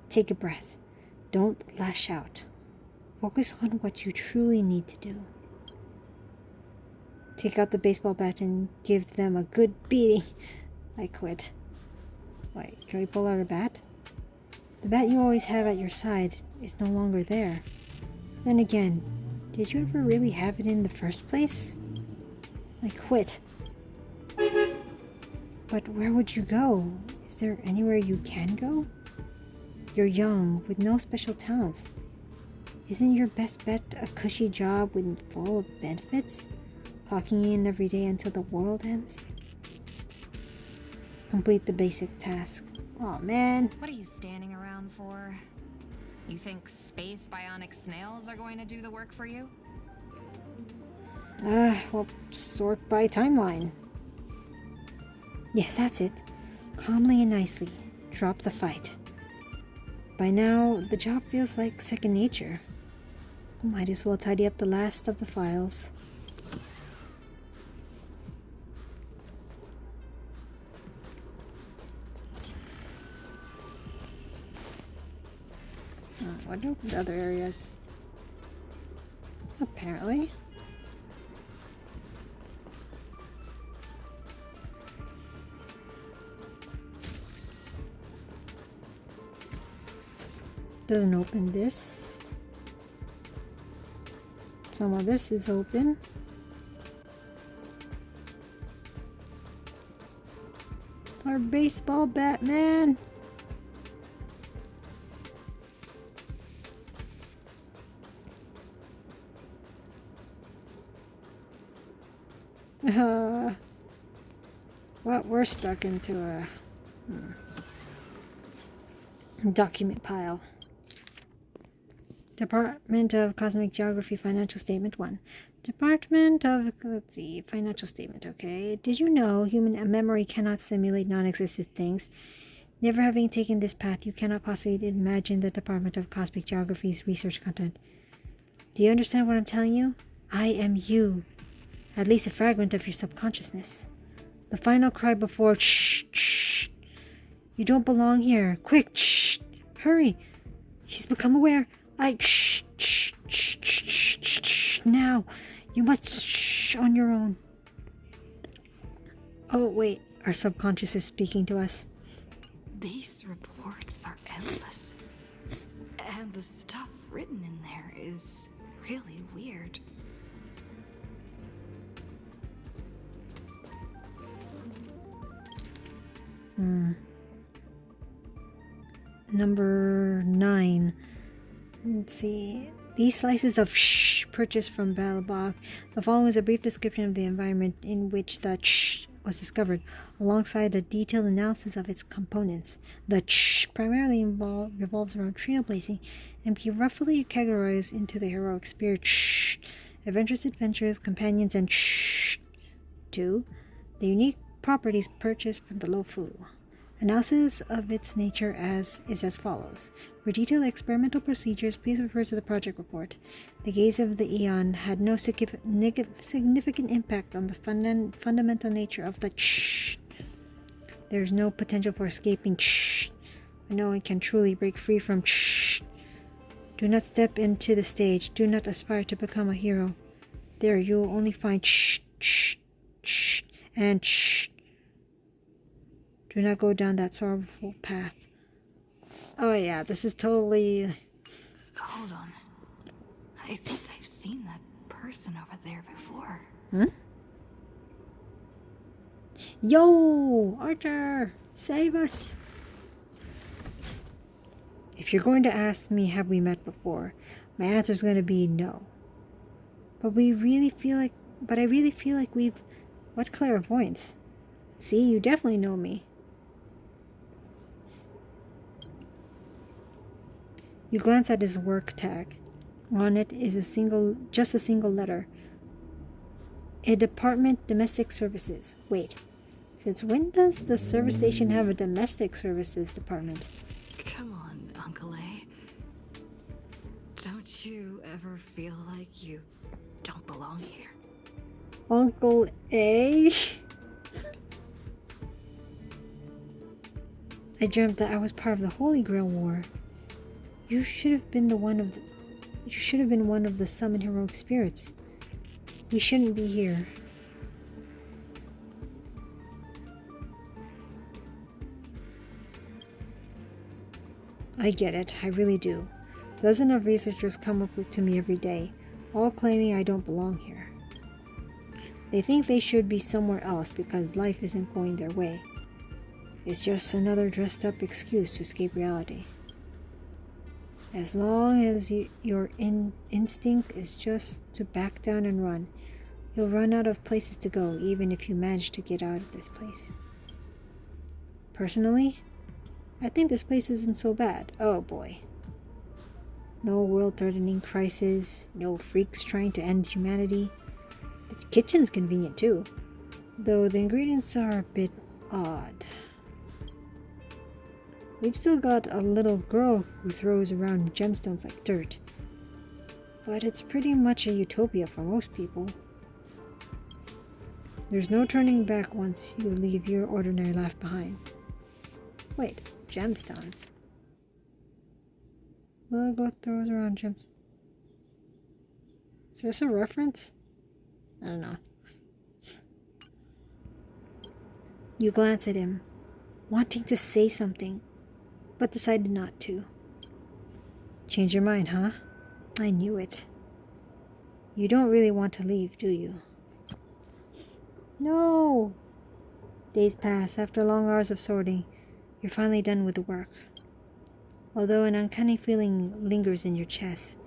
Take a breath. Don't lash out. Focus on what you truly need to do. Take out the baseball bat and give them a good beating. I quit. Wait, can we pull out a bat? The bat you always have at your side is no longer there. Then again, did you ever really have it in the first place? I quit. But where would you go? Is there anywhere you can go? You're young, with no special talents. Isn't your best bet a cushy job with full of benefits? Clocking in every day until the world ends? Complete the basic task. Aw, man. What are you standing around for? You think space bionic snails are going to do the work for you? Well, sort by timeline. Yes, that's it. Calmly and nicely. Drop the fight. By now, the job feels like second nature. Might as well tidy up the last of the files. What opened other areas? Apparently. Doesn't open this. Some of this is open. Our baseball bat, man. Well, we're stuck into a document pile. Department of Cosmic Geography Financial Statement 1. Department of, let's see, Financial Statement, okay. Did you know human memory cannot simulate non-existent things? Never having taken this path, you cannot possibly imagine the Department of Cosmic Geography's research content. Do you understand what I'm telling you? I am you. At least a fragment of your subconsciousness. The final cry before shh, shh. You don't belong here. Quick, shh. Hurry. She's become aware. Shh, shh, shh, shh, shh, shh. Now. You must shh on your own. Oh, wait. Our subconscious is speaking to us. These reports are endless. And the stuff written in there is really weird. Number 9. Let's see. These slices of purchased from Balabog. The following is a brief description of the environment in which the was discovered, alongside a detailed analysis of its components. The primarily revolves around trailblazing and can be roughly categorized into the heroic spirit, adventurous adventures, companions, and 2. The unique properties purchased from the Lofu. Analysis of its nature is as follows. For detailed experimental procedures, please refer to the project report. The gaze of the Eon had no significant impact on the fundamental nature of the There is no potential for escaping No one can truly break free from Do not step into the stage. Do not aspire to become a hero. There you will only find and Do not go down that sorrowful path. Oh yeah, this is totally... Hold on. I think I've seen that person over there before. Hmm? Yo! Archer! Save us! If you're going to ask me, have we met before, my answer is going to be no. But I really feel like we've... What clairvoyance? See, you definitely know me. You glance at his work tag. On it is just a single letter. A department, domestic services. Wait, since when does the service station have a domestic services department? Come on, Uncle A. Don't you ever feel like you don't belong here? Uncle A? I dreamt that I was part of the Holy Grail War. You should have been one of the summoned heroic spirits. We shouldn't be here. I get it, I really do. Dozens of researchers come up to me every day, all claiming I don't belong here. They think they should be somewhere else because life isn't going their way. It's just another dressed up excuse to escape reality. As long as your instinct is just to back down and run, you'll run out of places to go, even if you manage to get out of this place. Personally, I think this place isn't so bad. Oh boy. No world-threatening crisis, no freaks trying to end humanity. The kitchen's convenient too, though the ingredients are a bit odd. We've still got a little girl who throws around gemstones like dirt. But it's pretty much a utopia for most people. There's no turning back once you leave your ordinary life behind. Wait, gemstones? Little girl throws around gems. Is this a reference? I don't know. You glance at him, wanting to say something, but decided not to. Change your mind, huh? I knew it. You don't really want to leave, do you? No! Days pass. After long hours of sorting, you're finally done with the work. Although an uncanny feeling lingers in your chest,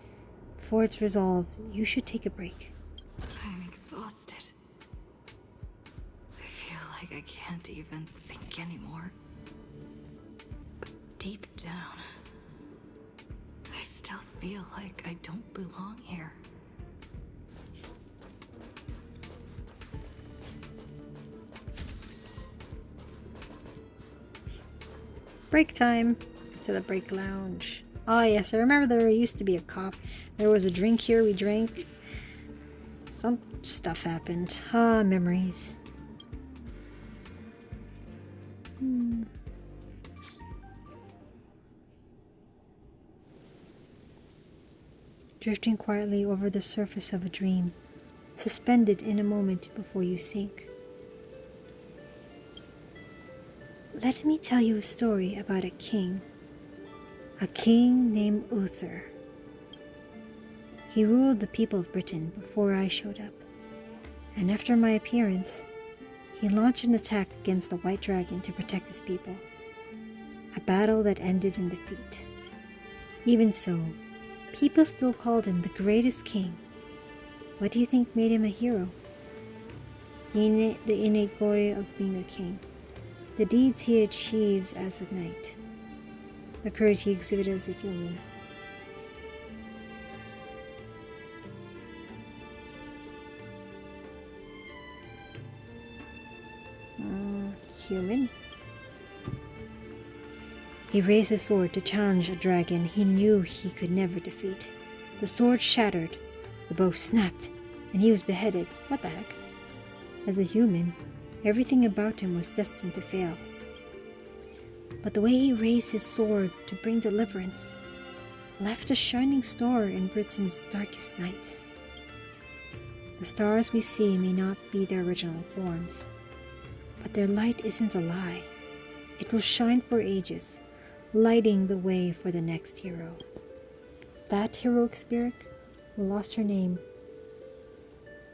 before it's resolved, you should take a break. I'm exhausted. I feel like I can't even think anymore. But deep down, I still feel like I don't belong here. Break time. To the break lounge. Oh yes, I remember there used to be a cop. There was a drink here, we drank. Some stuff happened. Ah, memories. Drifting quietly over the surface of a dream, suspended in a moment before you sink. Let me tell you a story about a king named Uther. He ruled the people of Britain before I showed up, and after my appearance, he launched an attack against the White Dragon to protect his people, a battle that ended in defeat. Even so, People still called him the greatest king. What do you think made him a hero? The innate glory of being a king. The deeds he achieved as a knight. The courage he exhibited as a human. Human? He raised his sword to challenge a dragon he knew he could never defeat. The sword shattered, the bow snapped, and he was beheaded. What the heck? As a human, everything about him was destined to fail. But the way he raised his sword to bring deliverance left a shining star in Britain's darkest nights. The stars we see may not be their original forms, but their light isn't a lie. It will shine for ages, lighting the way for the next hero. That heroic spirit, who lost her name,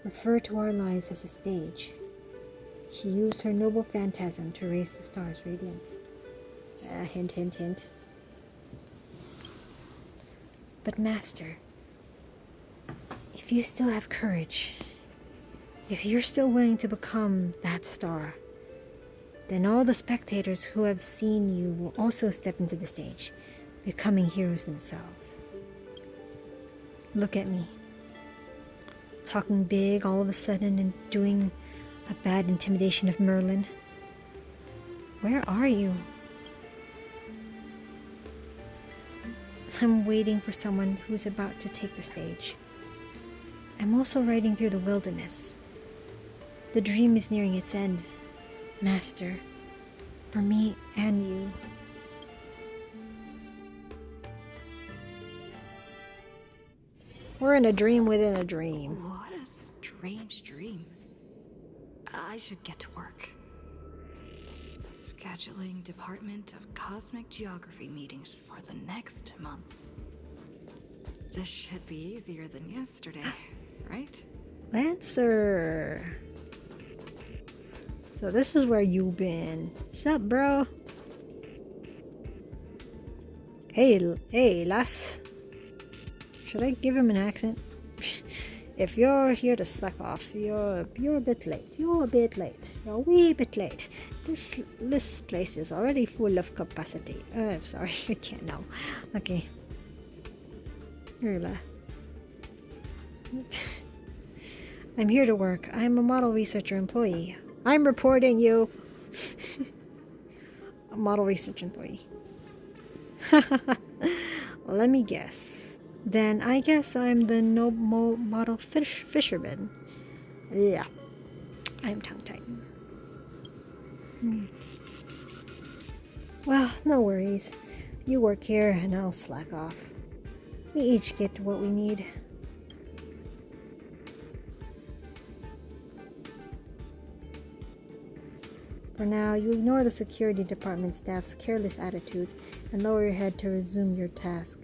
referred to our lives as a stage. She used her noble phantasm to raise the star's radiance. Hint, hint, hint. But Master, if you still have courage, if you're still willing to become that star, then all the spectators who have seen you will also step into the stage, becoming heroes themselves. Look at me. Talking big all of a sudden and doing a bad intimidation of Merlin. Where are you? I'm waiting for someone who's about to take the stage. I'm also riding through the wilderness. The dream is nearing its end, Master, for me and you. We're in a dream within a dream. What a strange dream. I should get to work. Scheduling Department of Cosmic Geography meetings for the next month. This should be easier than yesterday, right? Lancer. So this is where you've been. Sup, bro? Hey, lass. Should I give him an accent? If you're here to slack off, you're a bit late. You're a bit late. You're a wee bit late. This place is already full of capacity. I'm sorry, I can't now. Okay. I'm here to work. I'm a model researcher employee. I'm reporting you. A model research employee. Let me guess. Then I guess I'm the model fisherman. Yeah. I'm tongue-tied. Well, no worries. You work here and I'll slack off. We each get what we need. For now, you ignore the security department staff's careless attitude and lower your head to resume your task.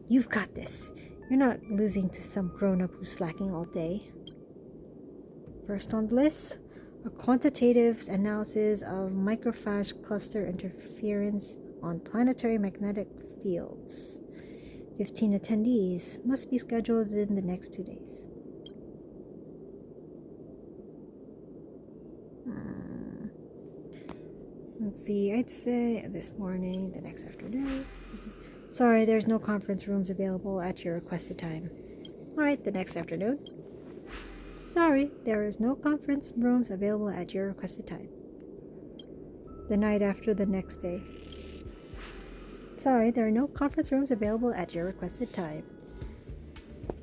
You've got this. You're not losing to some grown-up who's slacking all day. First on the list, a quantitative analysis of microphage cluster interference on planetary magnetic fields. 15 attendees must be scheduled within the next 2 days. Let's see, I'd say this morning, the next afternoon. Sorry, there's no conference rooms available at your requested time. Alright, the next afternoon. Sorry, there is no conference rooms available at your requested time. The night after the next day. Sorry, there are no conference rooms available at your requested time.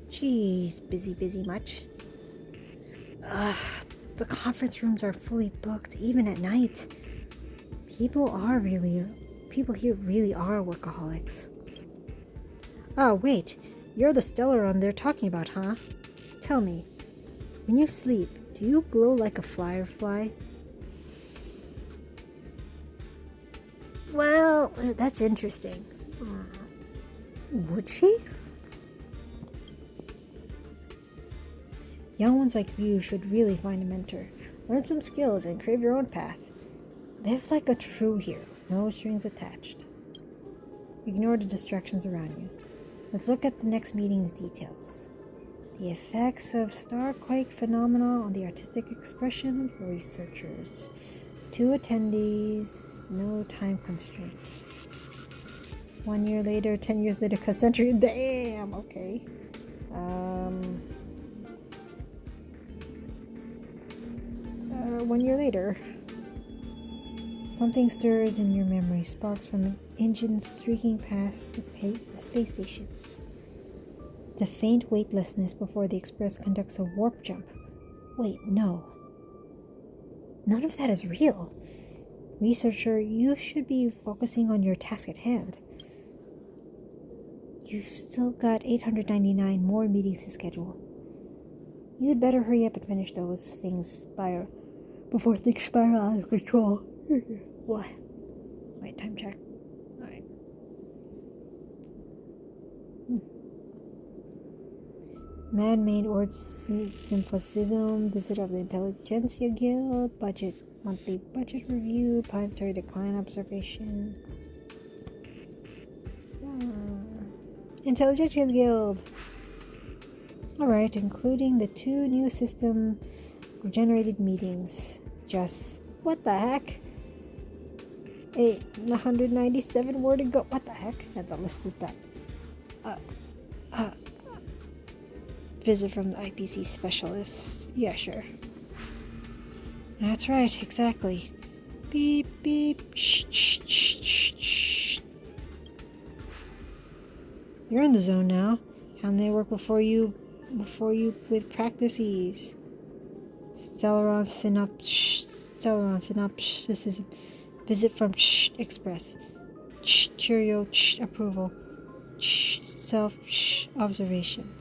Jeez, busy much? The conference rooms are fully booked, even at night. People here really are workaholics. Oh, wait. You're the Stellaron they're talking about, huh? Tell me, when you sleep, do you glow like a firefly? Well, that's interesting. Would she? Young ones like you should really find a mentor. Learn some skills and crave your own path. Live like a true hero, no strings attached. Ignore the distractions around you. Let's look at the next meeting's details. The effects of starquake phenomena on the artistic expression of researchers. 2 attendees, no time constraints. 1 year later, 10 years later, century. Damn, okay. 1 year later. Something stirs in your memory, sparks from an engine streaking past the space station. The faint weightlessness before the Express conducts a warp jump. Wait, no. None of that is real. Researcher, you should be focusing on your task at hand. You've still got 899 more meetings to schedule. You'd better hurry up and finish those things before things spiral out of control. What? Wait, time check. Alright. Man-made Ord Symposium, visit of the Intelligentsia Guild, monthly budget review, planetary decline observation. Intelligentsia Guild. Alright, including the 2 new system generated meetings. Just what the heck? 197 more to go. What the heck? And the list is done. Visit from the IPC specialist. Yeah, sure. That's right, exactly. Beep, beep. Shh, shh, shh, shh, shh. You're in the zone now. How they work before you with practices. Stellaron synopsis. Visit from Express. Cheerio approval. Self observation.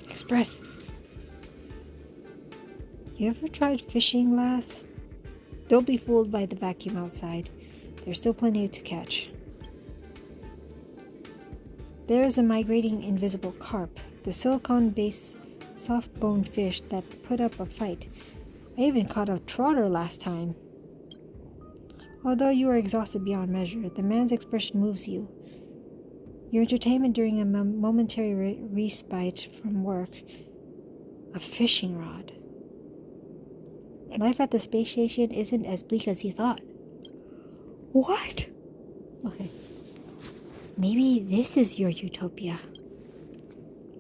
Express. You ever tried fishing last? Don't be fooled by the vacuum outside. There's still plenty to catch. There's a migrating invisible carp, the silicon-based soft-boned fish that put up a fight. I even caught a trotter last time. Although you are exhausted beyond measure, the man's expression moves you. Your entertainment during a momentary respite from work. A fishing rod. Life at the space station isn't as bleak as you thought. What? Okay. Maybe this is your utopia.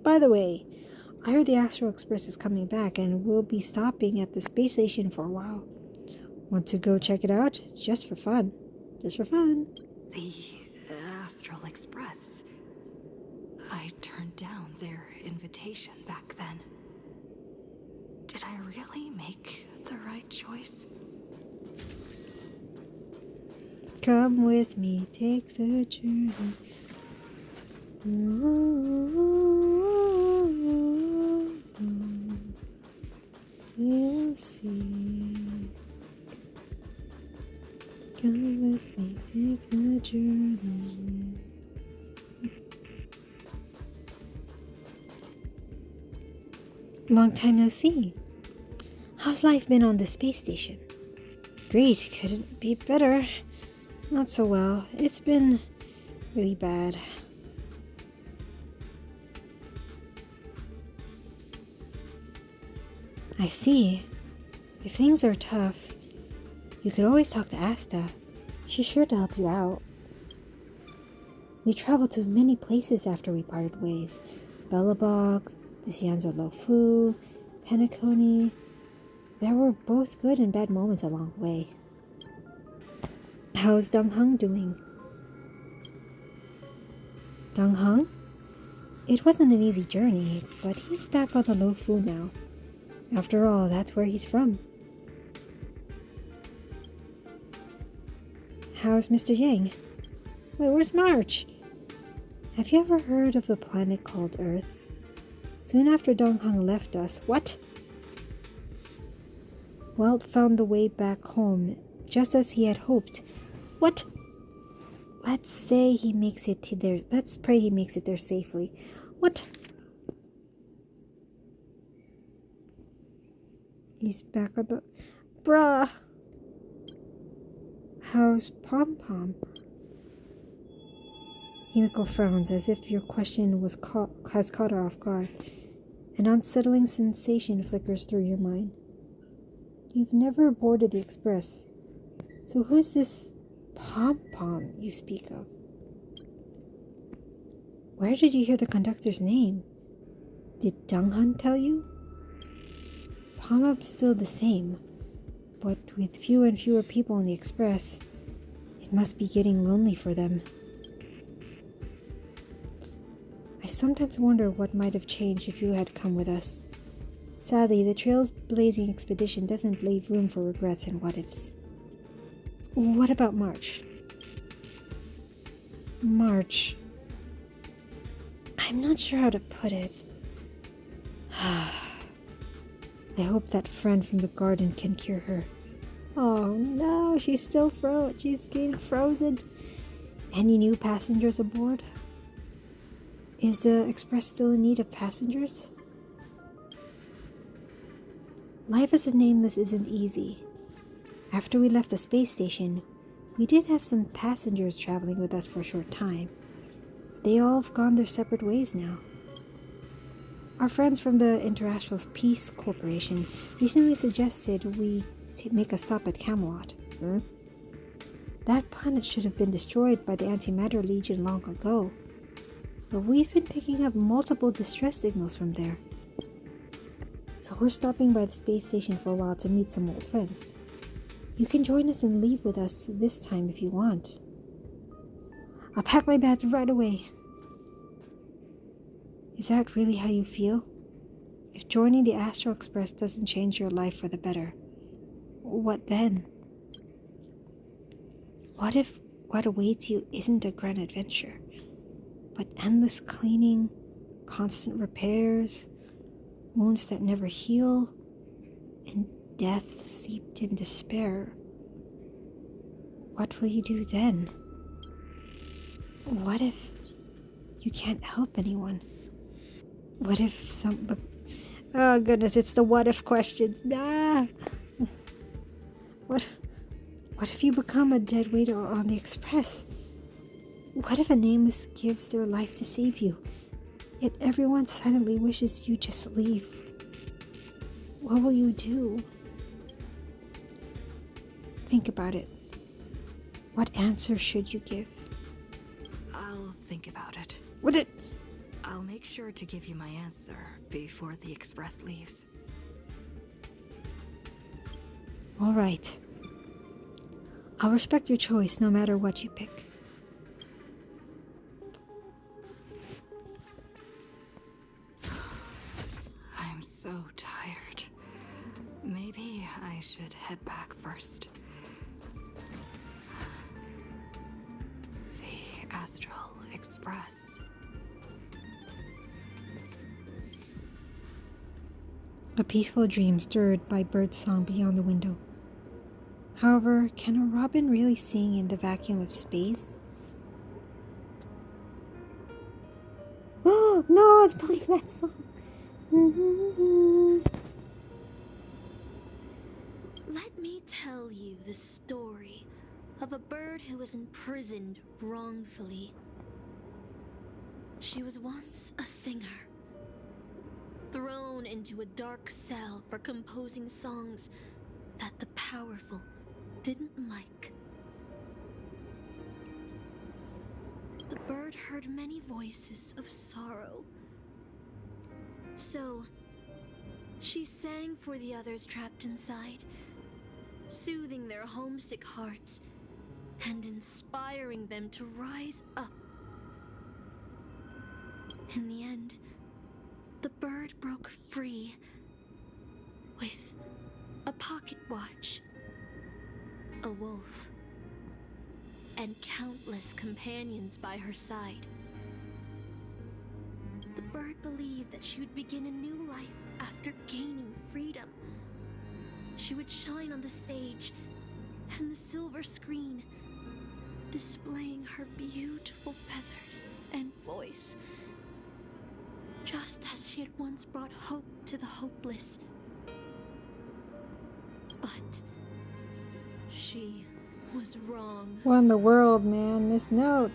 By the way, I heard the Astral Express is coming back and we'll be stopping at the space station for a while. Want to go check it out? Just for fun. Just for fun. The Astral Express. I turned down their invitation back then. Did I really make the right choice? Come with me, take the journey. We'll see. Come with me, take the journey. Long time no see. How's life been on the space station? Great, couldn't be better. Not so well. It's been really bad. I see. If things are tough, you could always talk to Asta. She's sure to help you out. We traveled to many places after we parted ways. Bellabog, the Xianzhou Lofu, Penacony. There were both good and bad moments along the way. How's Dong Heng doing? Dong Heng? It wasn't an easy journey, but he's back on the Lofu now. After all, that's where he's from. How's Mr. Yang? Wait, where's March? Have you ever heard of the planet called Earth? Soon after Dong Heng left us, what? Welt found the way back home, just as he had hoped. What? Let's say he makes it to there. Let's pray he makes it there safely. What? He's back on the... Bruh! How's Pom Pom? Himiko frowns as if your question has caught her off guard. An unsettling sensation flickers through your mind. You've never boarded the express. So who's this pom-pom you speak of? Where did you hear the conductor's name? Did Donghan tell you? Pom-pop's still the same, but with fewer and fewer people on the express, it must be getting lonely for them. I sometimes wonder what might have changed if you had come with us. Sadly, the trail's blazing expedition doesn't leave room for regrets and what-ifs. What about March? March. I'm not sure how to put it. I hope that friend from the garden can cure her. Oh no, she's still she's getting frozen. Any new passengers aboard? Is the express still in need of passengers? Life as a nameless isn't easy. After we left the space station, we did have some passengers traveling with us for a short time. They all have gone their separate ways now. Our friends from the International Peace Corporation recently suggested we make a stop at Camelot. That planet should have been destroyed by the Antimatter Legion long ago, but we've been picking up multiple distress signals from there. So we're stopping by the space station for a while to meet some old friends. You can join us and leave with us this time if you want. I'll pack my bags right away. Is that really how you feel? If joining the Astral Express doesn't change your life for the better, what then? What if what awaits you isn't a grand adventure, but endless cleaning, constant repairs, wounds that never heal, and death seeped in despair? What will you do then? What if you can't help anyone? What if oh goodness, it's the what if questions. What if you become a dead weight on the express? What if a nameless gives their life to save you, yet everyone silently wishes you just leave? What will you do? Think about it. What answer should you give? I'll think about it. What it? I'll make sure to give you my answer before the express leaves. All right. I'll respect your choice no matter what you pick. I'm so tired. Maybe I should head back first. The Astral Express. A peaceful dream stirred by birdsong beyond the window. However, can a robin really sing in the vacuum of space? Oh, no, it's playing that song. Let me tell you the story of a bird who was imprisoned wrongfully. She was once a singer, thrown into a dark cell for composing songs that the powerful didn't like. The bird heard many voices of sorrow, so she sang for the others trapped inside, soothing their homesick hearts and inspiring them to rise up. In the end, the bird broke free with a pocket watch, a wolf, and countless companions by her side. The bird believed that she would begin a new life after gaining freedom. She would shine on the stage and the silver screen, displaying her beautiful feathers and voice, just as she had once brought hope to the hopeless. But she was wrong. What in the world, man? This note.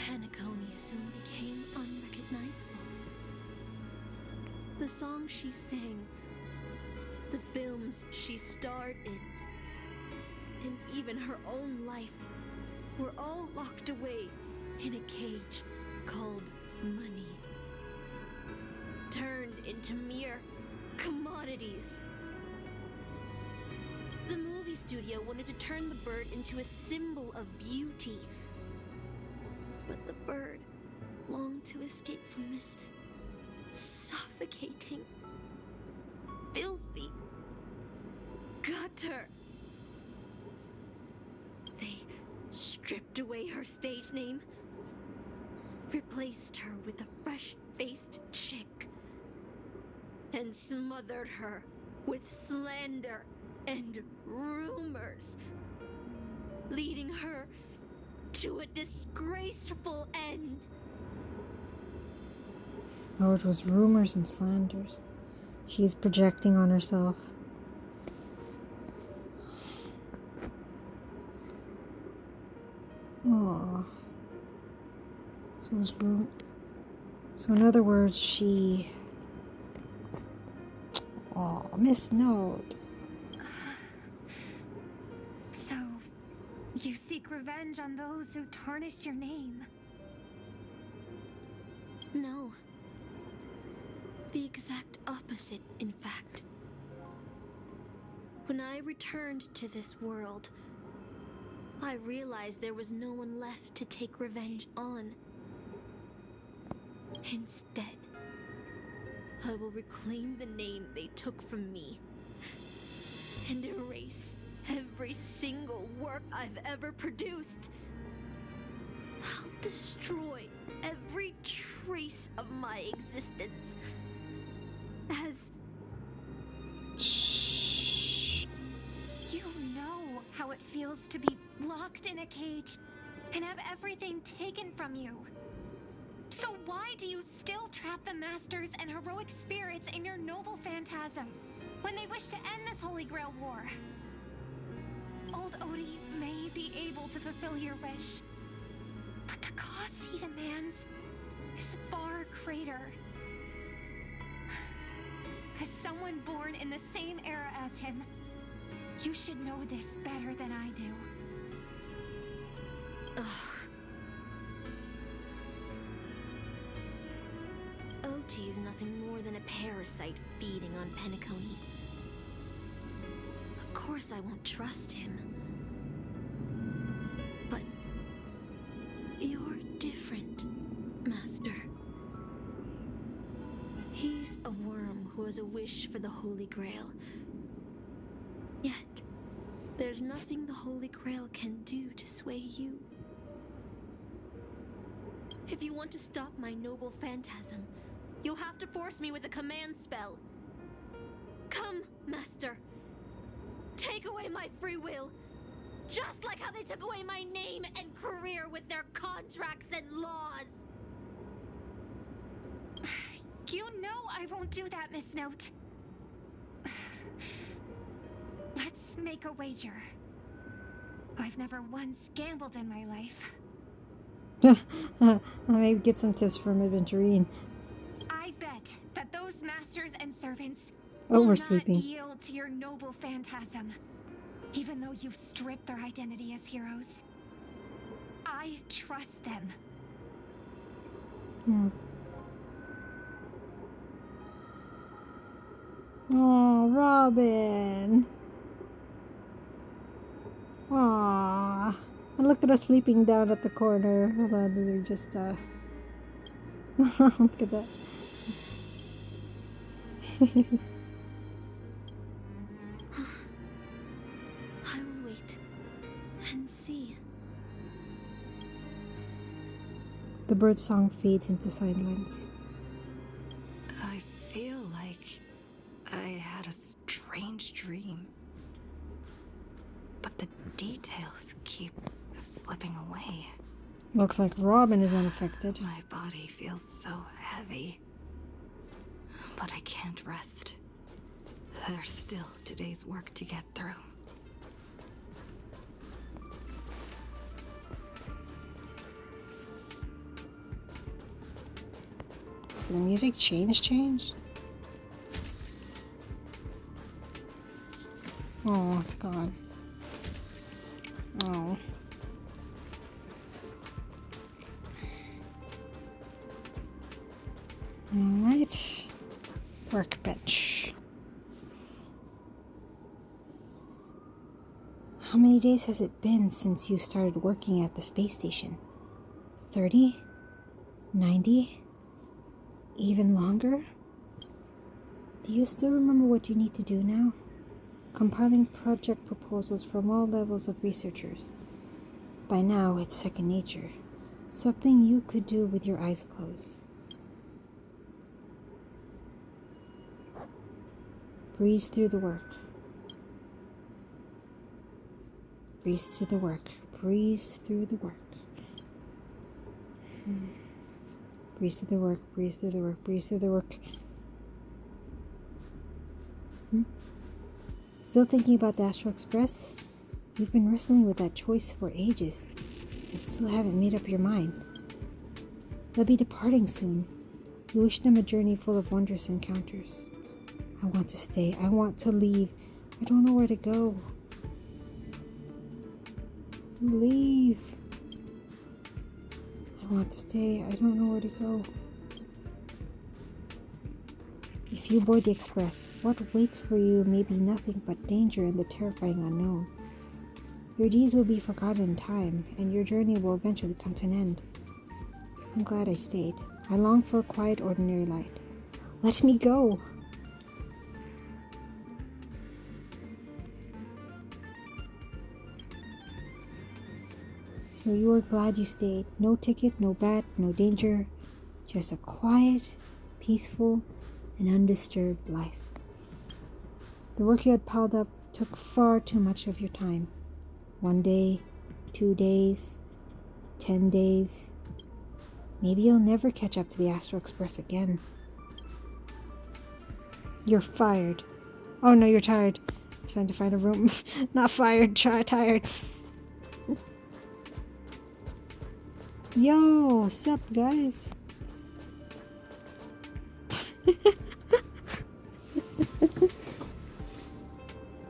Penacony soon became unrecognizable. The songs she sang, the films she starred in, and even her own life were all locked away in a cage called money. Turned into mere commodities. The movie studio wanted to turn the bird into a symbol of beauty. But the bird longed to escape from this suffocating, filthy gutter. They stripped away her stage name, replaced her with a fresh-faced chick, and smothered her with slander and rumors, leading her to a disgraceful end. Oh, it was rumors and slanders. She's projecting on herself. Aww. So it was So in other words, she... Oh, Miss Note. So, you seek revenge on those who tarnished your name? No. The exact opposite, in fact. When I returned to this world, I realized there was no one left to take revenge on. Instead, I will reclaim the name they took from me and erase every single work I've ever produced. I'll destroy every trace of my existence as... You know how it feels to be locked in a cage and have everything taken from you. So why do you still trap the masters and heroic spirits in your noble phantasm when they wish to end this Holy Grail war? Old Oti may be able to fulfill your wish, but the cost he demands is far greater. As someone born in the same era as him, you should know this better than I do. Ugh. Oti is nothing more than a parasite feeding on Penacony. Of course I won't trust him. But you're different, Master. He's a worm who has a wish for the Holy Grail. Yet, there's nothing the Holy Grail can do to sway you. If you want to stop my noble phantasm, you'll have to force me with a command spell. Come, Master. Take away my free will. Just like how they took away my name and career with their contracts and laws. You know I won't do that, Miss Note. Let's make a wager. I've never once gambled in my life. I'll maybe get some tips from Adventurine. I bet that those masters and servants Oh, will we're not sleeping. yield to your noble phantasm, even though you've stripped their identity as heroes. I trust them. Oh, Robin. Aww. And look at us sleeping down at the corner. Hold on, they're just, look at that. I will wait and see. The bird song fades into silence. I feel like I had a strange dream. But the details keep slipping away. Looks like Robin is unaffected. My body feels so heavy. But I can't rest. There's still today's work to get through. Did the music change? Oh, it's gone. Oh. Alright. Workbench. How many days has it been since you started working at the space station? 30? 90? Even longer? Do you still remember what you need to do now? Compiling project proposals from all levels of researchers. By now, it's second nature. Something you could do with your eyes closed. Breeze through the work. Breeze through the work. Breeze through the work. Breeze through the work. Breeze through the work. Breeze through the work. Still thinking about the Astral Express? You've been wrestling with that choice for ages and still haven't made up your mind. They'll be departing soon. You wish them a journey full of wondrous encounters. I want to stay. I want to leave. I don't know where to go. Leave. I want to stay. I don't know where to go. If you board the express, what waits for you may be nothing but danger and the terrifying unknown. Your deeds will be forgotten in time, and your journey will eventually come to an end. I'm glad I stayed. I long for a quiet, ordinary life. Let me go! So you are glad you stayed. No ticket, no bat, no danger. Just a quiet, peaceful, and undisturbed life. The work you had piled up took far too much of your time. 1 day, 2 days, 10 days. Maybe you'll never catch up to the Astral Express again. You're fired. Oh no, you're tired. Trying to find a room. Not fired, tired. Yo, what's up, guys?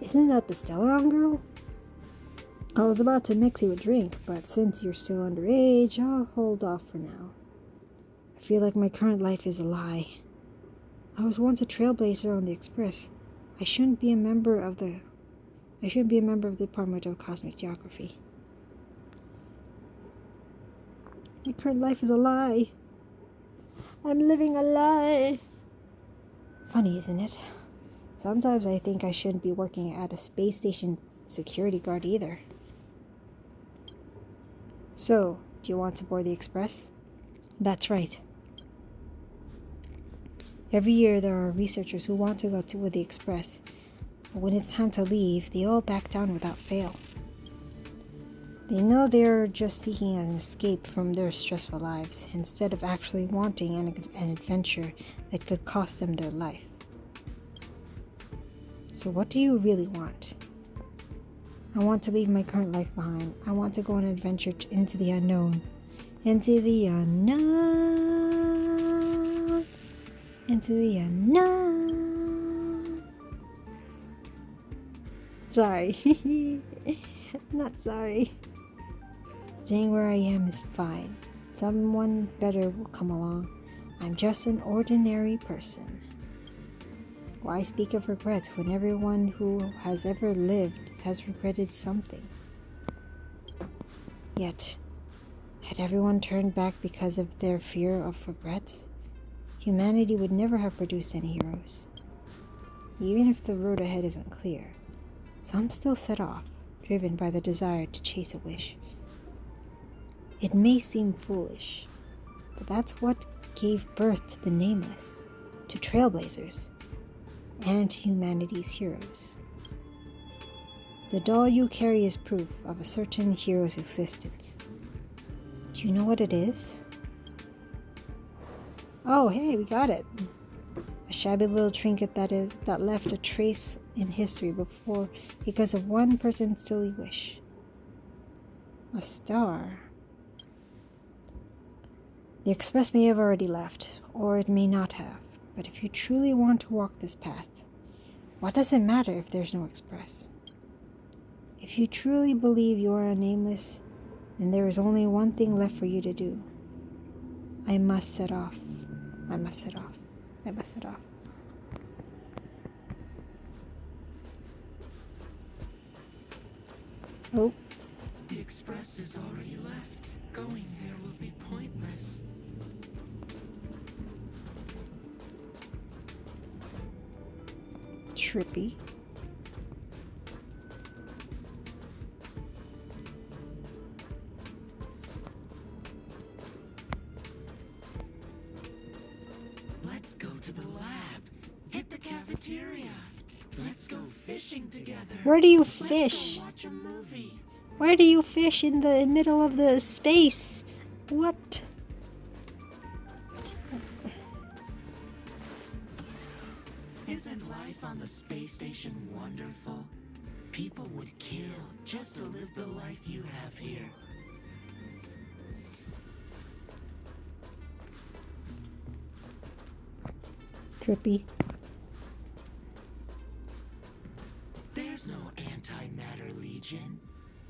Isn't that the Stellaron girl? I was about to mix you a drink, but since you're still underage, I'll hold off for now. I feel like my current life is a lie. I was once a trailblazer on the Express. I shouldn't be a member of the Department of Cosmic Geography. My current life is a lie. I'm living a lie. Funny, isn't it? Sometimes I think I shouldn't be working at a space station security guard either. So, do you want to board the Express? That's right. Every year there are researchers who want to go with the Express, but when it's time to leave, they all back down without fail. They know they're just seeking an escape from their stressful lives, instead of actually wanting an adventure that could cost them their life. So what do you really want? I want to leave my current life behind. I want to go on an adventure into the unknown. Into the unknown. Into the unknown. Sorry. Not sorry. Staying where I am is fine. Someone better will come along. I'm just an ordinary person. Why speak of regrets when everyone who has ever lived has regretted something? Yet, had everyone turned back because of their fear of regrets, humanity would never have produced any heroes. Even if the road ahead isn't clear, some still set off, driven by the desire to chase a wish. It may seem foolish, but that's what gave birth to the Nameless, to Trailblazers, and to humanity's heroes. The doll you carry is proof of a certain hero's existence. Do you know what it is? Oh, hey, we got it. A shabby little trinket that left a trace in history because of one person's silly wish. A star. The Express may have already left, or it may not have, but if you truly want to walk this path, what does it matter if there's no Express? If you truly believe you are a nameless, then there is only one thing left for you to do. I must set off. I must set off. I must set off. Oh. The Express is already left. Going there will be pointless. Trippy. Let's go to the lab. Hit the cafeteria. Let's go fishing together. Where do you Let's fish? go watch a movie. Where do you fish in the middle of the space? What? Isn't life on the space station wonderful? People would kill just to live the life you have here. Trippy. There's no antimatter legion.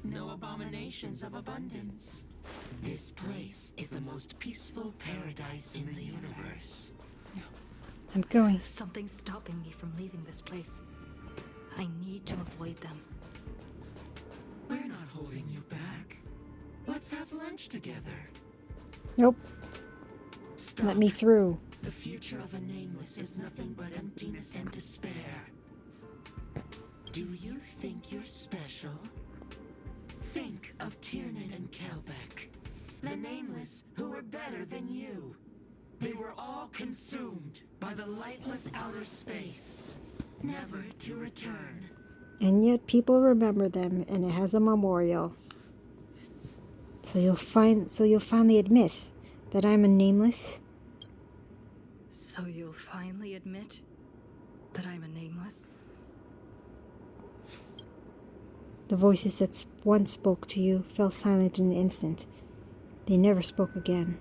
No abominations of abundance. This place is the most peaceful paradise in the universe. I'm going. Something's stopping me from leaving this place. I need to avoid them. We're not holding you back. Let's have lunch together. Nope. Stop. Let me through. The future of a nameless is nothing but emptiness and despair. Do you think you're special? Think of Tiernan and Kelbeck, the nameless who were better than you. They were all consumed by the lightless outer space, never to return. And yet people remember them, and it has a memorial. So you'll finally admit that I'm a nameless. So you'll finally admit that I'm a nameless? The voices that once spoke to you fell silent in an instant. They never spoke again.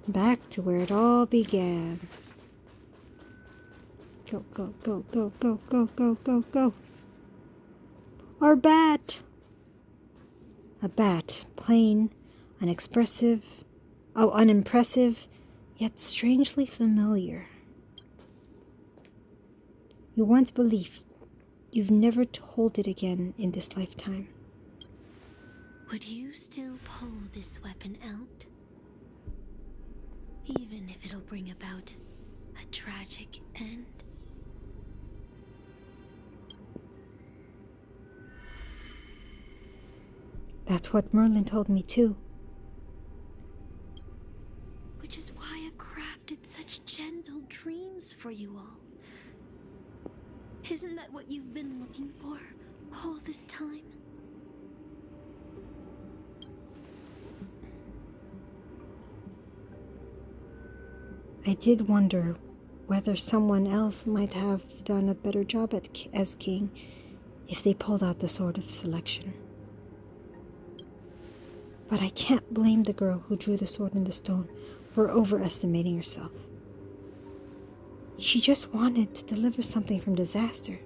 Back to where it all began. Go, go, go, go, go, go, go, go, go. Our bat! A bat, plain, unimpressive, yet strangely familiar. You once believed you've never to hold it again in this lifetime. Would you still pull this weapon out? Even if it'll bring about a tragic end? That's what Merlin told me too. Which is why I've crafted such gentle dreams for you all. Isn't that what you've been looking for all this time? I did wonder whether someone else might have done a better job as king if they pulled out the sword of selection. But I can't blame the girl who drew the sword in the stone for overestimating herself. She just wanted to deliver something from disaster,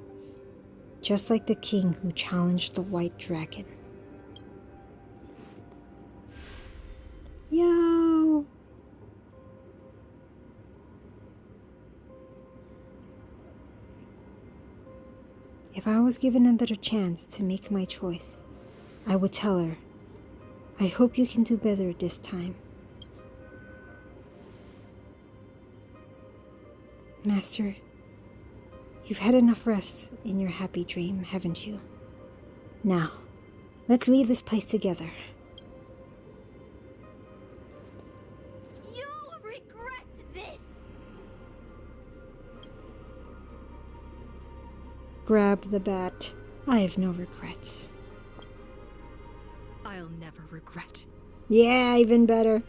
just like the king who challenged the white dragon. Yo! If I was given another chance to make my choice, I would tell her, I hope you can do better this time. Master, you've had enough rest in your happy dream, haven't you? Now, let's leave this place together. You'll regret this! Grab the bat. I have no regrets. I'll never regret. Yeah, even better.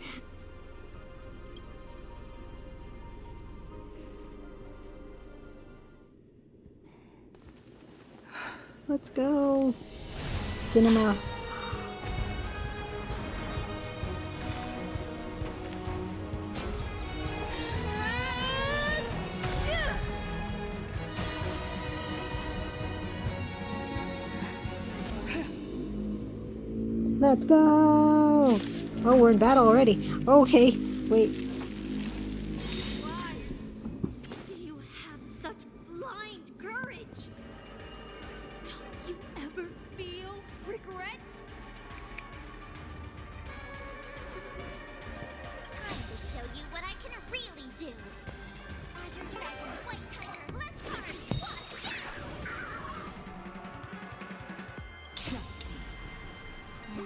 Let's go. Cinema. Let's go! Oh, we're in battle already. Okay, wait. Why do you have such blind courage? Don't you ever feel regret? Time to show you what I can really do. Azure Dragon, White Tiger, less cards, watch out! Trust me. We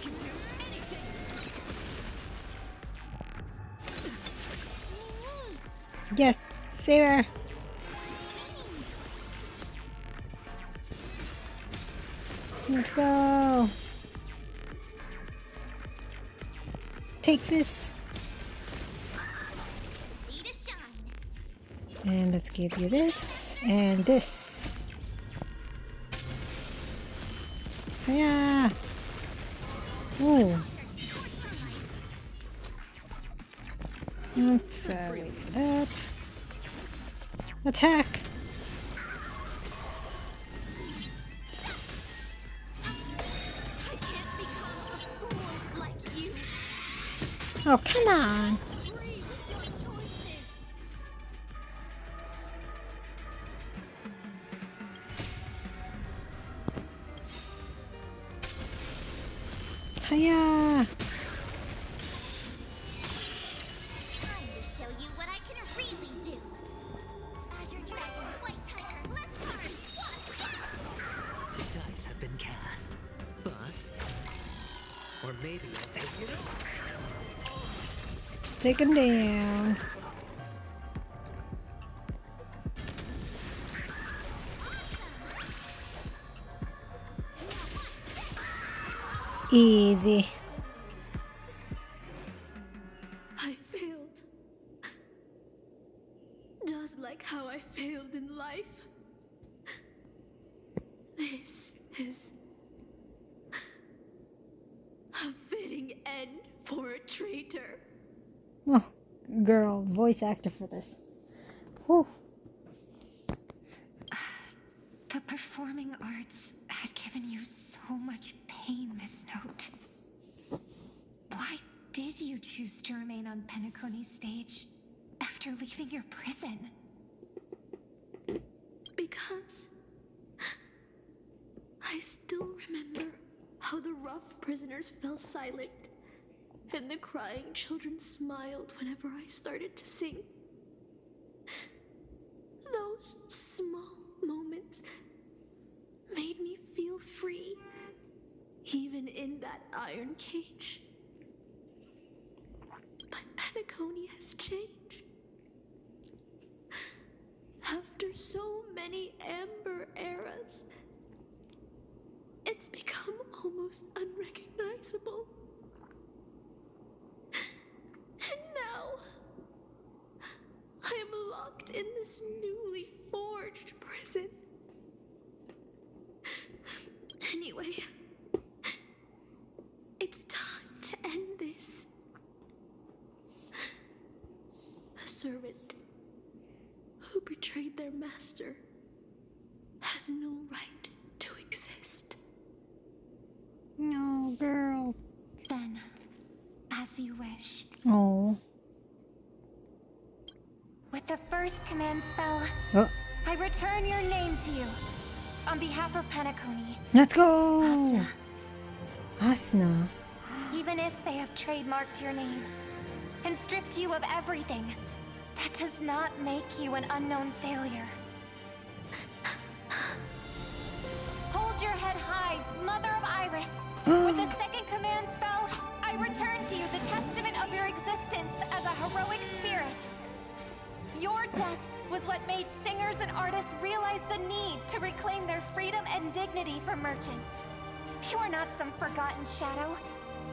can do anything. Yes, save her. Let's go. Take this. Need a shine. And let's give you this and this. Yeah. Ooh. Let's wait for that. Attack. I can't become a fool like you. Oh, come on. Free with your choices. Hiya. Time to show you what I can really do. Azure Dragon, White Tiger, less cards, watch out! The dice have been cast. Bust. Or maybe I'll take it all. Take him down. Easy. I failed. Just like how I failed in life. This is a fitting end for a traitor. Oh, girl, voice actor for this. Whew. The performing arts had given you so much pain, Miss Note. Why did you choose to remain on Penacony's stage after leaving your prison? Because I still remember how the rough prisoners fell silent and the crying children smiled whenever I started to sing. Those small moments made me feel free, even in that iron cage. But Penacony has changed. After so many Amber eras, it's become almost unrecognizable. And now, I am locked in this newly forged prison. Anyway, it's time to end this. A servant who betrayed their master has no right to exist. No, girl. Then, as you wish. Oh. With the first command spell, Oh. I return your name to you. On behalf of Penacony, Let's go. Asna. Asna. Even if they have trademarked your name and stripped you of everything, that does not make you an unknown failure. Hold your head high, Mother of Iris. With the second command spell, I return to you the testament of your existence as a heroic spirit. Your death was what made singers and artists realize the need to reclaim their freedom and dignity for merchants. You are not some forgotten shadow.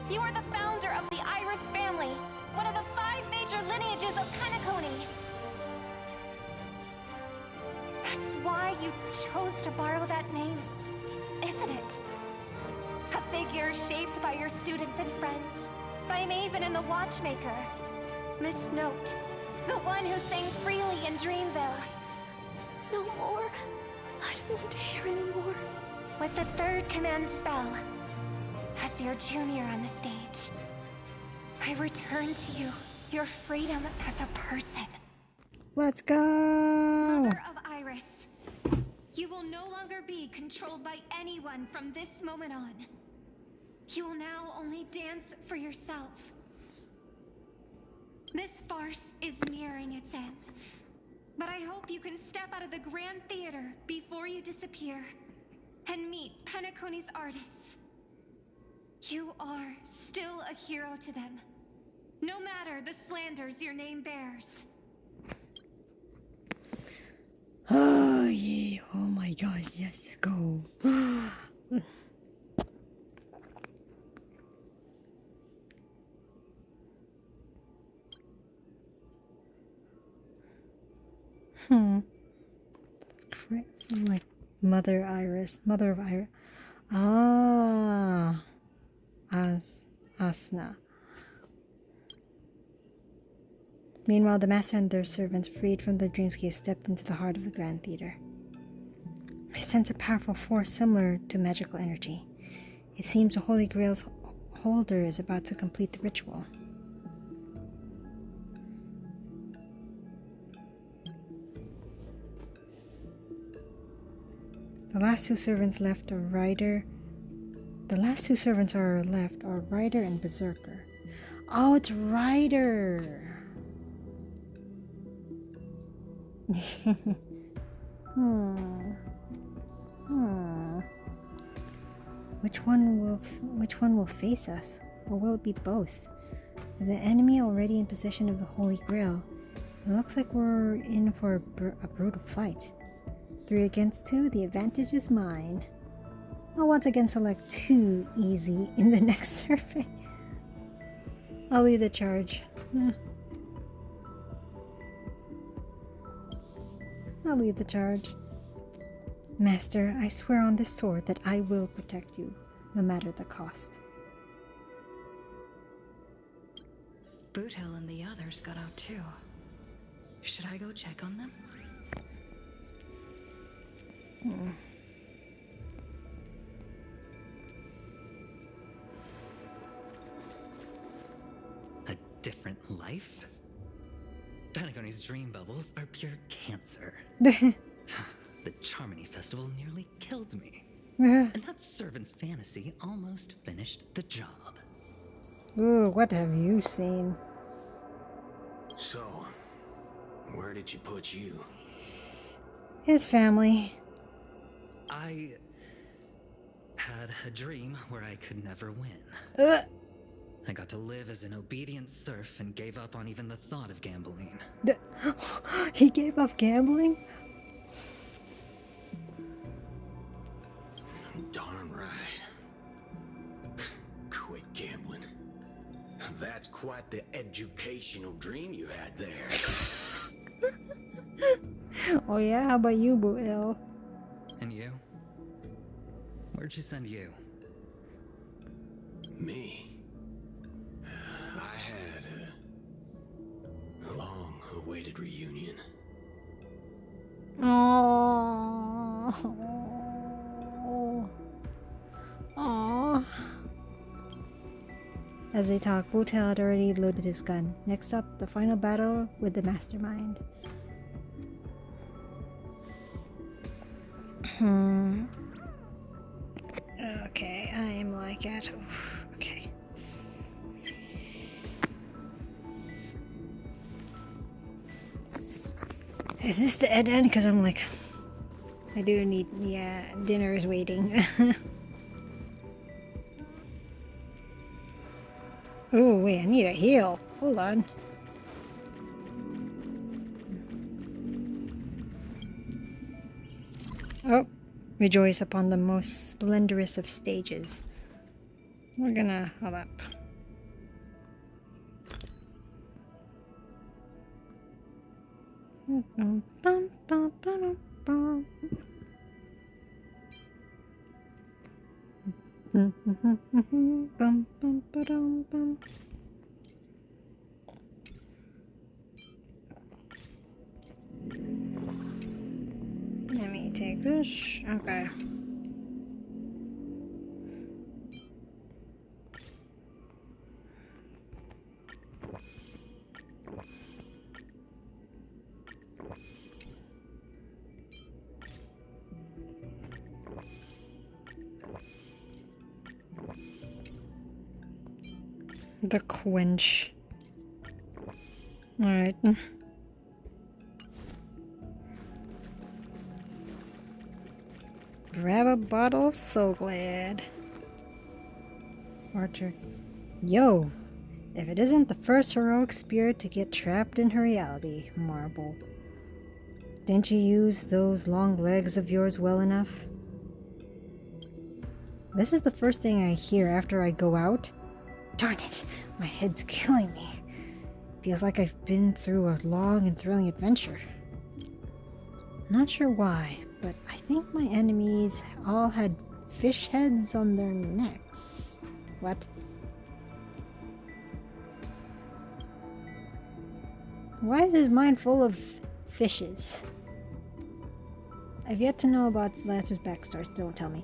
You are the founder of the Iris family, one of the 5 major lineages of Penacony. That's why you chose to borrow that name isn't it? A figure shaped by your students and friends, by Maven and the Watchmaker. Miss Note, the one who sang freely in Dreamville. No more. I don't want to hear anymore. With the third command spell, as your junior on the stage, I return to you your freedom as a person. Let's go! Mother of Iris, you will no longer be controlled by anyone from this moment on. You will now only dance for yourself. This farce is nearing its end, but I hope you can step out of the Grand Theater before you disappear and meet Penacony's artists. You are still a hero to them, no matter the slanders your name bears. Oh yeah, oh my god, yes, let's go. Something like Mother of Iris. Ah, Asna. Meanwhile, the master and their servants, freed from the dreamscape, stepped into the heart of the Grand Theater. I sense a powerful force similar to magical energy. It seems the Holy Grail's holder is about to complete the ritual. The last two servants left are Rider. The last two servants are left are Rider and Berserker. Oh, it's Rider. Which one will face us, or will it be both? With the enemy already in possession of the Holy Grail, it looks like we're in for a brutal fight. 3 against 2, the advantage is mine. I'll once again select 2 easy in the next survey. I'll lead the charge. I'll lead the charge. Master, I swear on this sword that I will protect you, no matter the cost. Boothill and the others got out too. Should I go check on them? A different life? Penacony's dream bubbles are pure cancer. The Charmony Festival nearly killed me. And that servant's fantasy almost finished the job. Ooh, what have you seen? So, where did you put you? His family. I had a dream where I could never win. I got to live as an obedient serf and gave up on even the thought of gambling. He gave up gambling? Darn right. Quit gambling. That's quite the educational dream you had there. Oh yeah, how about you, Boothill? And you? Where'd you send you? Me? I had a long-awaited reunion. Oh. Aww. As they talk, Boothill had already loaded his gun. Next up, the final battle with the mastermind. Okay, I am like at... Okay. Is this the end? Because I'm like... I do need... Yeah, dinner is waiting. Oh, wait, I need a heal. Hold on. Oh, rejoice upon the most splendorous of stages. We're gonna... Hold up. Bum, bum, ba-dum, bum. Let me take this. Okay. The quench. Alright. Grab a bottle of So Glad. Archer. Yo! If it isn't the first heroic spirit to get trapped in her reality, Marble. Didn't you use those long legs of yours well enough? This is the first thing I hear after I go out. Darn it! My head's killing me. Feels like I've been through a long and thrilling adventure. Not sure why, but I think my enemies all had fish heads on their necks. What? Why is his mind full of fishes? I've yet to know about Lancer's backstory, so don't tell me.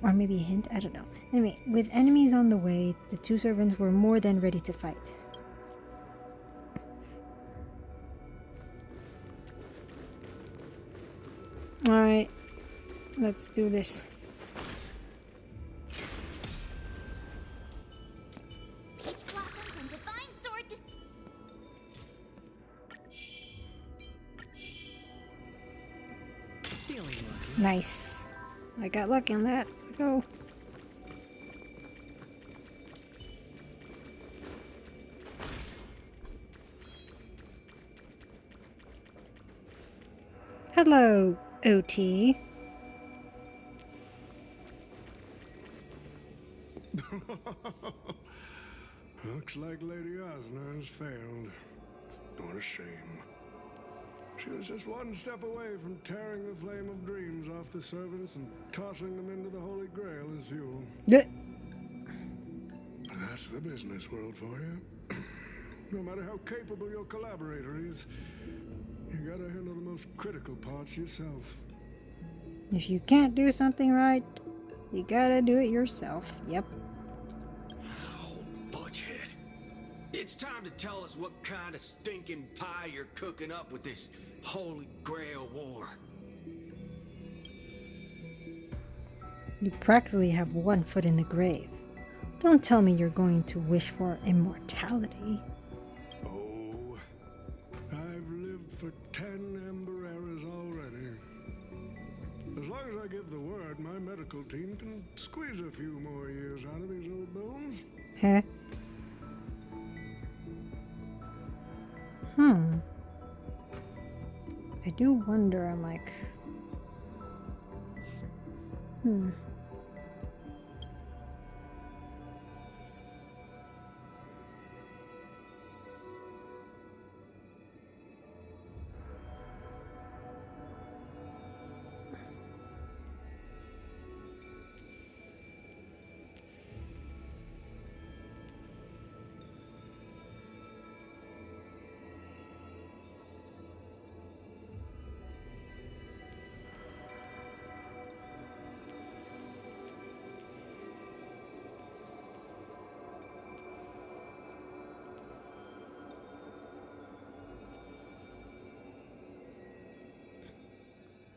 Or maybe a hint? I don't know. Anyway, with enemies on the way, the two servants were more than ready to fight. Alright, let's do this. Peach blossoms and divine sword Feeling lucky. Nice. I got lucky on that. Let's go. Hello, Oti. Looks like Lady Osner has failed. What a shame. She was just one step away from tearing the flame of dreams off the servants and tossing them into the Holy Grail as fuel. Yeah. But that's the business world for you. No matter how capable your collaborator is, you gotta handle the most critical parts yourself. If you can't do something right, you gotta do it yourself. Yep. Oh, budgethead. It's time to tell us what kind of stinking pie you're cooking up with this Holy Grail war. You practically have one foot in the grave. Don't tell me you're going to wish for immortality. Oh, I've lived for 10 Ember Eras already. As long as I give the word, my medical team can squeeze a few more years out of these old bones. Huh? I do wonder, I'm like...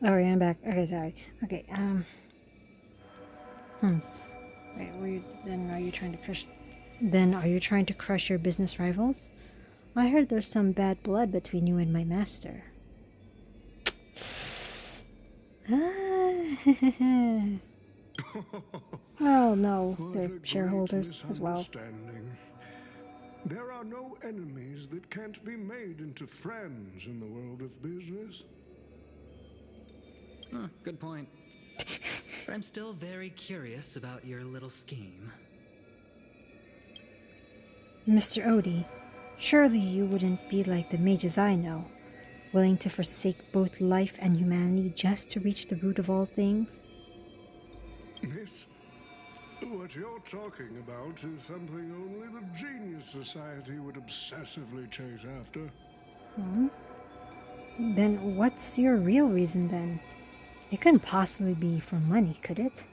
Oh, yeah, I'm back. Okay, sorry. Okay, Wait, are you trying to crush... Then are you trying to crush your business rivals? I heard there's some bad blood between you and my master. Oh, no. They're shareholders as well. There are no enemies that can't be made into friends in the world of business. Huh, good point. But I'm still very curious about your little scheme. Mr. Oti, surely you wouldn't be like the mages I know, willing to forsake both life and humanity just to reach the root of all things? Miss, what you're talking about is something only the Genius Society would obsessively chase after. Hmm? Then what's your real reason then? It couldn't possibly be for money, could it?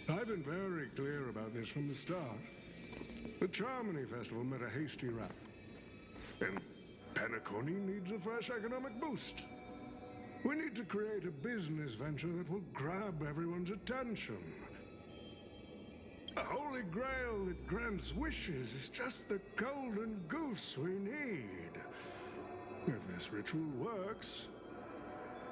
I've been very clear about this from the start. The Charmony Festival met a hasty rap. And Penacony needs a fresh economic boost. We need to create a business venture that will grab everyone's attention. A Holy Grail that grants wishes is just the golden goose we need. If this ritual works,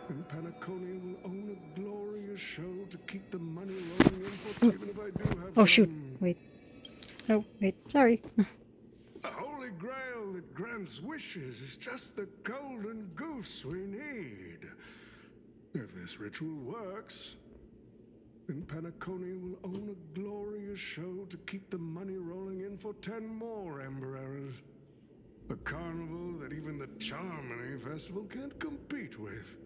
then Penacony will own a glorious show to keep the money rolling in for, even if I do have Oh shoot, wait. Oh, wait, sorry. A Holy Grail that grants wishes is just the golden goose we need. If this ritual works, then Penacony will own a glorious show to keep the money rolling in for 10 more Ember Errors. A carnival that even the Charmony Festival can't compete with.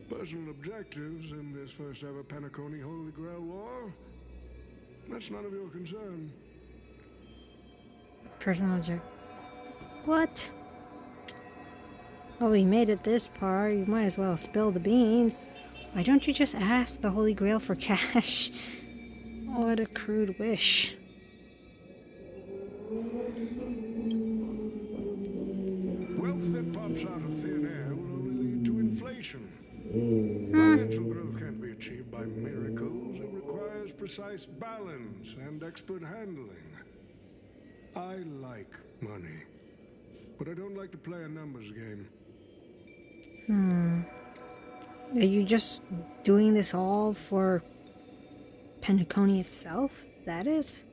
Personal objectives in this first ever Penacony Holy Grail War? That's none of your concern. Personal object. What? Well, we made it this far. You might as well spill the beans. Why don't you just ask the Holy Grail for cash? What a crude wish. Wealth that pops out of thin air will only lead to inflation. Financial growth can't be achieved by miracles. It requires precise balance and expert handling. I like money, but I don't like to play a numbers game. Are you just doing this all for Penacony itself? Is that it?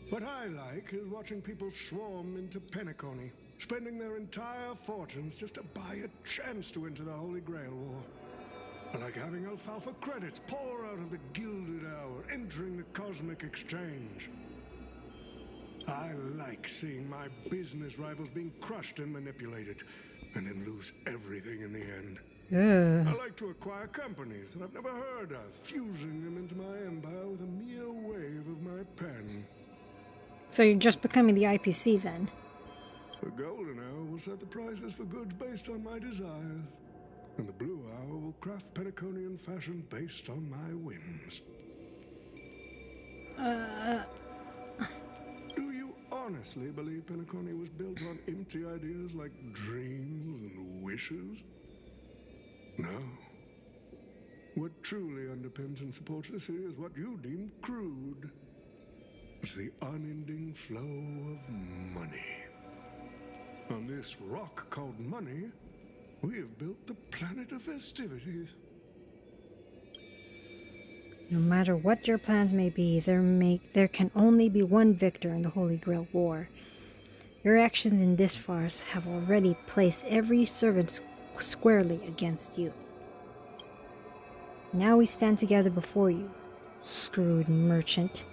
What I like is watching people swarm into Penacony, spending their entire fortunes just to buy a chance to enter the Holy Grail War. I like having alfalfa credits pour out of the Gilded Hour, entering the Cosmic Exchange. I like seeing my business rivals being crushed and manipulated, and then lose everything in the end. I like to acquire companies that I've never heard of, fusing them into my empire with a mere wave of my pen. So you're just becoming the IPC then? The Golden Hour will set the prices for goods based on my desires, and the Blue Hour will craft Penaconian fashion based on my whims. Do you honestly believe Penacony was built on empty ideas like dreams and wishes? No. What truly underpins and supports the city is what you deem crude. It's the unending flow of money. On this rock called money, we have built the planet of festivities. No matter what your plans may be, there can only be one victor in the Holy Grail War. Your actions in this farce have already placed every servant squarely against you. Now we stand together before you, screwed merchant.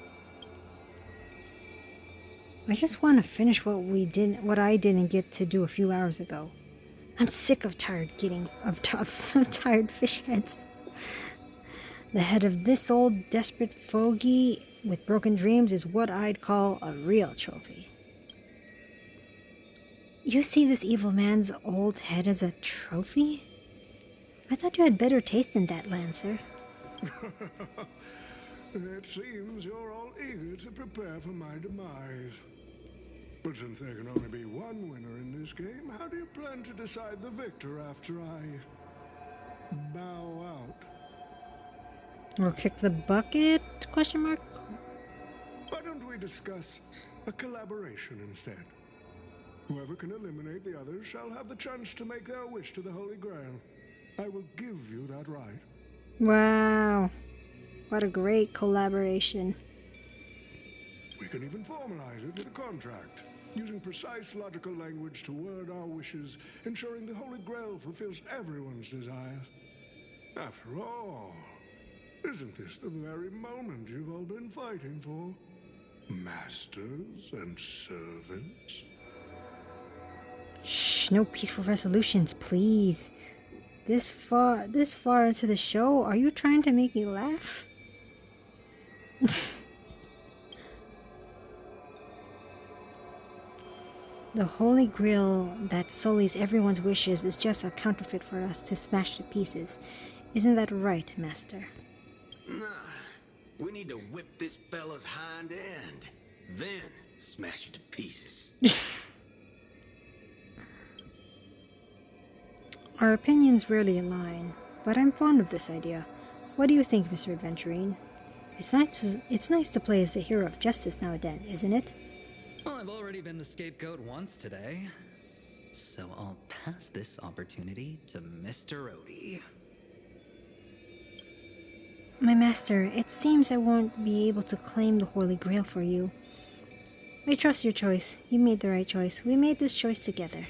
I just want to finish what I didn't get to do a few hours ago. I'm sick of tired fish heads. The head of this old desperate fogey with broken dreams is what I'd call a real trophy. You see this evil man's old head as a trophy? I thought you had better taste than that, Lancer. It seems you're all eager to prepare for my demise. But since there can only be one winner in this game, how do you plan to decide the victor after I bow out? Or kick the bucket? Question mark. Why don't we discuss a collaboration instead? Whoever can eliminate the others shall have the chance to make their wish to the Holy Grail. I will give you that right. Wow. What a great collaboration. We can even formalize it with a contract, using precise logical language to word our wishes, ensuring the Holy Grail fulfills everyone's desires. After all, isn't this the very moment you've all been fighting for? Masters and servants? Shh, no peaceful resolutions, please. This far into the show, are you trying to make me laugh? The Holy Grail that sullies everyone's wishes is just a counterfeit for us to smash to pieces. Isn't that right, Master? Nah, we need to whip this fella's hind end, then smash it to pieces. Our opinions rarely align, but I'm fond of this idea. What do you think, Mr. Adventurine? It's nice to play as the hero of justice now and then, isn't it? Well, I've already been the scapegoat once today, so I'll pass this opportunity to Mr. Oti. My master, it seems I won't be able to claim the Holy Grail for you. I trust your choice. You made the right choice. We made this choice together.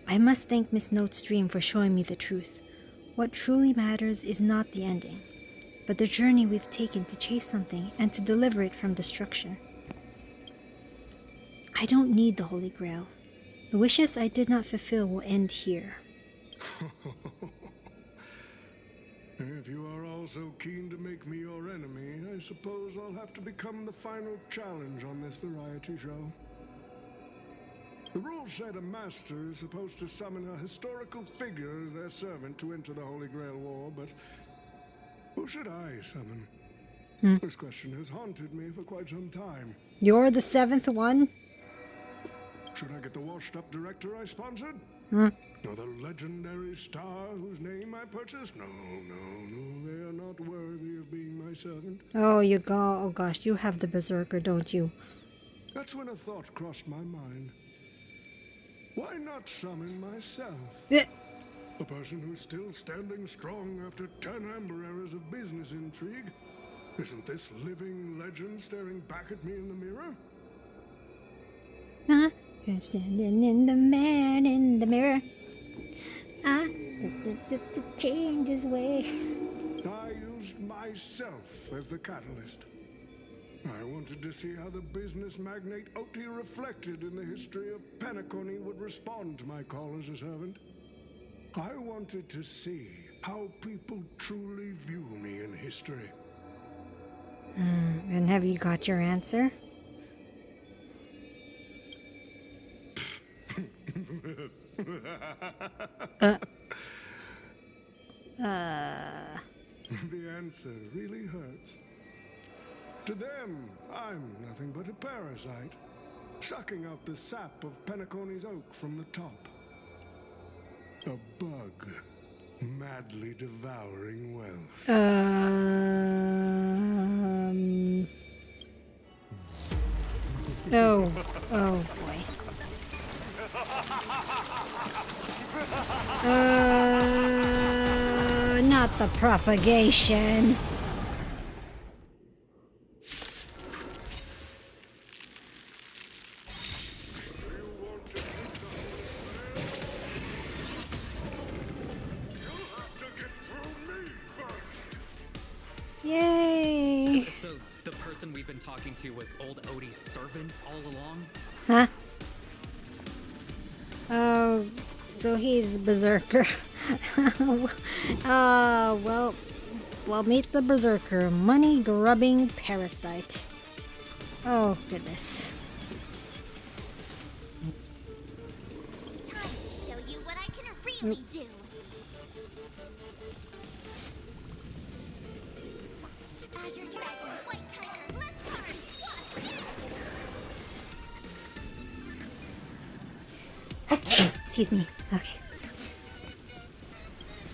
I must thank Miss Note's dream for showing me the truth. What truly matters is not the ending, but the journey we've taken to chase something and to deliver it from destruction. I don't need the Holy Grail. The wishes I did not fulfill will end here. If you are all so keen to make me your enemy, I suppose I'll have to become the final challenge on this variety show. The rules said a master is supposed to summon a historical figure as their servant to enter the Holy Grail War, but who should I summon? This question has haunted me for quite some time. You're the seventh one? Should I get the washed-up director I sponsored? Hmm. Or the legendary star whose name I purchased? No, they are not worthy of being my servant. Oh gosh, you have the Berserker, don't you? That's when a thought crossed my mind. Why not summon myself? A person who's still standing strong after 10 amber eras of business intrigue? Isn't this living legend staring back at me in the mirror? You're standing in the man in the mirror. The change his ways. I used myself as the catalyst. I wanted to see how the business magnate Oti reflected in the history of Penacony would respond to my call as a servant. I wanted to see how people truly view me in history. And have you got your answer? The answer really hurts. To them, I'm nothing but a parasite, sucking out the sap of Penacony's oak from the top. A bug, madly devouring wealth. Oh boy. Not the propagation. Yay! So the person we've been talking to was Old Oti's servant all along? Huh? Oh, so he's Berserker. Well, meet the Berserker, money-grubbing parasite. Oh, goodness. Time to show you what I can really do. Azure Dragon, White Tiger, less cards, Excuse me. Okay.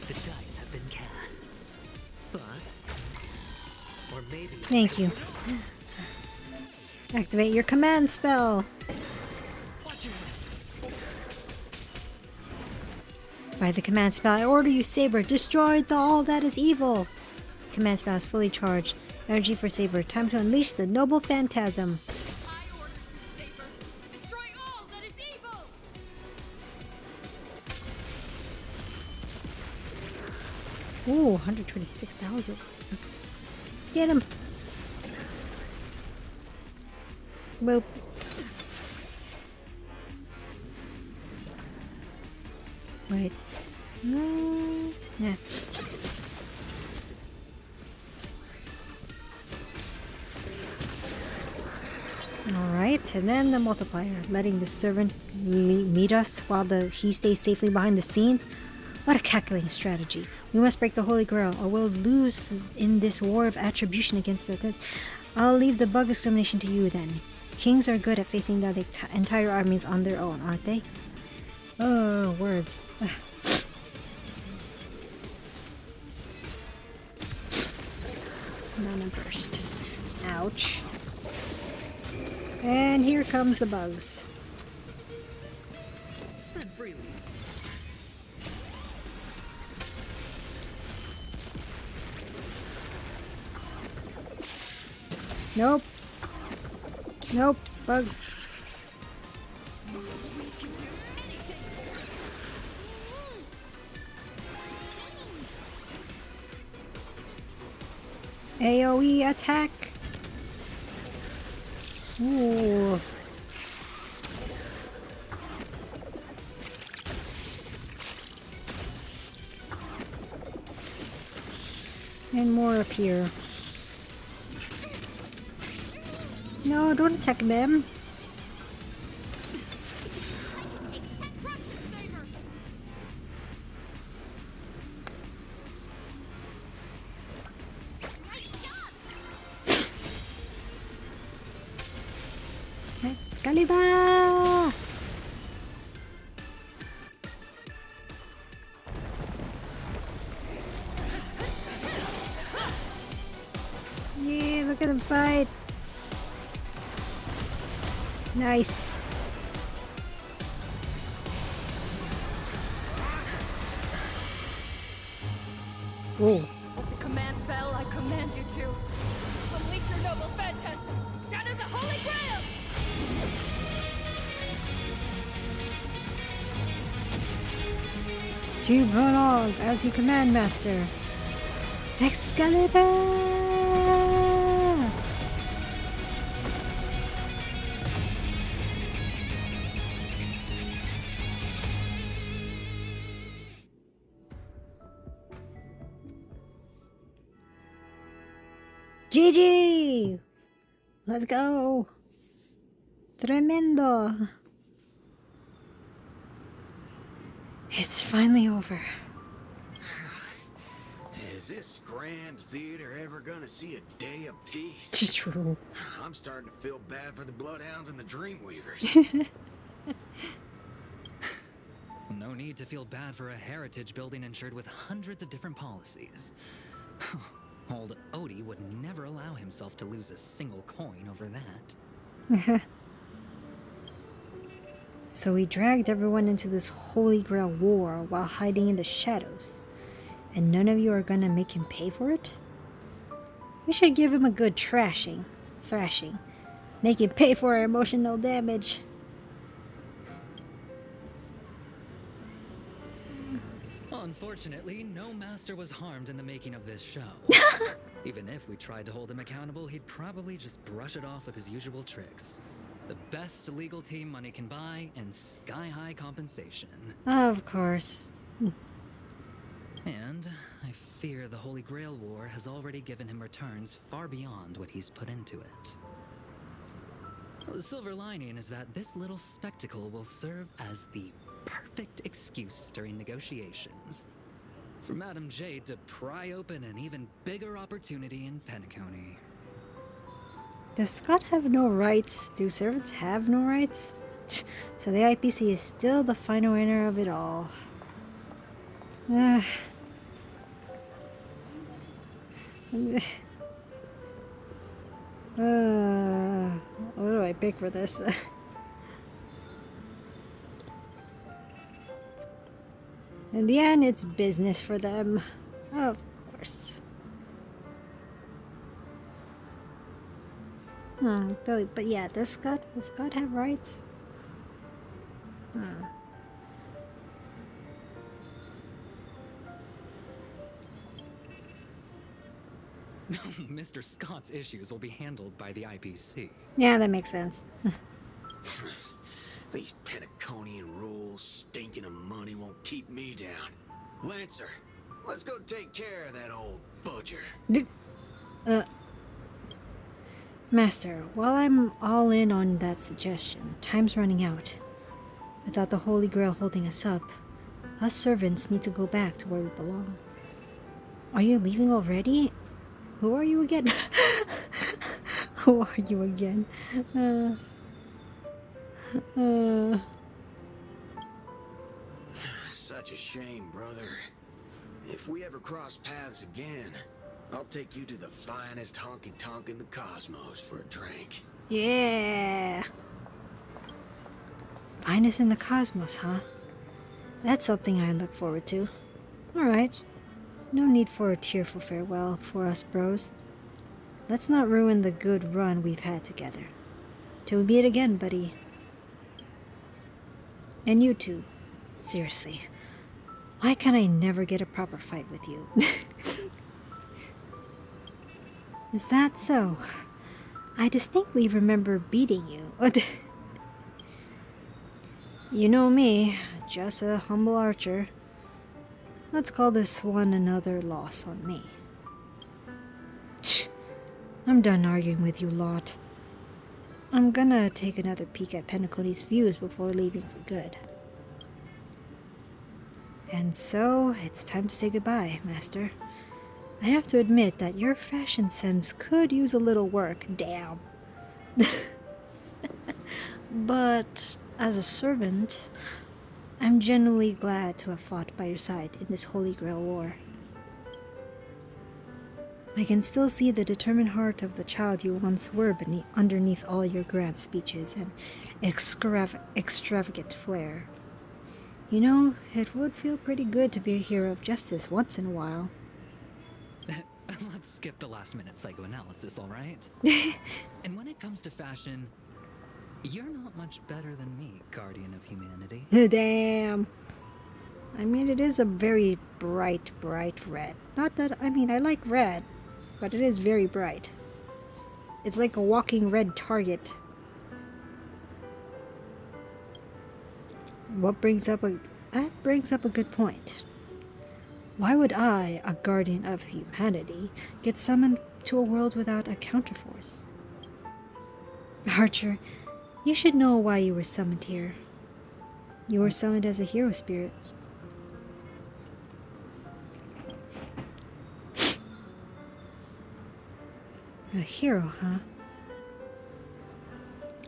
The dice have been cast. Bust. Or maybe... Thank you. Activate your command spell. By the command spell, I order you, Saber, destroy all that is evil. Command spell is fully charged. Energy for Saber. Time to unleash the noble phantasm. I order you, Saber. Destroy all that is evil. Ooh, 126,000. Get him. Boop. Wait. No. Yeah. Alright, and then the multiplier, letting the servant meet us while he stays safely behind the scenes. What a calculating strategy. We must break the Holy Grail, or we'll lose in this war of attribution against the dead. I'll leave the bug extermination to you then. Kings are good at facing the entire armies on their own, aren't they? Oh, words. Mana burst. Ouch. And here comes the bugs. Spend freely. Nope. Nope. Bugs. AoE attack. Ooh. And more appear. No, don't attack them. Excalibur! Yeah, look at them fight. Nice. Whoa. With the command spell, I command you to unleash your noble phantasm, shatter the Holy Grail! To prolong as you command, Master. Excalibur! GG! Let's go! Tremendo! It's finally over. Is this grand theater ever gonna see a day of peace? It's true. I'm starting to feel bad for the Bloodhounds and the Dreamweavers. No need to feel bad for a heritage building insured with hundreds of different policies. Old Oti would never allow himself to lose a single coin over that. So he dragged everyone into this Holy Grail war while hiding in the shadows. And none of you are gonna make him pay for it? We should give him a good thrashing. Make him pay for our emotional damage. Unfortunately, no master was harmed in the making of this show. Even if we tried to hold him accountable, he'd probably just brush it off with his usual tricks. The best legal team money can buy, and sky-high compensation. Of course. And I fear the Holy Grail War has already given him returns far beyond what he's put into it. The silver lining is that this little spectacle will serve as the perfect excuse during negotiations for Madame Jade to pry open an even bigger opportunity in Penacony. Does Scott have no rights? Do servants have no rights? So the IPC is still the final winner of it all. What do I pick for this? In the end, it's business for them. Of course. But yeah, does Scott have rights? Mr. Scott's issues will be handled by the IPC. Yeah, that makes sense. These Pentaconian rules, stinking of money won't keep me down. Lancer, let's go take care of that old budger. Master, while I'm all in on that suggestion, time's running out. Without the Holy Grail holding us up, us servants need to go back to where we belong. Are you leaving already? Who are you again? Who are you again? Such a shame, brother. If we ever cross paths again, I'll take you to the finest honky-tonk in the cosmos for a drink. Yeah! Finest in the cosmos, huh? That's something I look forward to. Alright. No need for a tearful farewell for us bros. Let's not ruin the good run we've had together. Till we meet again, buddy. And you too. Seriously. Why can't I never get a proper fight with you? Is that so? I distinctly remember beating you. You know me, just a humble archer. Let's call this one another loss on me. I'm done arguing with you lot. I'm gonna take another peek at Pentaconi's views before leaving for good. And so, it's time to say goodbye, Master. I have to admit that your fashion sense could use a little work, damn. But, as a servant, I'm genuinely glad to have fought by your side in this Holy Grail war. I can still see the determined heart of the child you once were underneath all your grand speeches and extravagant flair. You know, it would feel pretty good to be a hero of justice once in a while. Let's skip the last-minute psychoanalysis, alright? And when it comes to fashion, you're not much better than me, Guardian of Humanity. Damn. I mean, it is a very bright red. Not that, I mean, I like red, but it is very bright. It's like a walking red target. That brings up a good point. Why would I, a guardian of humanity, get summoned to a world without a counterforce? Archer, you should know why you were summoned here. You were summoned as a hero spirit. A hero, huh?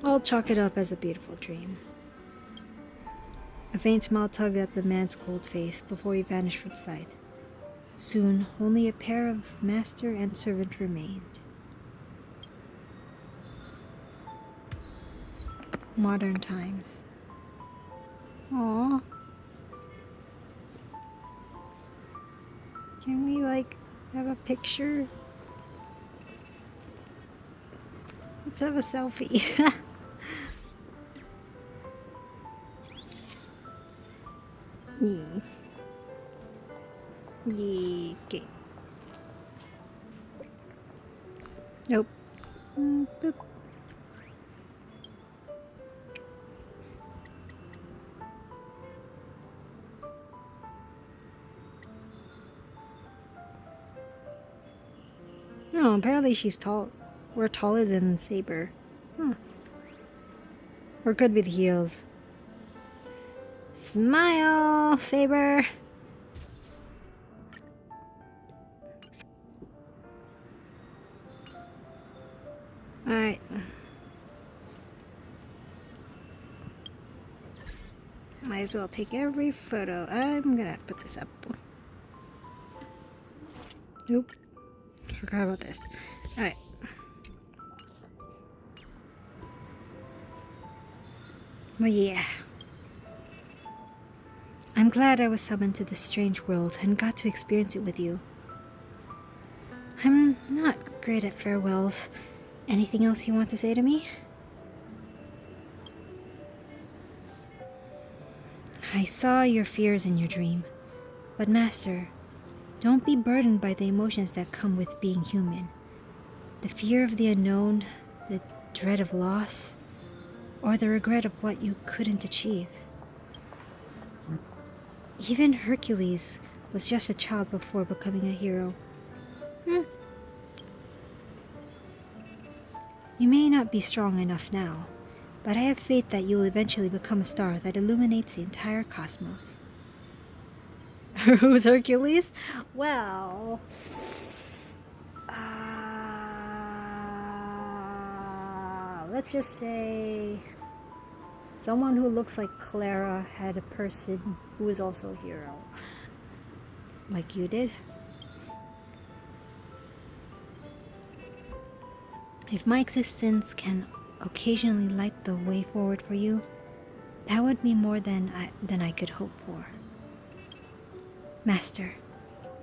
I'll chalk it up as a beautiful dream. A faint smile tugged at the man's cold face before he vanished from sight. Soon, only a pair of master and servant remained. Modern times. Aww. Can we, like, have a picture? Let's have a selfie. Yeah. Yeah. Okay. Nope. Boop. No, apparently she's tall. We're taller than Saber. Huh. Or could be the heels. Smile, Saber! Alright. Might as well take every photo. I'm gonna put this up. Nope. Forgot about this. Alright. But yeah. I'm glad I was summoned to this strange world and got to experience it with you. I'm not great at farewells. Anything else you want to say to me? I saw your fears in your dream. But Master, don't be burdened by the emotions that come with being human. The fear of the unknown, the dread of loss. or the regret of what you couldn't achieve. Even Hercules was just a child before becoming a hero. You may not be strong enough now, but I have faith that you will eventually become a star that illuminates the entire cosmos. Who's Hercules? Well, let's just say someone who looks like Clara had a person who is also a hero. Like you did. If my existence can occasionally light the way forward for you, that would be more than I could hope for. Master,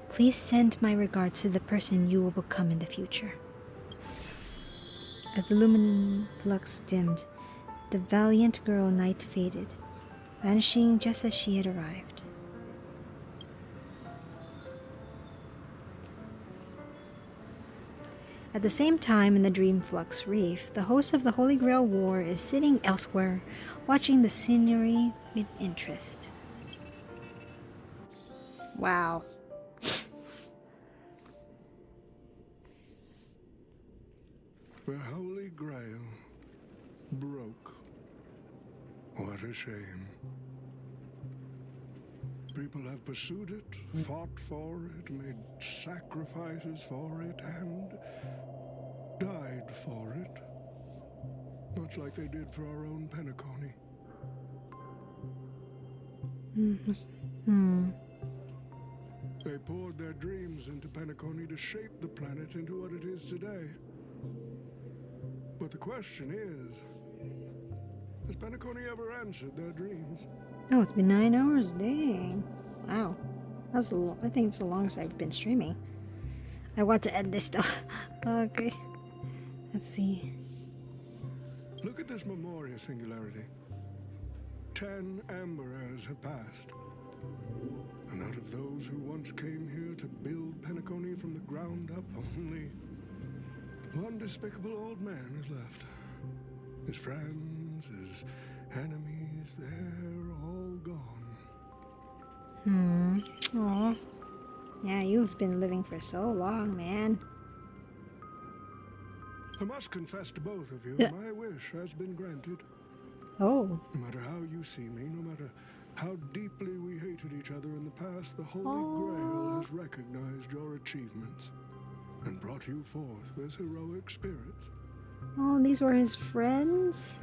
please send my regards to the person you will become in the future. As the luminous flux dimmed, the valiant girl knight faded, vanishing just as she had arrived. At the same time, in the Dreamflux Reef, the host of the Holy Grail War is sitting elsewhere, watching the scenery with interest. Wow. The Holy Grail broke. What a shame. People have pursued it, fought for it, made sacrifices for it, and died for it. Much like they did for our own Penacony. They poured their dreams into Penacony to shape the planet into what it is today. But the question is, has Penacony ever answered their dreams? Oh, it's been 9 hours? Dang. Wow. That's I think it's the longest I've been streaming. I want to end this though. Okay. Let's see. Look at this Memoria singularity. 10 Amber Heirs have passed. And out of those who once came here to build Penacony from the ground up, only one despicable old man is left. His friends, his enemies, they're all gone. Aw. Yeah, you've been living for so long, man. I must confess to both of you, my wish has been granted. Oh. No matter how you see me, no matter how deeply we hated each other in the past, the Holy Grail has recognized your achievements and brought you forth as heroic spirits. Oh, these were his friends?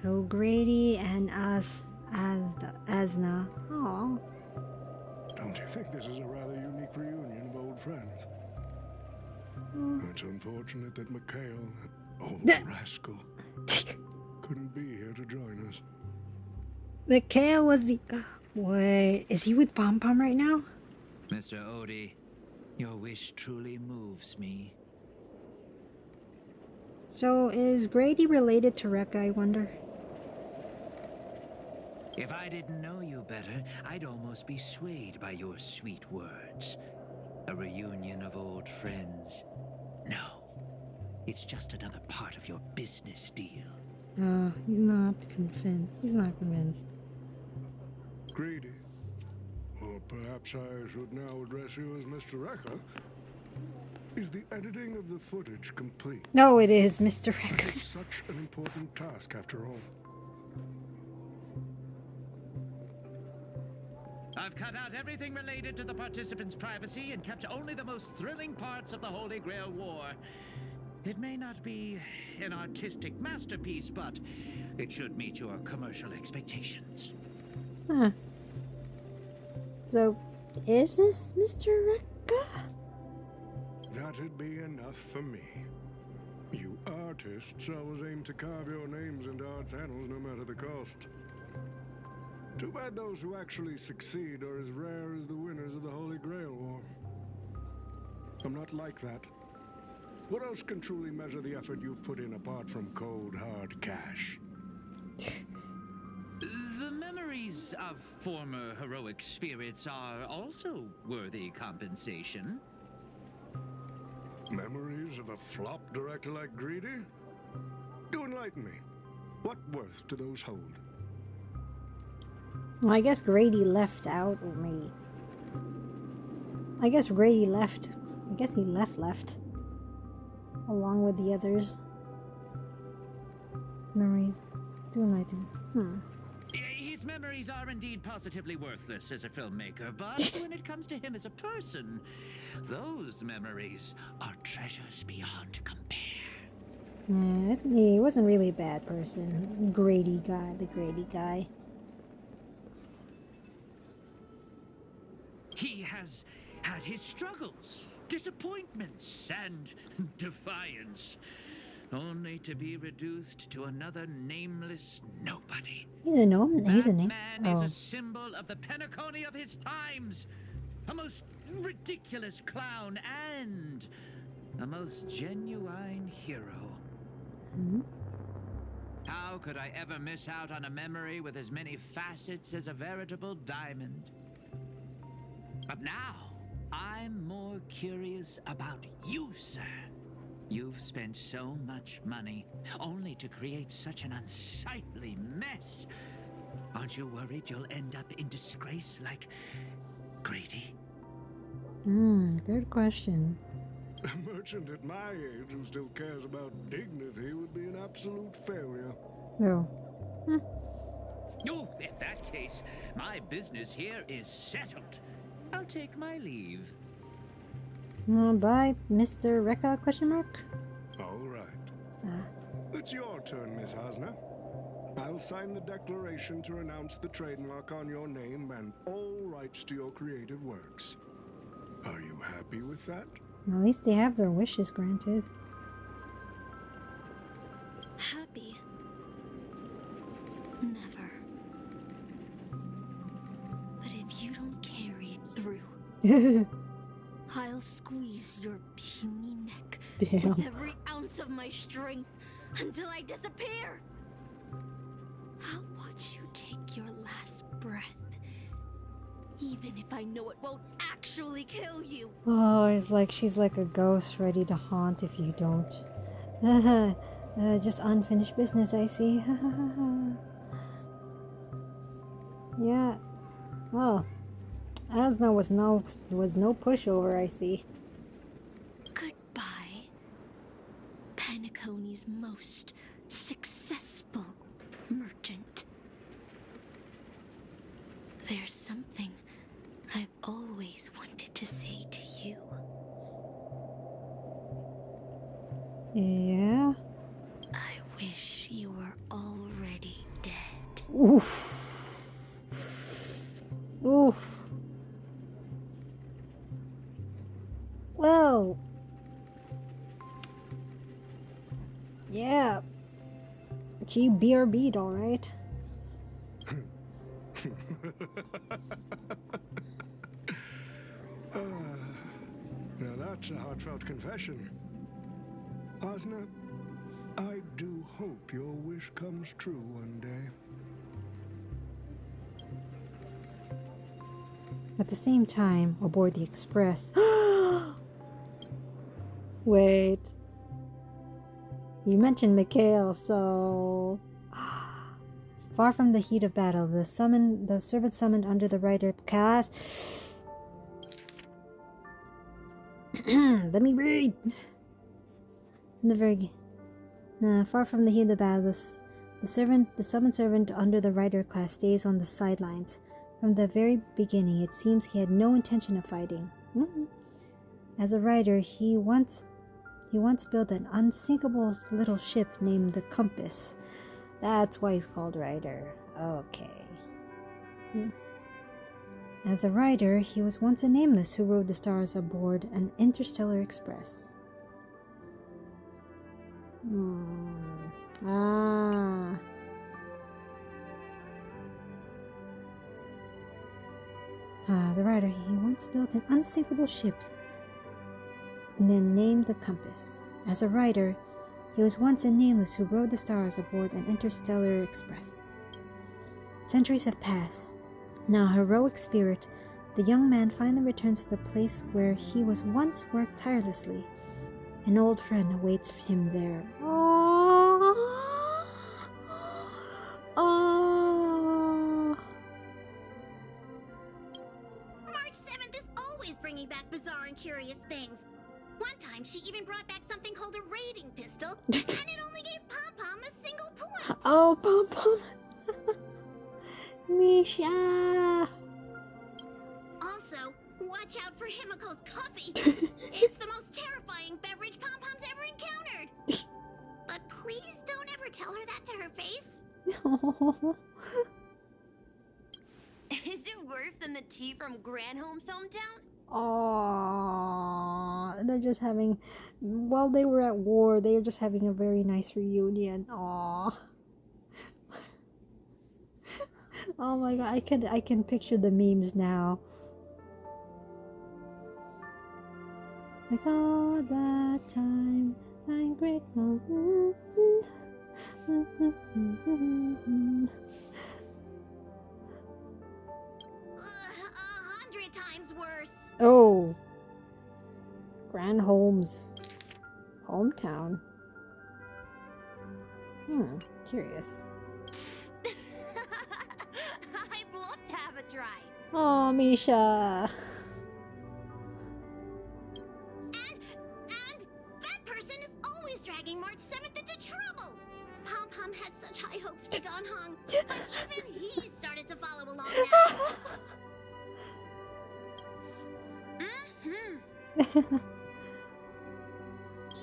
So Grady and Asna. Oh. Don't you think this is a rather unique reunion of old friends? It's unfortunate that Mikhail, that old rascal, couldn't be here to join us. Mikhail was the... Wait, is he with Pom Pom right now? Mr. Oti, your wish truly moves me. So is Grady related to Rekka, I wonder? If I didn't know you better, I'd almost be swayed by your sweet words. A reunion of old friends. No, it's just another part of your business deal. He's not convinced. He's not convinced. Greedy. Or perhaps I should now address you as Mr. Rekka. Is the editing of the footage complete? No, it is, Mr. Rekka. It's such an important task, after all. I've cut out everything related to the participants' privacy and kept only the most thrilling parts of the Holy Grail War. It may not be an artistic masterpiece, but it should meet your commercial expectations. Huh. So, is this Mr. Rekka? That'd be enough for me. You artists always aim to carve your names into art's annals no matter the cost. Too bad those who actually succeed are as rare as the winners of the Holy Grail War. I'm not like that. What else can truly measure the effort you've put in apart from cold, hard cash? The memories of former heroic spirits are also worthy compensation. Memories of a flop director like Greedy? Do enlighten me. What worth do those hold? Well, I guess Grady left out, or maybe... I guess Grady left. I guess he left. Along with the others. Memories. Do enlighten me. His memories are indeed positively worthless as a filmmaker, but when it comes to him as a person, those memories are treasures beyond compare. Nah, he wasn't really a bad person. Grady guy, the Grady guy. He has had his struggles, disappointments, and defiance, only to be reduced to another nameless nobody. He's a gnome. He's a name. Man is a symbol of the Penacony of his times, a most ridiculous clown and a most genuine hero. How could I ever miss out on a memory with as many facets as a veritable diamond? But now, I'm more curious about you, sir. You've spent so much money, only to create such an unsightly mess. Aren't you worried you'll end up in disgrace like Grady? Good question. A merchant at my age who still cares about dignity would be an absolute failure. Oh. Oh, in that case, my business here is settled. I'll take my leave. Bye, Mr. Rekka, question mark? All right. It's your turn, Miss Hasna. I'll sign the declaration to renounce the trademark on your name and all rights to your creative works. Are you happy with that? At least they have their wishes granted. Happy? Never. But if you don't carry it through, I'll squeeze your puny neck with every ounce of my strength until I disappear. I'll watch you take your last breath, even if I know it won't actually kill you. Oh, it's like she's like a ghost ready to haunt if you don't. Just unfinished business, I see. Yeah. Well, Asna was no pushover, I see. Goodbye, Penacony's most successful merchant. There's something I've always wanted to say to you. Yeah? I wish you were already dead. Oof. Oof. Well. Yeah. She BRB'd, alright. Now that's a heartfelt confession. Asna, I do hope your wish comes true one day. At the same time, aboard the Express. Wait. You mentioned Mikhail, so... Far from the heat of battle, the servant summoned under the rider cast... Let me read! In the very... far from the heat of battle, the summoned servant under the rider class stays on the sidelines. From the very beginning, it seems he had no intention of fighting. As a rider, he once built an unsinkable little ship named the Compass. That's why he's called Rider. Okay. As a rider, he was once a nameless who rode the stars aboard an interstellar express. The rider, he once built an unsinkable ship and then named the Compass. As a rider, he was once a nameless who rode the stars aboard an interstellar express. Centuries have passed. Now, heroic spirit, the young man finally returns to the place where he was once worked tirelessly. An old friend awaits him there. Aww. Aww. March 7th is always bringing back bizarre and curious things. One time, she even brought back something called a raiding pistol, and it only gave Pom-Pom a single point. Oh, Pom-Pom. Misha. Also, watch out for Himiko's coffee. It's the most terrifying beverage Pom-Pom's ever encountered. But please don't ever tell her that to her face. No. Is it worse than the tea from Granholm's hometown? Aww. They're just having, while they were at war, they were just having a very nice reunion. Aww. Oh my god, I can picture the memes now. Like all that time, I'm grateful. 100 times worse. Oh. Granholm's hometown. Curious. I'd love to have a try. Oh, Misha. And that person is always dragging March 7th into trouble. Pom-Pom had such high hopes for Don Hong, but even he started to follow along now.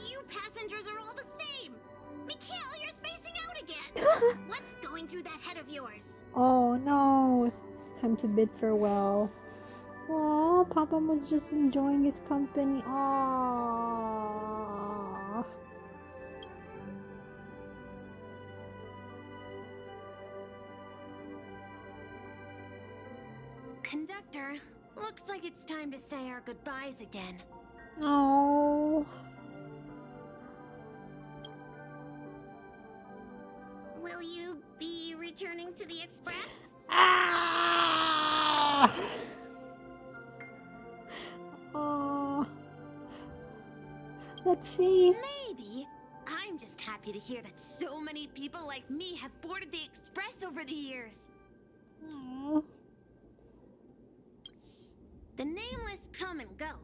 You passengers are all the same. Mikhail, you're spacing out again. What's going through that head of yours? Oh no. It's time to bid farewell. Oh, Papa was just enjoying his company. Oh. Conductor, looks like it's time to say our goodbyes again. Oh. Will you be returning to the Express? Ah! Oh. That face. Maybe. I'm just happy to hear that so many people like me have boarded the Express over the years. Oh. The nameless come and go.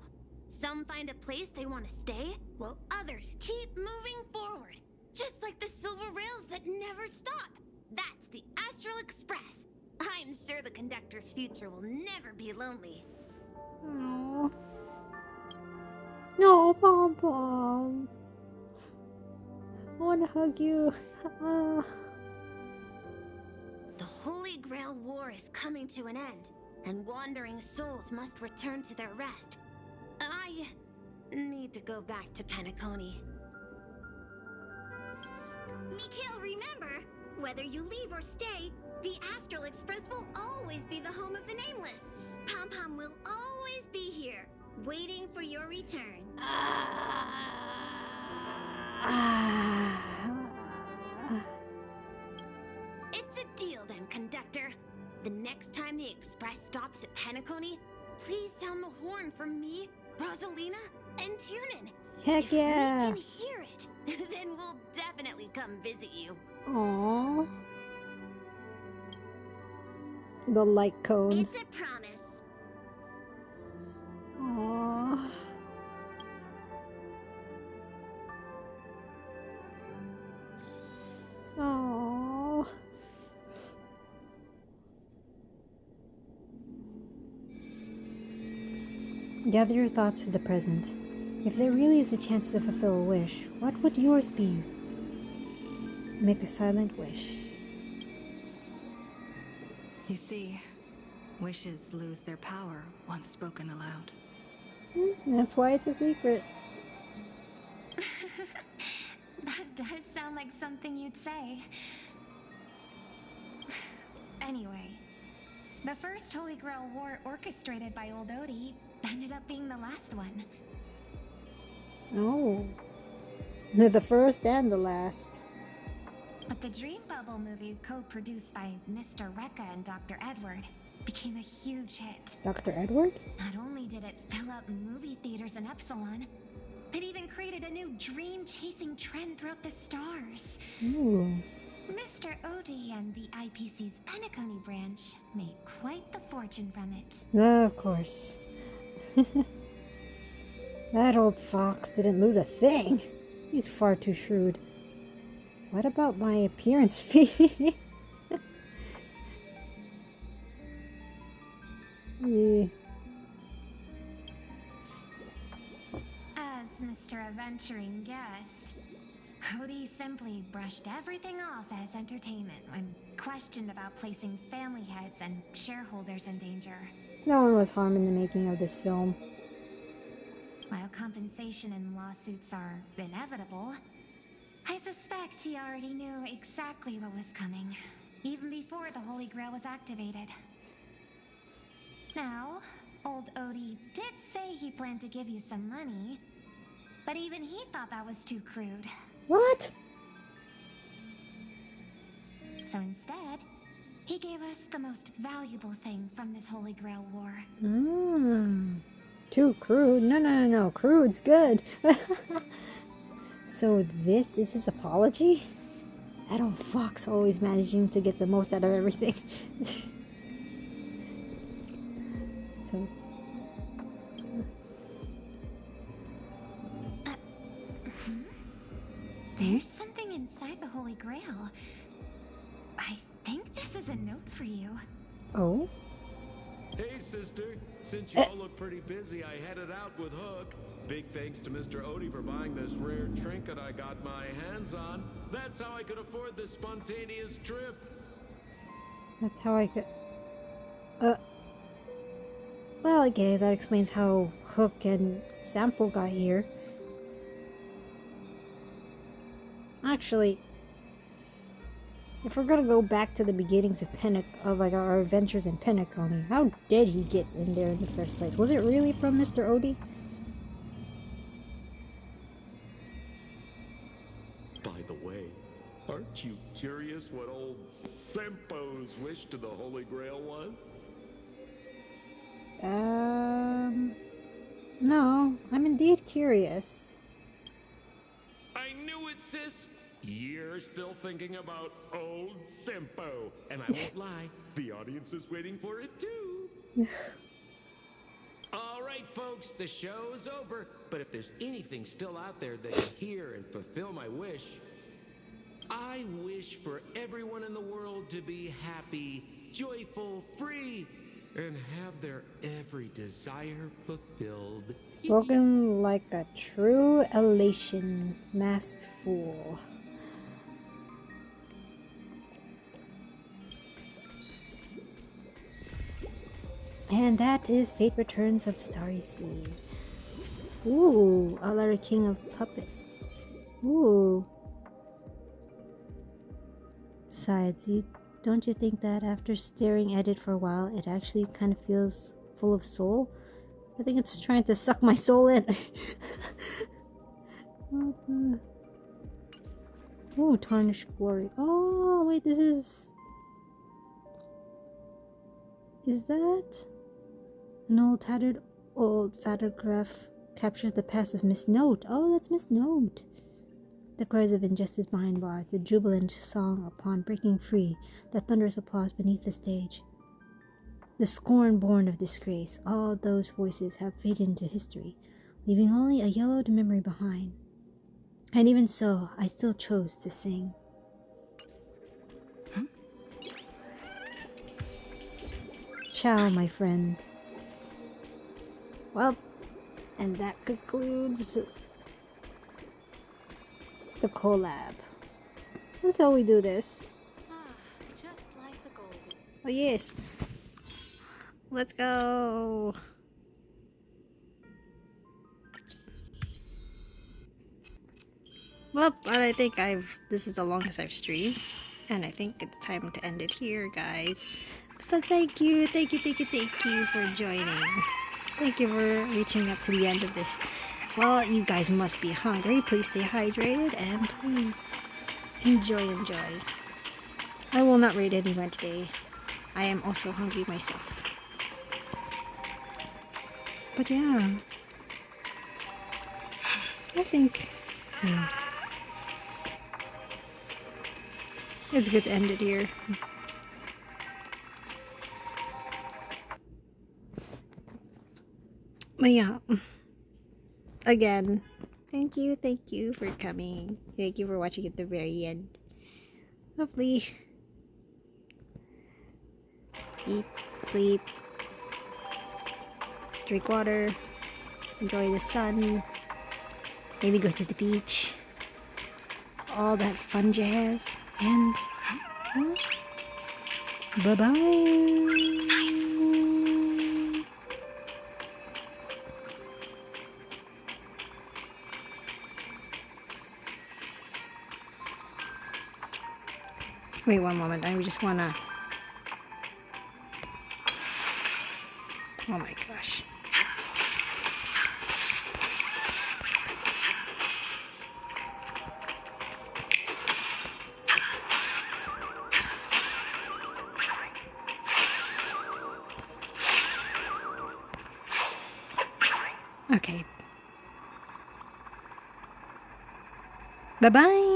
Some find a place they want to stay, while others keep moving forward. Just like the silver rails that never stop. That's the Astral Express. I'm sure the conductor's future will never be lonely. Oh. No, Pom-Pom. I want to hug you. The Holy Grail War is coming to an end, and wandering souls must return to their rest. I need to go back to Penacony. Mikhail, remember, whether you leave or stay, the Astral Express will always be the home of the Nameless. Pom-Pom will always be here, waiting for your return. It's a deal then, conductor. The next time the Express stops at Penacony, please sound the horn for me, Rosalina, and Tiernan. Heck yeah. If we can hear it, then we'll definitely come visit you. Aww. The light cone. It's a promise. Aww. Aww. Gather your thoughts to the present. If there really is a chance to fulfill a wish, what would yours be? Make a silent wish. You see, wishes lose their power once spoken aloud. That's why it's a secret. That does sound like something you'd say. Anyway, the first Holy Grail War orchestrated by Old Oti ended up being the last one. Oh. The first and the last. But the Dream Bubble movie, co-produced by Mr. Rekka and Dr. Edward, became a huge hit. Dr. Edward? Not only did it fill up movie theaters in Epsilon, It even created a new dream-chasing trend throughout the stars. Ooh. Mr. Oti and the IPC's Penacony branch made quite the fortune from it. Of course. That old fox didn't lose a thing. He's far too shrewd. What about my appearance fee? Yeah. As Mr. Adventuring guest, Cody simply brushed everything off as entertainment when questioned about placing family heads and shareholders in danger. No one was harmed in the making of this film. While compensation and lawsuits are inevitable, I suspect he already knew exactly what was coming, even before the Holy Grail was activated. Now, Old Oti did say he planned to give you some money, but even he thought that was too crude. What? So instead, he gave us the most valuable thing from this Holy Grail war. Too crude? No. Crude's good. So this is his apology? That old fox always managing to get the most out of everything. So... There's something inside the Holy Grail. I think this is a note for you. Oh? Hey, sister. Since you all look pretty busy, I headed out with Hook. Big thanks to Mr. Oti for buying this rare trinket I got my hands on. That's how I could afford this spontaneous trip. That's how I could... Well, okay, that explains how Hook and Sample got here. Actually, if we're gonna go back to the beginnings of our adventures in Penacony, how did he get in there in the first place? Was it really from Mr. Oti? By the way, aren't you curious what old Sempo's wish to the Holy Grail was? No, I'm indeed curious. I knew it, sis! You're still thinking about old Sempo. And I won't lie, the audience is waiting for it too. All right, folks, the show's over. But if there's anything still out there that can hear and fulfill my wish, I wish for everyone in the world to be happy, joyful, free, and have their every desire fulfilled. Spoken like a true elation masked fool. And that is Fate Returns of Starry Sea. Ooh, Alara King of Puppets. Ooh. Besides, don't you think that after staring at it for a while, it actually kind of feels full of soul? I think it's trying to suck my soul in. Ooh, Tarnished Glory. Oh, wait, this is... Is that... An old tattered old photograph captures the past of Miss Note. Oh, that's Miss Note. The cries of injustice behind bars, the jubilant song upon breaking free, the thunderous applause beneath the stage. The scorn born of disgrace, all those voices have faded into history, leaving only a yellowed memory behind. And even so, I still chose to sing. Ciao, my friend. Well, and that concludes the collab. Until we do this. Just like the golden. Oh yes. Let's go. Well, but I think this is the longest I've streamed. And I think it's time to end it here, guys. But thank you for joining. Thank you for reaching up to the end of this. Well, you guys must be hungry. Please stay hydrated and please enjoy. I will not raid anyone today. I am also hungry myself. But yeah. I think it's good to end it here. But yeah, again, thank you for coming. Thank you for watching at the very end. Lovely. Eat, sleep, drink water, enjoy the sun, maybe go to the beach, all that fun jazz, and bye-bye. Wait one moment, I just wanna... Oh my gosh. Okay. Bye-bye.